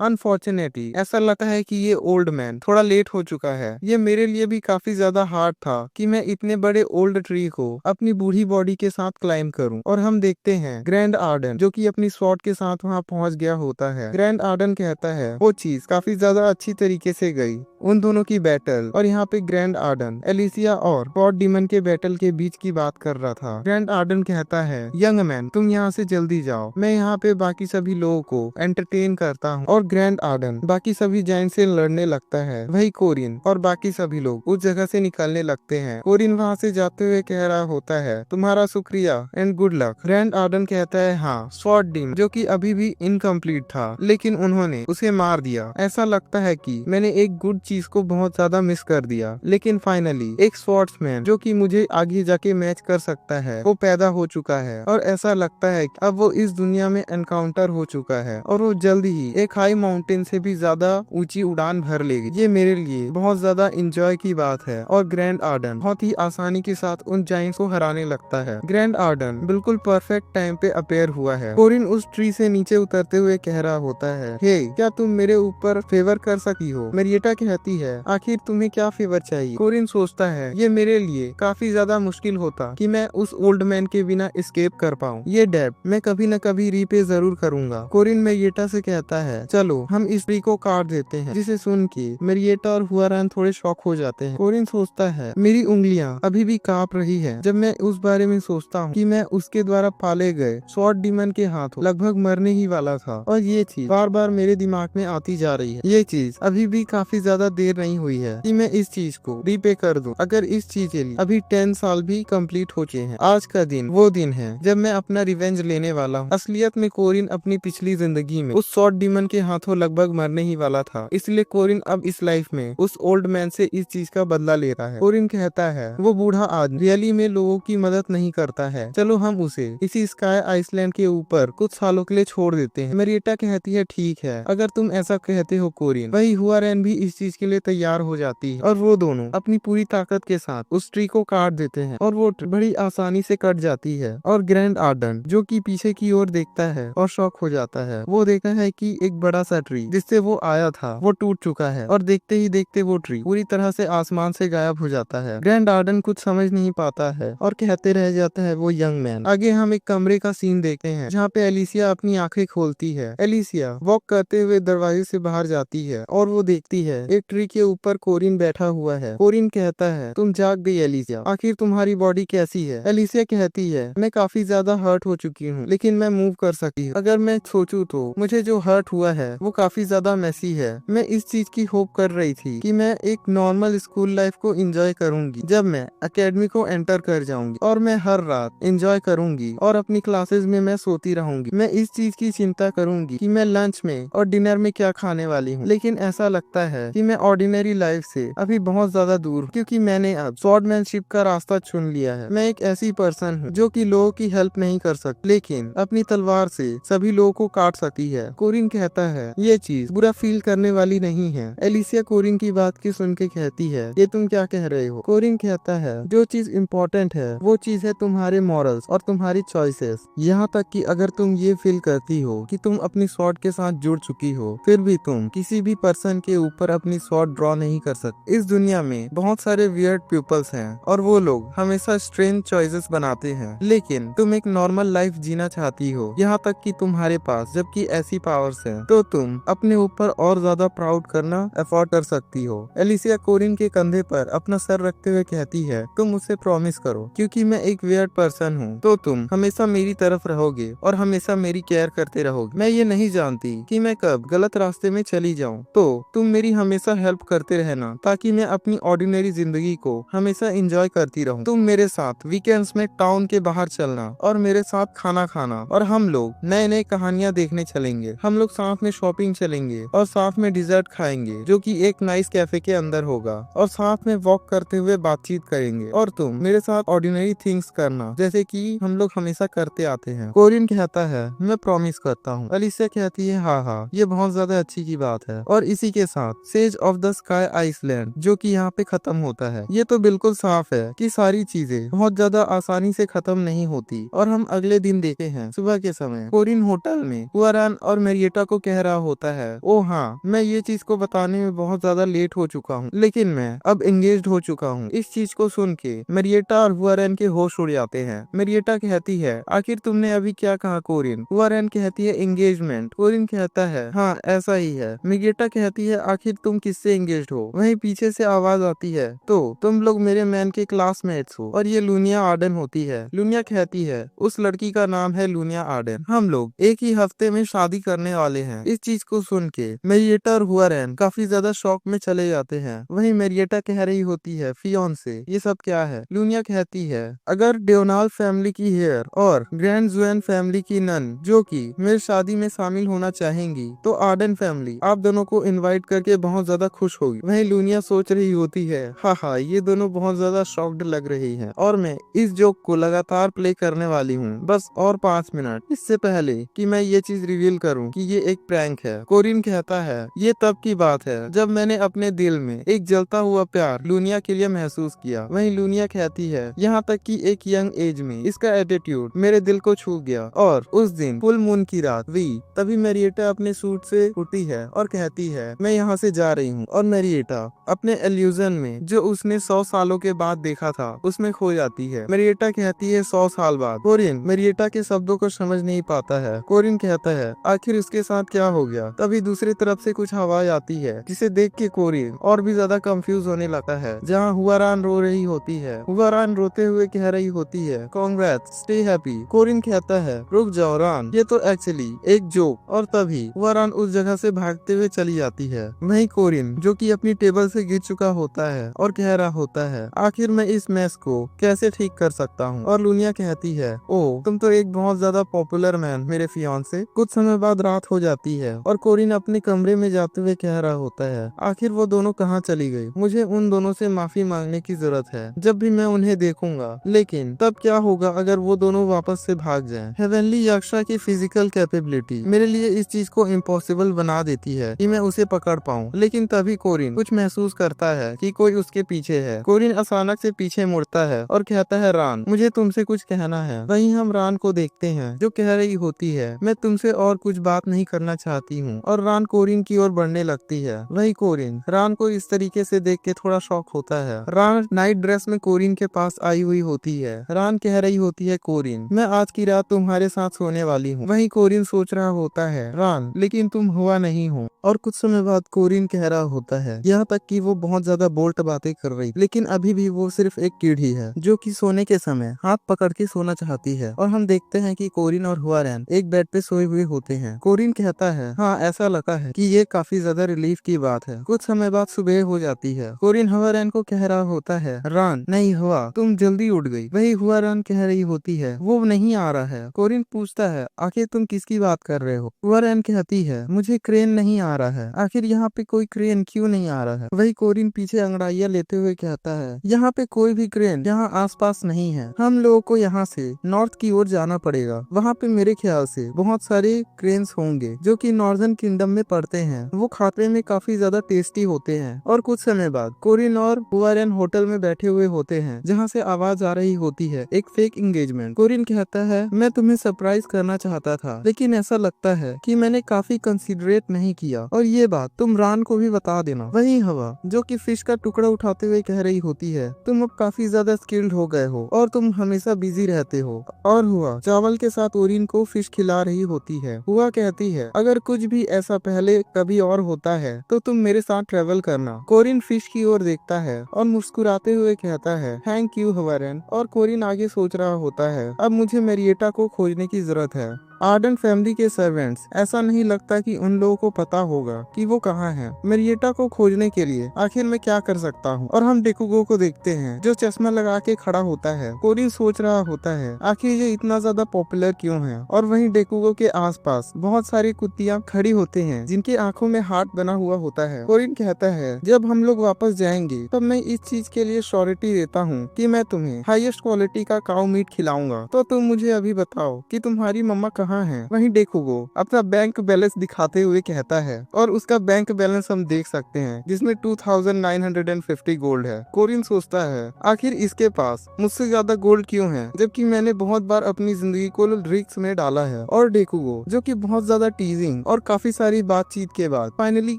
अनफॉर्चुनेटली ऐसा लगता है कि ये ओल्ड मैन थोड़ा लेट हो चुका है। ये मेरे लिए भी काफी ज्यादा हार्ड था कि मैं इतने बड़े ओल्ड ट्री को अपनी बूढ़ी बॉडी के साथ क्लाइंब करूं। और हम देखते हैं ग्रैंड आर्डन जो कि अपनी स्वॉर्ड के साथ वहां पहुंच गया होता है। ग्रैंड आर्डन कहता है वो चीज काफी ज्यादा अच्छी तरीके से गई, उन दोनों की बैटल। और यहाँ पे ग्रैंड आर्डन एलिसिया और गॉड डीमन के बैटल के बीच की बात कर रहा था। ग्रैंड आर्डन कहता है यंग मैन तुम यहाँ से जल्दी जाओ, मैं यहाँ पे बाकी सभी लोगों को एंटरटेन करता हूँ। और ग्रैंड आर्डन बाकी सभी जायंट से लड़ने लगता है। वही कोरिन और बाकी सभी लोग उस जगह से निकलने लगते हैं। कोरिन वहाँ से जाते हुए कह रहा होता है तुम्हारा शुक्रिया and good luck. Grand Arden कहता है हाँ स्वॉर्ड डीमन जो कि अभी भी इनकम्प्लीट था, लेकिन उन्होंने उसे मार दिया। ऐसा लगता है कि मैंने एक गुड चीज को बहुत ज्यादा मिस कर दिया, लेकिन फाइनली एक स्वॉर्ड्समैन जो कि मुझे आगे जाके मैच कर सकता है वो पैदा हो चुका है। और ऐसा लगता है कि अब वो इस दुनिया में एनकाउंटर हो चुका है और वो जल्दी ही एक हाई माउंटेन से भी ज्यादा ऊंची उड़ान भर लेगी। ये मेरे लिए बहुत ज्यादा इंजॉय की बात है। और ग्रैंड आर्डन बहुत ही आसानी के साथ उन जायंट्स को हराने लगता है। ग्रैंड आर्डन बिल्कुल परफेक्ट टाइम पे अपेयर हुआ है। कोरिन उस ट्री से नीचे उतरते हुए कह रहा होता है हे क्या तुम मेरे ऊपर फेवर कर सकती हो? मेरिएटा कहती है आखिर तुम्हें क्या फेवर चाहिए? कोरिन सोचता है ये मेरे लिए काफी ज्यादा मुश्किल होता कि मैं उस ओल्ड मैन के बिना एस्केप कर पाऊँ। ये डेब्ट मैं कभी न कभी रीपे जरूर करूंगा। कोरिन मेरिएटा से कहता है चलो हम इस ट्री को काट देते हैं, जिसे सुन के मेरिएटा और हुआरान थोड़े शॉक हो जाते हैं। कोरिन सोचता है मेरी उंगलियां अभी भी कांप रही है जब मैं उस बारे में सोचता हूँ कि मैं उसके द्वारा पाले गए स्वॉर्ड डीमन के हाथों लगभग मरने ही वाला था, और ये चीज बार बार मेरे दिमाग में आती जा रही है। ये चीज अभी भी काफी ज्यादा देर नहीं हुई है कि मैं इस चीज को रीपे कर दूं। अगर इस चीज के लिए अभी 10 साल भी कंप्लीट हो चुके हैं। आज का दिन वो दिन है जब मैं अपना रिवेंज लेने वाला हूँ। असलियत में कोरिन अपनी पिछली जिंदगी में उस शॉर्ट डीमन के हाथों लगभग मरने ही वाला था, इसलिए कोरिन अब इस लाइफ में उस ओल्ड मैन से इस चीज का बदला ले रहा है। कोरिन कहता है वो बूढ़ा आदमी रियली में लोगों की मदद नहीं करता है, चलो हम उसे इसी स्काई आइसलैंड के ऊपर कुछ सालों के लिए छोड़ देते हैं। मेरिएटा कहती है ठीक है, अगर तुम ऐसा कहते हो कोरिन। वही हुआरेन भी इस चीज के लिए तैयार हो जाती है और वो दोनों अपनी पूरी ताकत के साथ उस ट्री को काट देते हैं और वो बड़ी आसानी से कट जाती है। और ग्रैंड आर्डन जो कि पीछे की ओर देखता है और शॉक हो जाता है। वो देखता है कि एक बड़ा सा ट्री जिससे वो आया था वो टूट चुका है और देखते ही देखते वो ट्री पूरी तरह से आसमान से गायब हो जाता है। ग्रैंड आर्डन कुछ समझ नहीं पाता है और कहते रह जाता है वो यंग मैन। आगे हम एक कमरे का सीन देखते हैं जहाँ पे एलिसिया अपनी आंखें खोलती है। एलिसिया वॉक करते हुए दरवाजे से बाहर जाती है और वो देखती है एक ट्री के ऊपर कोरिन बैठा हुआ है। कोरिन कहता है तुम जाग गई एलिसिया, आखिर तुम्हारी बॉडी कैसी है? एलिसिया कहती है मैं काफी ज्यादा हर्ट हो चुकी हूँ लेकिन मैं मूव कर सकती हूँ। अगर मैं सोचूं तो मुझे जो हर्ट हुआ है वो काफी ज्यादा मैसी है। मैं इस चीज की होप कर रही थी कि मैं एक नॉर्मल स्कूल लाइफ को एंजॉय करूंगी जब मैं एकेडमी को एंटर कर जाऊंगी और मैं हर रात एंजॉय करूंगी और अपनी क्लासेस में मैं सोती रहूंगी। मैं इस चीज की चिंता करूंगी कि मैं लंच में और डिनर में क्या खाने वाली हूँ। लेकिन ऐसा लगता है कि मैं ऑर्डिनरी लाइफ से अभी बहुत ज्यादा दूर हूँ क्योंकि मैंने अब स्वॉर्डमैनशिप का रास्ता चुन लिया है। मैं एक ऐसी पर्सन हूँ जो कि लोगों की हेल्प नहीं कर सकती लेकिन अपनी तलवार से सभी लोगों को काट सकती है। कोरिन कहता है ये चीज बुरा फील करने वाली नहीं है। एलिसिया कोरिन की बात की सुन के कहती है ये तुम क्या कह रहे हो? कोरिन कहता है जो चीज इम्पोर्टेंट है वो चीज है तुम्हारे मॉरल्स और तुम्हारी चॉइसेस। यहाँ तक कि अगर तुम ये फील करती हो कि तुम अपनी स्वॉर्ड के साथ जुड़ चुकी हो फिर भी तुम किसी भी पर्सन के ऊपर अपनी स्वॉर्ड ड्रॉ नहीं कर सकते। इस दुनिया में बहुत सारे वियर्ड पीपल्स हैं और वो लोग हमेशा स्ट्रेंज चॉइसेस बनाते हैं लेकिन तुम एक नॉर्मल लाइफ जीना चाहती हो यहाँ तक कि तुम्हारे पास जबकि ऐसी पावर्स हैं तो तुम अपने ऊपर और ज्यादा प्राउड करना अफोर्ड कर सकती हो। एलिसिया कोरिन के कंधे पर अपना सर रखते हुए कहती है तुम मुझसे प्रॉमिस करो क्योंकि मैं एक वियर्ड पर्सन हूँ तो तुम हमेशा मेरी तरफ रहोगे और हमेशा मेरी केयर करते रहोगे। मैं ये नहीं जानती कि मैं कब गलत रास्ते में चली जाऊँ तो तुम मेरी हमेशा हेल्प करते रहना ताकि मैं अपनी ऑर्डिनरी जिंदगी को हमेशा एंजॉय करती रहूं। तुम मेरे साथ वीकेंड्स में टाउन के बाहर चलना और मेरे साथ खाना खाना और हम लोग नए नए कहानियां देखने चलेंगे। हम लोग साथ में शॉपिंग चलेंगे और साथ में डिजर्ट खाएंगे जो कि एक नाइस कैफे के अंदर होगा और साथ में वॉक करते हुए बातचीत करेंगे और तुम मेरे साथ ऑर्डिनरी थिंग्स करना जैसे कि हम लोग हमेशा करते आते हैं। कोरिन कहता है मैं प्रॉमिस करता हूँ। एलिसिया कहती है हाँ ये बहुत ज्यादा अच्छी की बात है। और इसी के साथ sage of the sky island जो कि यहाँ पे खत्म होता है। ये तो बिल्कुल साफ है कि सारी चीजें बहुत ज्यादा आसानी से खत्म नहीं होती और हम अगले दिन देखे हैं सुबह के समय कोरिन होटल में हुआरान और मेरिएटा को कह रहा होता है ओ हाँ मैं ये चीज को बताने में बहुत ज्यादा लेट हो चुका हूँ लेकिन मैं अब एंगेज्ड हो चुका हूँ। इस चीज को सुन के मेरिएटा और हुआरान के होश उड़ जाते हैं। मेरिएटा कहती है आखिर तुमने अभी क्या कहा कोरिन? हुआरान कहती है एंगेजमेंट। कोरिन कहता है हाँ ऐसा ही है। मेरिएटा कहती है आखिर तुम किससे एंगेज्ड हो? वहीं पीछे से आवाज आती है तो तुम लोग मेरे मैन के क्लासमेट्स हो और ये लूनिया आर्डन होती है। लूनिया कहती है उस लड़की का नाम है लूनिया आर्डन, हम लोग एक ही हफ्ते में शादी करने वाले हैं। इस चीज को सुन के मेरिएटा और हुआरेन काफी ज्यादा शॉक में चले जाते हैं। वहीं मेरिएटा कह रही होती है फियोंसे ये सब क्या है? लूनिया कहती है अगर डेओनाल फैमिली की हेयर और ग्रैंड जुएन फैमिली की नन जो कि मेरी शादी में शामिल होना चाहेंगी तो आर्डन फैमिली आप दोनों को इनवाइट करके बहुत ज्यादा खुश होगी। वहीं लूनिया सोच रही होती है हाँ ये दोनों बहुत ज्यादा शॉक्ड लग रही हैं और मैं इस जोक को लगातार प्ले करने वाली हूँ बस और 5 मिनट इससे पहले कि मैं ये चीज रिवील करूँ कि ये एक प्रैंक है। कोरिन कहता है ये तब की बात है जब मैंने अपने दिल में एक जलता हुआ प्यार लूनिया के लिए महसूस किया। वहीं लूनिया कहती है यहाँ तक कि एक यंग एज में इसका एटीट्यूड मेरे दिल को छू गया। और उस दिन फुल मून की रात तभी मेरिएटा अपने सूट से उठी है और कहती है मैं यहाँ से जा रही हूँ और मेरिएटा अपने इल्यूजन में जो उसने 100 सालों के बाद देखा था उसमें खो जाती है। मेरिएटा कहती है 100 साल बाद। कोरिन मेरिएटा के शब्दों को समझ नहीं पाता है। कोरिन कहता है आखिर उसके साथ क्या हो गया? तभी दूसरी तरफ से कुछ आवाज आती है जिसे देख के कोरिन और भी ज्यादा कंफ्यूज होने लगता है। जहाँ हुआरान रो रही होती है। हुआरान रोते हुए कह रही होती है कांग्रेट्स स्टे हैप्पी। कोरिन कहता है रुक जाओ रान ये तो एक्चुअली एक जोक। और तभी हुआरान उस जगह से भागते हुए चली जाती है। वहीं कोरिन कोरिन जो कि अपनी टेबल से गिर चुका होता है और कह रहा होता है, आखिर मैं इस मैस को कैसे ठीक कर सकता हूँ। और लूनिया कहती है, ओ तुम तो एक बहुत ज्यादा पॉपुलर मैन मेरे फियांसे। कुछ समय बाद रात हो जाती है और कोरिन अपने कमरे में जाते हुए कह रहा होता है, आखिर वो दोनों कहाँ चली गई। मुझे उन दोनों से माफी मांगने की जरूरत है जब भी मैं उन्हें देखूंगा, लेकिन तब क्या होगा अगर वो दोनों वापस से भाग जाएं। हेवनली यक्षा की फिजिकल कैपेबिलिटी मेरे लिए इस चीज को इम्पॉसिबल बना देती है कि मैं उसे पकड़ पाऊं। लेकिन तभी कोरिन कुछ महसूस करता है कि कोई उसके पीछे है। कोरिन अचानक से पीछे मुड़ता है और कहता है, रान मुझे तुमसे कुछ कहना है। वहीं हम रान को देखते हैं जो कह रही होती है, मैं तुमसे और कुछ बात नहीं करना चाहती हूँ। और रान कोरिन की ओर बढ़ने लगती है। वही कोरिन रान को इस तरीके से देख के थोड़ा शॉक होता है। रान नाइट ड्रेस में कोरिन के पास आई हुई होती है। रान कह रही होती है, कोरिन मैं आज की रात तुम्हारे साथ सोने वाली हूँ। वही कोरिन सोच रहा होता है, रान लेकिन तुम हुआ नहीं हो। और कुछ समय बाद कोरिन कह रहा होता है, यहाँ तक कि वो बहुत ज्यादा बोल्ट बातें कर रही, लेकिन अभी भी वो सिर्फ एक कीड़ी है जो कि सोने के समय हाथ पकड़ के सोना चाहती है। और हम देखते हैं कि कोरिन और हुआरैन एक बेड पे सोए हुए होते हैं। कोरिन कहता है, हाँ ऐसा लगता है कि ये काफी ज्यादा रिलीफ की बात है। कुछ समय बाद सुबह हो जाती है। कोरिन हुआरैन को कह रहा होता है, रान नहीं हुआ तुम जल्दी उठ गई। वही हुआरैन कह रही होती है, वो नहीं आ रहा है। कोरिन पूछता है, आखिर तुम किसकी बात कर रहे हो। हुआरैन कहती है, मुझे क्रेन नहीं आ रहा है। आखिर यहाँ पे कोई क्रेन क्यों नहीं आ रहा है। वही कोरिन पीछे अंगड़ाइयां लेते हुए कहता है, यहाँ पे कोई भी क्रेन यहाँ आसपास नहीं है। हम लोगों को यहाँ से नॉर्थ की ओर जाना पड़ेगा। वहाँ पे मेरे ख्याल से बहुत सारे क्रेन्स होंगे जो कि नॉर्दर्न किंगडम में पड़ते हैं। वो खाने में काफी ज्यादा टेस्टी होते हैं। और कुछ समय बाद कोरिन और हुआरैन होटल में बैठे हुए होते हैं जहाँ से आवाज आ रही होती है एक फेक एंगेजमेंट। कोरिन कहता है, मैं तुम्हें सरप्राइज करना चाहता था, लेकिन ऐसा लगता है कि मैंने काफी कंसिडरेट नहीं किया, और ये बात तुम रान को भी बता देना। वही हवा जो कि फिश का टुकड़ा उठाते हुए कह रही होती है, तुम अब काफी ज्यादा स्किल्ड हो गए हो और तुम हमेशा बिजी रहते हो। और हुआ चावल के साथ ओरिन को फिश खिला रही होती है। हुआ कहती है, अगर कुछ भी ऐसा पहले कभी और होता है तो तुम मेरे साथ ट्रेवल करना। कोरिन फिश की ओर देखता है और मुस्कुराते हुए कहता है, थैंक यू हुआरैन। और कोरिन आगे सोच रहा होता है, अब मुझे मैरिएटा को खोजने की जरूरत है। आर्डन फैमिली के सर्वेंट्स ऐसा नहीं लगता कि उन लोगों को पता होगा कि वो कहाँ है। मैरिएटा को खोजने के लिए आखिर मैं क्या कर सकता हूँ। और हम डेकुगो को देखते हैं जो चश्मा लगा के खड़ा होता है। कोरिन सोच रहा होता है, आखिर ये इतना ज्यादा पॉपुलर क्यों है। और वहीं डेकुगो के आसपास बहुत सारी कुत्तियां खड़ी होते हैं जिनकी आंखों में हार्ट बना हुआ होता है। कोरिन कहता है, जब हम लोग वापस जाएंगे तब मैं इस चीज के लिए श्योरिटी देता हूँ कि मैं तुम्हें हाईएस्ट क्वालिटी का काऊ मीट खिलाऊंगा। तो तुम मुझे अभी बताओ कि तुम्हारी मम्मा कहाँ है। वहीं डेकुगो अपना बैंक बैलेंस दिखाते हुए कहता है, और उसका बैंक बैलेंस हम देख सकते हैं जिसमें 2950 गोल्ड है। कोरिन सोचता है, आखिर इसके पास मुझसे ज्यादा गोल्ड क्यों है, जबकि मैंने बहुत बार अपनी जिंदगी को रिस्क में डाला है। और डेकुगो जो कि बहुत ज्यादा टीजिंग और काफी सारी बातचीत के बाद फाइनली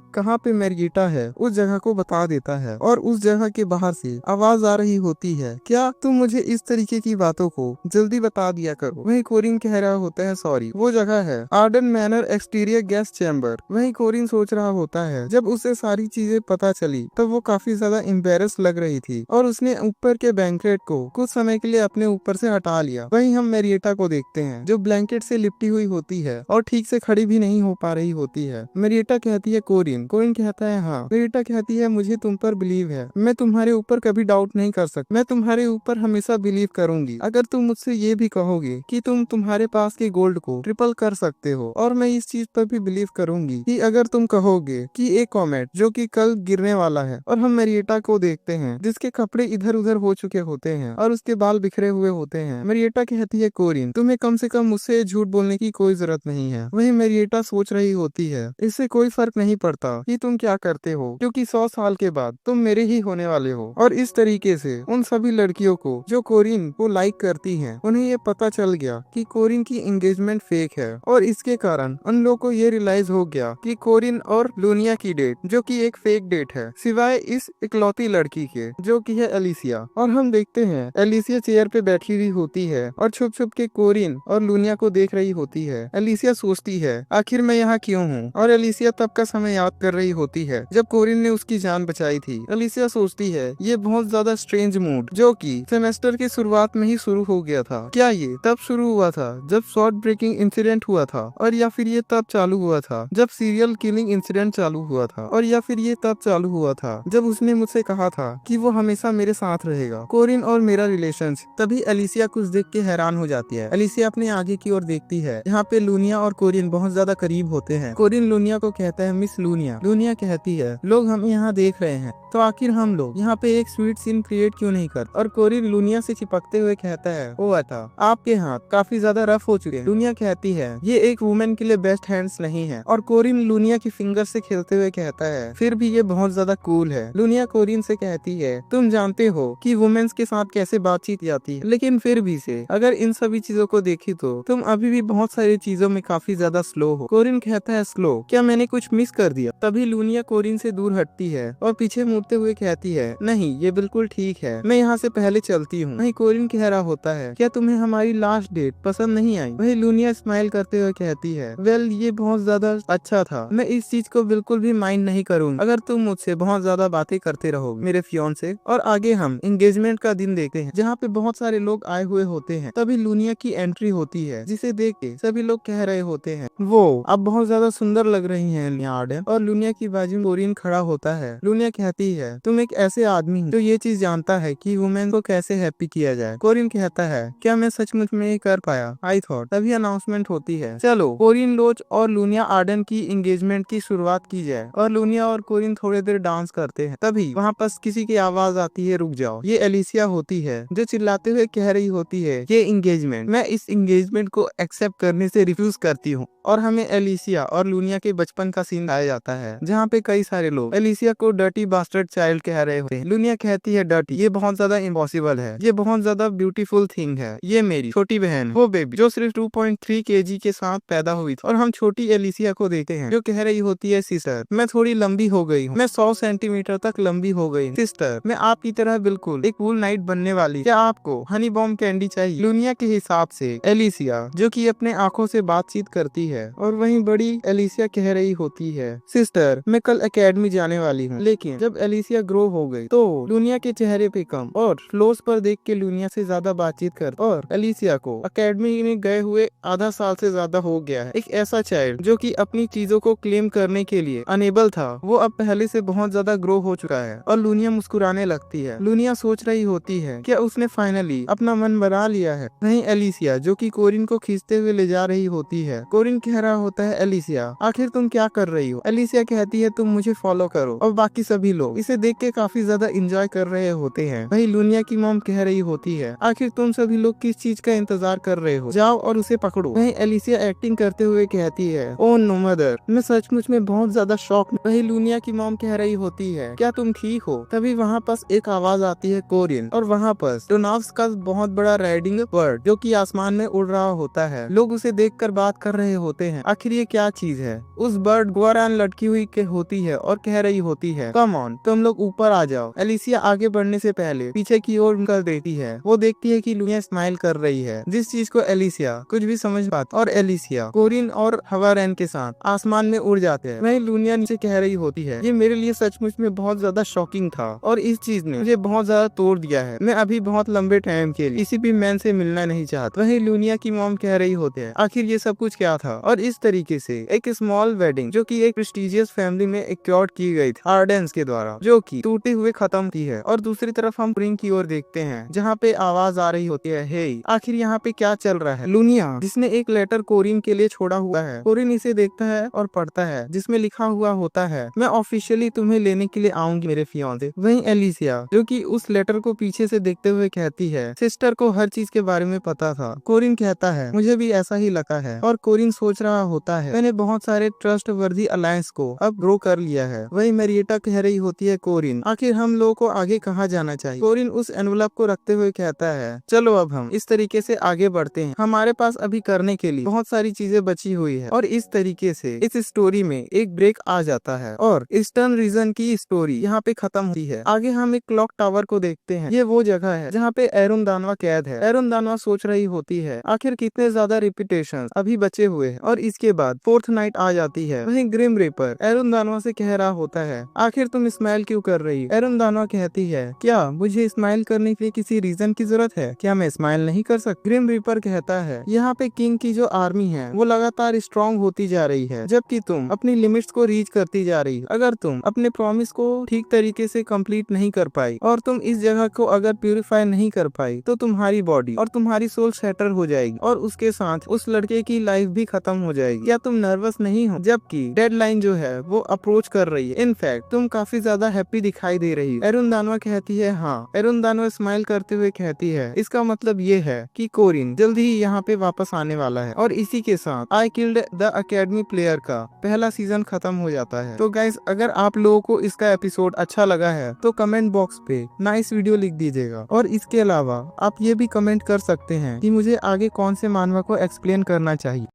कहाँ पे मैरिएटा है उस जगह को बता देता है। और उस जगह के बाहर से आवाज आ रही होती है, क्या तुम मुझे इस तरीके की बातों को जल्दी बता दिया करो। वही कोरिन कह रहा होता है, सॉरी। वो जगह है Arden manor exterior gas chamber. वहीं कोरिन सोच रहा होता है, जब उसे सारी चीजें पता चली तब वो काफी ज्यादा एम्बेरस लग रही थी और उसने ऊपर के बैंकेट को कुछ समय के लिए अपने ऊपर से हटा लिया। वहीं हम मैरिएटा को देखते हैं जो ब्लैंकेट से लिपटी हुई होती है और ठीक से खड़ी भी नहीं हो पा रही होती है। मैरिएटा कहती है, कोरिन। कोरिन कहता है, हाँ। मैरिएटा कहती है, मुझे तुम पर बिलीव है। मैं तुम्हारे ऊपर कभी डाउट नहीं कर सकती। मैं तुम्हारे ऊपर हमेशा बिलीव करूंगी अगर तुम मुझसे ये भी कहोगे कि तुम तुम्हारे पास के गोल्ड को ट्रिपल कर सकते हो। और मैं इस चीज पर भी बिलीव करूंगी कि अगर तुम कहोगे कि एक कॉमेट जो कि कल गिरने वाला है। और हम मैरिएटा को देखते हैं जिसके कपड़े इधर उधर हो चुके होते हैं और उसके बाल बिखरे हुए होते हैं। मैरिएटा कहती है, कोरिन तुम्हें कम से कम मुझसे झूठ बोलने की कोई जरूरत नहीं है। वहीं मैरिएटा सोच रही होती है, इससे कोई फर्क नहीं पड़ता कि तुम क्या करते हो, क्योंकि 100 साल के बाद तुम मेरे ही होने वाले हो। और इस तरीके से उन सभी लड़कियों को जो कोरिन को लाइक करती हैं उन्हें ये पता चल गया कि कोरिन की एंगेजमेंट फेक है। और इसके कारण उन लोगों को ये रियलाइज हो गया कि कोरिन और लूनिया की डेट जो कि एक फेक डेट है, सिवाय इस इकलौती लड़की के जो कि है एलिसिया। और हम देखते हैं एलिसिया चेयर पे बैठी हुई होती है और छुप छुप के कोरिन और लूनिया को देख रही होती है। एलिसिया सोचती है, आखिर मैं यहाँ क्यों हूँ। और एलिसिया तब का समय याद कर रही होती है जब कोरिन ने उसकी जान बचाई थी। एलिसिया सोचती है, ये बहुत ज्यादा स्ट्रेंज मूड जो कि सेमेस्टर की शुरुआत में ही शुरू हो गया था। क्या ये तब शुरू हुआ था जब शॉर्ट ब्रेक स्टॉकिंग इंसिडेंट हुआ था, और या फिर ये तब चालू हुआ था जब सीरियल किलिंग इंसिडेंट चालू हुआ था, और या फिर ये तब चालू हुआ था जब उसने मुझसे कहा था कि वो हमेशा मेरे साथ रहेगा। कोरिन और मेरा रिलेशन। तभी एलिसिया कुछ देख के हैरान हो जाती है। एलिसिया अपने आगे की ओर देखती है। यहाँ पे लूनिया और कोरिन बहुत ज्यादा करीब होते हैं। कोरिन लूनिया को कहता है मिस लूनिया। लूनिया कहती है लोग हमें यहाँ देख रहे हैं, तो आखिर हम लोग यहाँ पे एक स्वीट सीन क्रिएट क्यों नहीं कर। और कोरिन लूनिया से चिपकते हुए कहता है ओ अता, आपके हाथ काफी ज्यादा रफ हो चुके हैं। लूनिया कहती है ये एक वुमेन के लिए बेस्ट हैंड्स नहीं है। और कोरिन लूनिया की फिंगर से खेलते हुए कहता है फिर भी ये बहुत ज्यादा कूल है। लूनिया कोरिन से कहती है तुम जानते हो कि वुमेन्स के साथ कैसे बातचीत जाती है, लेकिन फिर भी से अगर इन सभी चीजों को देखी तो तुम अभी भी बहुत सारी चीजों में काफी ज्यादा स्लो हो। कोरिन कहता है स्लो? क्या मैंने कुछ मिस कर दिया? तभी लूनिया कोरिन से दूर हटती है और पीछे मुड़ते हुए कहती है नहीं, ये बिल्कुल ठीक है, मैं यहाँ से पहले चलती हूँ। वहीं कोरिन कह रहा होता है क्या तुम्हें हमारी लास्ट डेट पसंद नहीं आई? वही लूनिया स्माइल करते हुए कहती है वेल ये बहुत ज्यादा अच्छा था, मैं इस चीज को बिल्कुल भी माइंड नहीं करूंगी अगर तुम मुझसे बहुत ज्यादा बातें करते रहोगे मेरे फियांसे। और आगे हम एंगेजमेंट का दिन देखते हैं जहाँ पे बहुत सारे लोग आए हुए होते हैं। तभी लूनिया की एंट्री होती है जिसे देख के सभी लोग कह रहे होते हैं वो अब बहुत ज्यादा सुंदर लग रही है आर्डन। और लूनिया की बाजू में कोरिन खड़ा होता है। लूनिया कहती है तुम एक ऐसे आदमी जो ये चीज जानता है कि वुमेन को कैसे हैप्पी किया जाए। कोरिन कहता है क्या मैं सचमुच में ये कर पाया? I thought. तभी अनाउंसमेंट होती है चलो कोरिन लोच और लूनिया आर्डन की एंगेजमेंट की शुरुआत की जाए। और लूनिया और कोरिन थोड़ी देर डांस करते हैं। तभी वहाँ पास किसी की आवाज आती है रुक जाओ। ये एलिसिया होती है जो चिल्लाते हुए कह रही होती है ये एंगेजमेंट, मैं इस एंगेजमेंट को एक्सेप्ट करने से रिफ्यूज करती हूँ। और हमें एलिसिया और लूनिया के बचपन का सीन आया जाता है जहाँ पे कई सारे लोग एलिसिया को डर्टी बास्टर्ड चाइल्ड कह रहे होते हैं। लूनिया कहती है डर्टी ये बहुत ज्यादा इम्पॉसिबल है, ये बहुत ज्यादा ब्यूटीफुल थिंग है, ये मेरी छोटी बहन वो बेबी जो सिर्फ 2.3 kg के साथ पैदा हुई थी। और हम छोटी एलिसिया को देखते हैं जो कह रही होती है सिस्टर मैं थोड़ी लंबी हो गई हूँ, मैं 100 सेंटीमीटर तक लंबी हो गई हूँ। सिस्टर मैं आपकी तरह बिल्कुल एक कूल नाइट बनने वाली, क्या आपको हनी बॉम्ब कैंडी चाहिए? लूनिया के हिसाब से एलिसिया जो कि अपने आंखों से बातचीत करती है और वहीं बड़ी एलिसिया कह रही होती है सिस्टर मैं कल एकेडमी जाने वाली हूँ। लेकिन जब एलिसिया ग्रो हो गई तो लूनिया के चेहरे पे कम और फ्लोस पर देख के लूनिया से ज्यादा बातचीत कर। और एलिसिया को एकेडमी में गए हुए आधा साल से ज्यादा हो गया है। एक ऐसा चाइल्ड जो कि अपनी चीजों को क्लेम करने के लिए अनेबल था वो अब पहले से बहुत ज्यादा ग्रो हो चुका है। और लूनिया मुस्कुराने लगती है। लूनिया सोच रही होती है क्या उसने फाइनली अपना मन बना लिया है। वहीं एलिसिया जो कि कोरिन को खींचते हुए ले जा रही होती है। कोरिन कह रहा होता है एलिसिया आखिर तुम क्या कर रही हो? एलिसिया कहती है तुम मुझे फॉलो करो। और बाकी सभी लोग इसे देख के काफी ज्यादा एंजॉय कर रहे होते हैं। वही लूनिया की मॉम कह रही होती है आखिर तुम सभी लोग किस चीज का इंतजार कर रहे हो, जाओ और उसे पकड़ो। वही एलिसिया एक्टिंग करते हुए कहती है ओ नो मदर मैं सचमुच में बहुत ज्यादा शॉक। वही लूनिया की मॉम कह रही होती है क्या तुम ठीक हो? तभी वहाँ पास एक आवाज आती है कोरिन। और वहाँ पास डोनाव्स का बहुत बड़ा राइडिंग बर्ड जो कि आसमान में उड़ रहा होता है। लोग उसे देखकर बात कर रहे होते हैं आखिर ये क्या चीज है। उस बर्ड गोरान लटकी हुई के होती है और कह रही होती है कम ऑन तुम लोग ऊपर आ जाओ। एलिसिया आगे बढ़ने से पहले पीछे की ओर कर देती है। वो देखती है कि लूनिया स्माइल कर रही है जिस चीज को एलिसिया कुछ भी समझ पाती। और एलिसिया कोरिन और हवारैन के साथ आसमान में उड़ जाते हैं। वही लूनिया नीचे कह रही होती है ये मेरे लिए सचमुच में बहुत ज्यादा शॉकिंग था और इस चीज ने मुझे बहुत ज्यादा तोड़ दिया है। मैं अभी बहुत लंबे टाइम के लिए किसी भी मैन से मिलना नहीं चाहता। वही लूनिया की मॉम कह रही होती है आखिर ये सब कुछ क्या था। और इस तरीके से एक स्मॉल वेडिंग जो कि एक प्रेस्टिजियस फैमिली में एक्योर्ड की गई थी आर्डेंस के द्वारा जो कि टूटे हुए खत्म की है। और दूसरी तरफ हम कोरिन की ओर देखते हैं जहाँ पे आवाज आ रही होती है हे आखिर यहाँ पे क्या चल रहा है। लूनिया जिसने एक लेटर कोरिन के लिए छोड़ा हुआ है। कोरिन इसे देखता है और पढ़ता है जिसमें लिखा हुआ होता है मैं ऑफिशियली तुम्हें लेने के लिए आऊंगी मेरे फियांसे। वहीं एलिसिया जो कि उस लेटर को पीछे से देखते हुए कहती है सिस्टर को हर चीज के बारे में पता था। कोरिन कहता है मुझे भी ऐसा ही लगा है। और कोरिन सोच रहा होता है मैंने बहुत सारे ट्रस्ट वर्दी अलायंस को अब ग्रो कर लिया है। वही मैरिएटा कह रही होती है कोरिन आखिर हम लोगों को आगे कहाँ जाना चाहिए। कोरिन उस एनवलप को रखते हुए कहता है चलो अब हम इस तरीके से आगे बढ़ते हैं, हमारे पास अभी करने के लिए बहुत सारी चीजें बची हुई है। और इस तरीके से इस स्टोरी में एक ब्रेक आ जाता है और ईस्टर्न रीजन की स्टोरी यहाँ पे खत्म होती है। आगे हम एक क्लॉक टावर को देखते हैं। ये वो जगह है जहाँ पे एरुन दानवा कैद है। एरुन दानवा सोच रही होती है आखिर कितने ज्यादा रिपीटेशन अभी बचे हुए हैं। और इसके बाद फोर्थ नाइट आ जाती है। वहीं ग्रिम रीपर एरुन दानवा से कह रहा होता है आखिर तुम स्मैश स्माइल क्यों कर रही है? एरुन दानवा कहती है, क्या मुझे स्माइल करने के लिए किसी रीजन की जरूरत है? क्या मैं स्माइल नहीं कर सकती? ग्रिम रीपर कहता है, यहाँ पे किंग की जो आर्मी है वो लगातार स्ट्रॉन्ग होती जा रही है, जबकि तुम अपनी लिमिट्स को रीच करती जा रही हो। अगर तुम अपने प्रॉमिस को ठीक तरीके से कंप्लीट नहीं कर पाई और तुम इस जगह को अगर प्यूरिफाई नहीं कर पाई तो तुम्हारी बॉडी और तुम्हारी सोल शैटर हो जाएगी और उसके साथ उस लड़के की लाइफ भी खत्म हो जाएगी। क्या तुम नर्वस नहीं हो जबकि डेडलाइन जो है वो अप्रोच कर रही है? इनफैक्ट तुम काफी ज्यादा हैप्पी दिखाई दे रही हो। एरुन दानवा कहती है, हाँ। एरुन दानवा स्माइल करते हुए कहती है, इसका मतलब ये है कि कोरिन जल्द ही यहाँ पे वापस आने वाला है। और इसी के साथ I killed the academy player का पहला सीजन खत्म हो जाता है। तो गाइस, अगर आप लोगों को इसका एपिसोड अच्छा लगा है तो कमेंट बॉक्स पे नाइस वीडियो लिख दीजिएगा। और इसके अलावा आप ये भी कमेंट कर सकते हैं कि मुझे आगे कौन से मानवा को एक्सप्लेन करना चाहिए।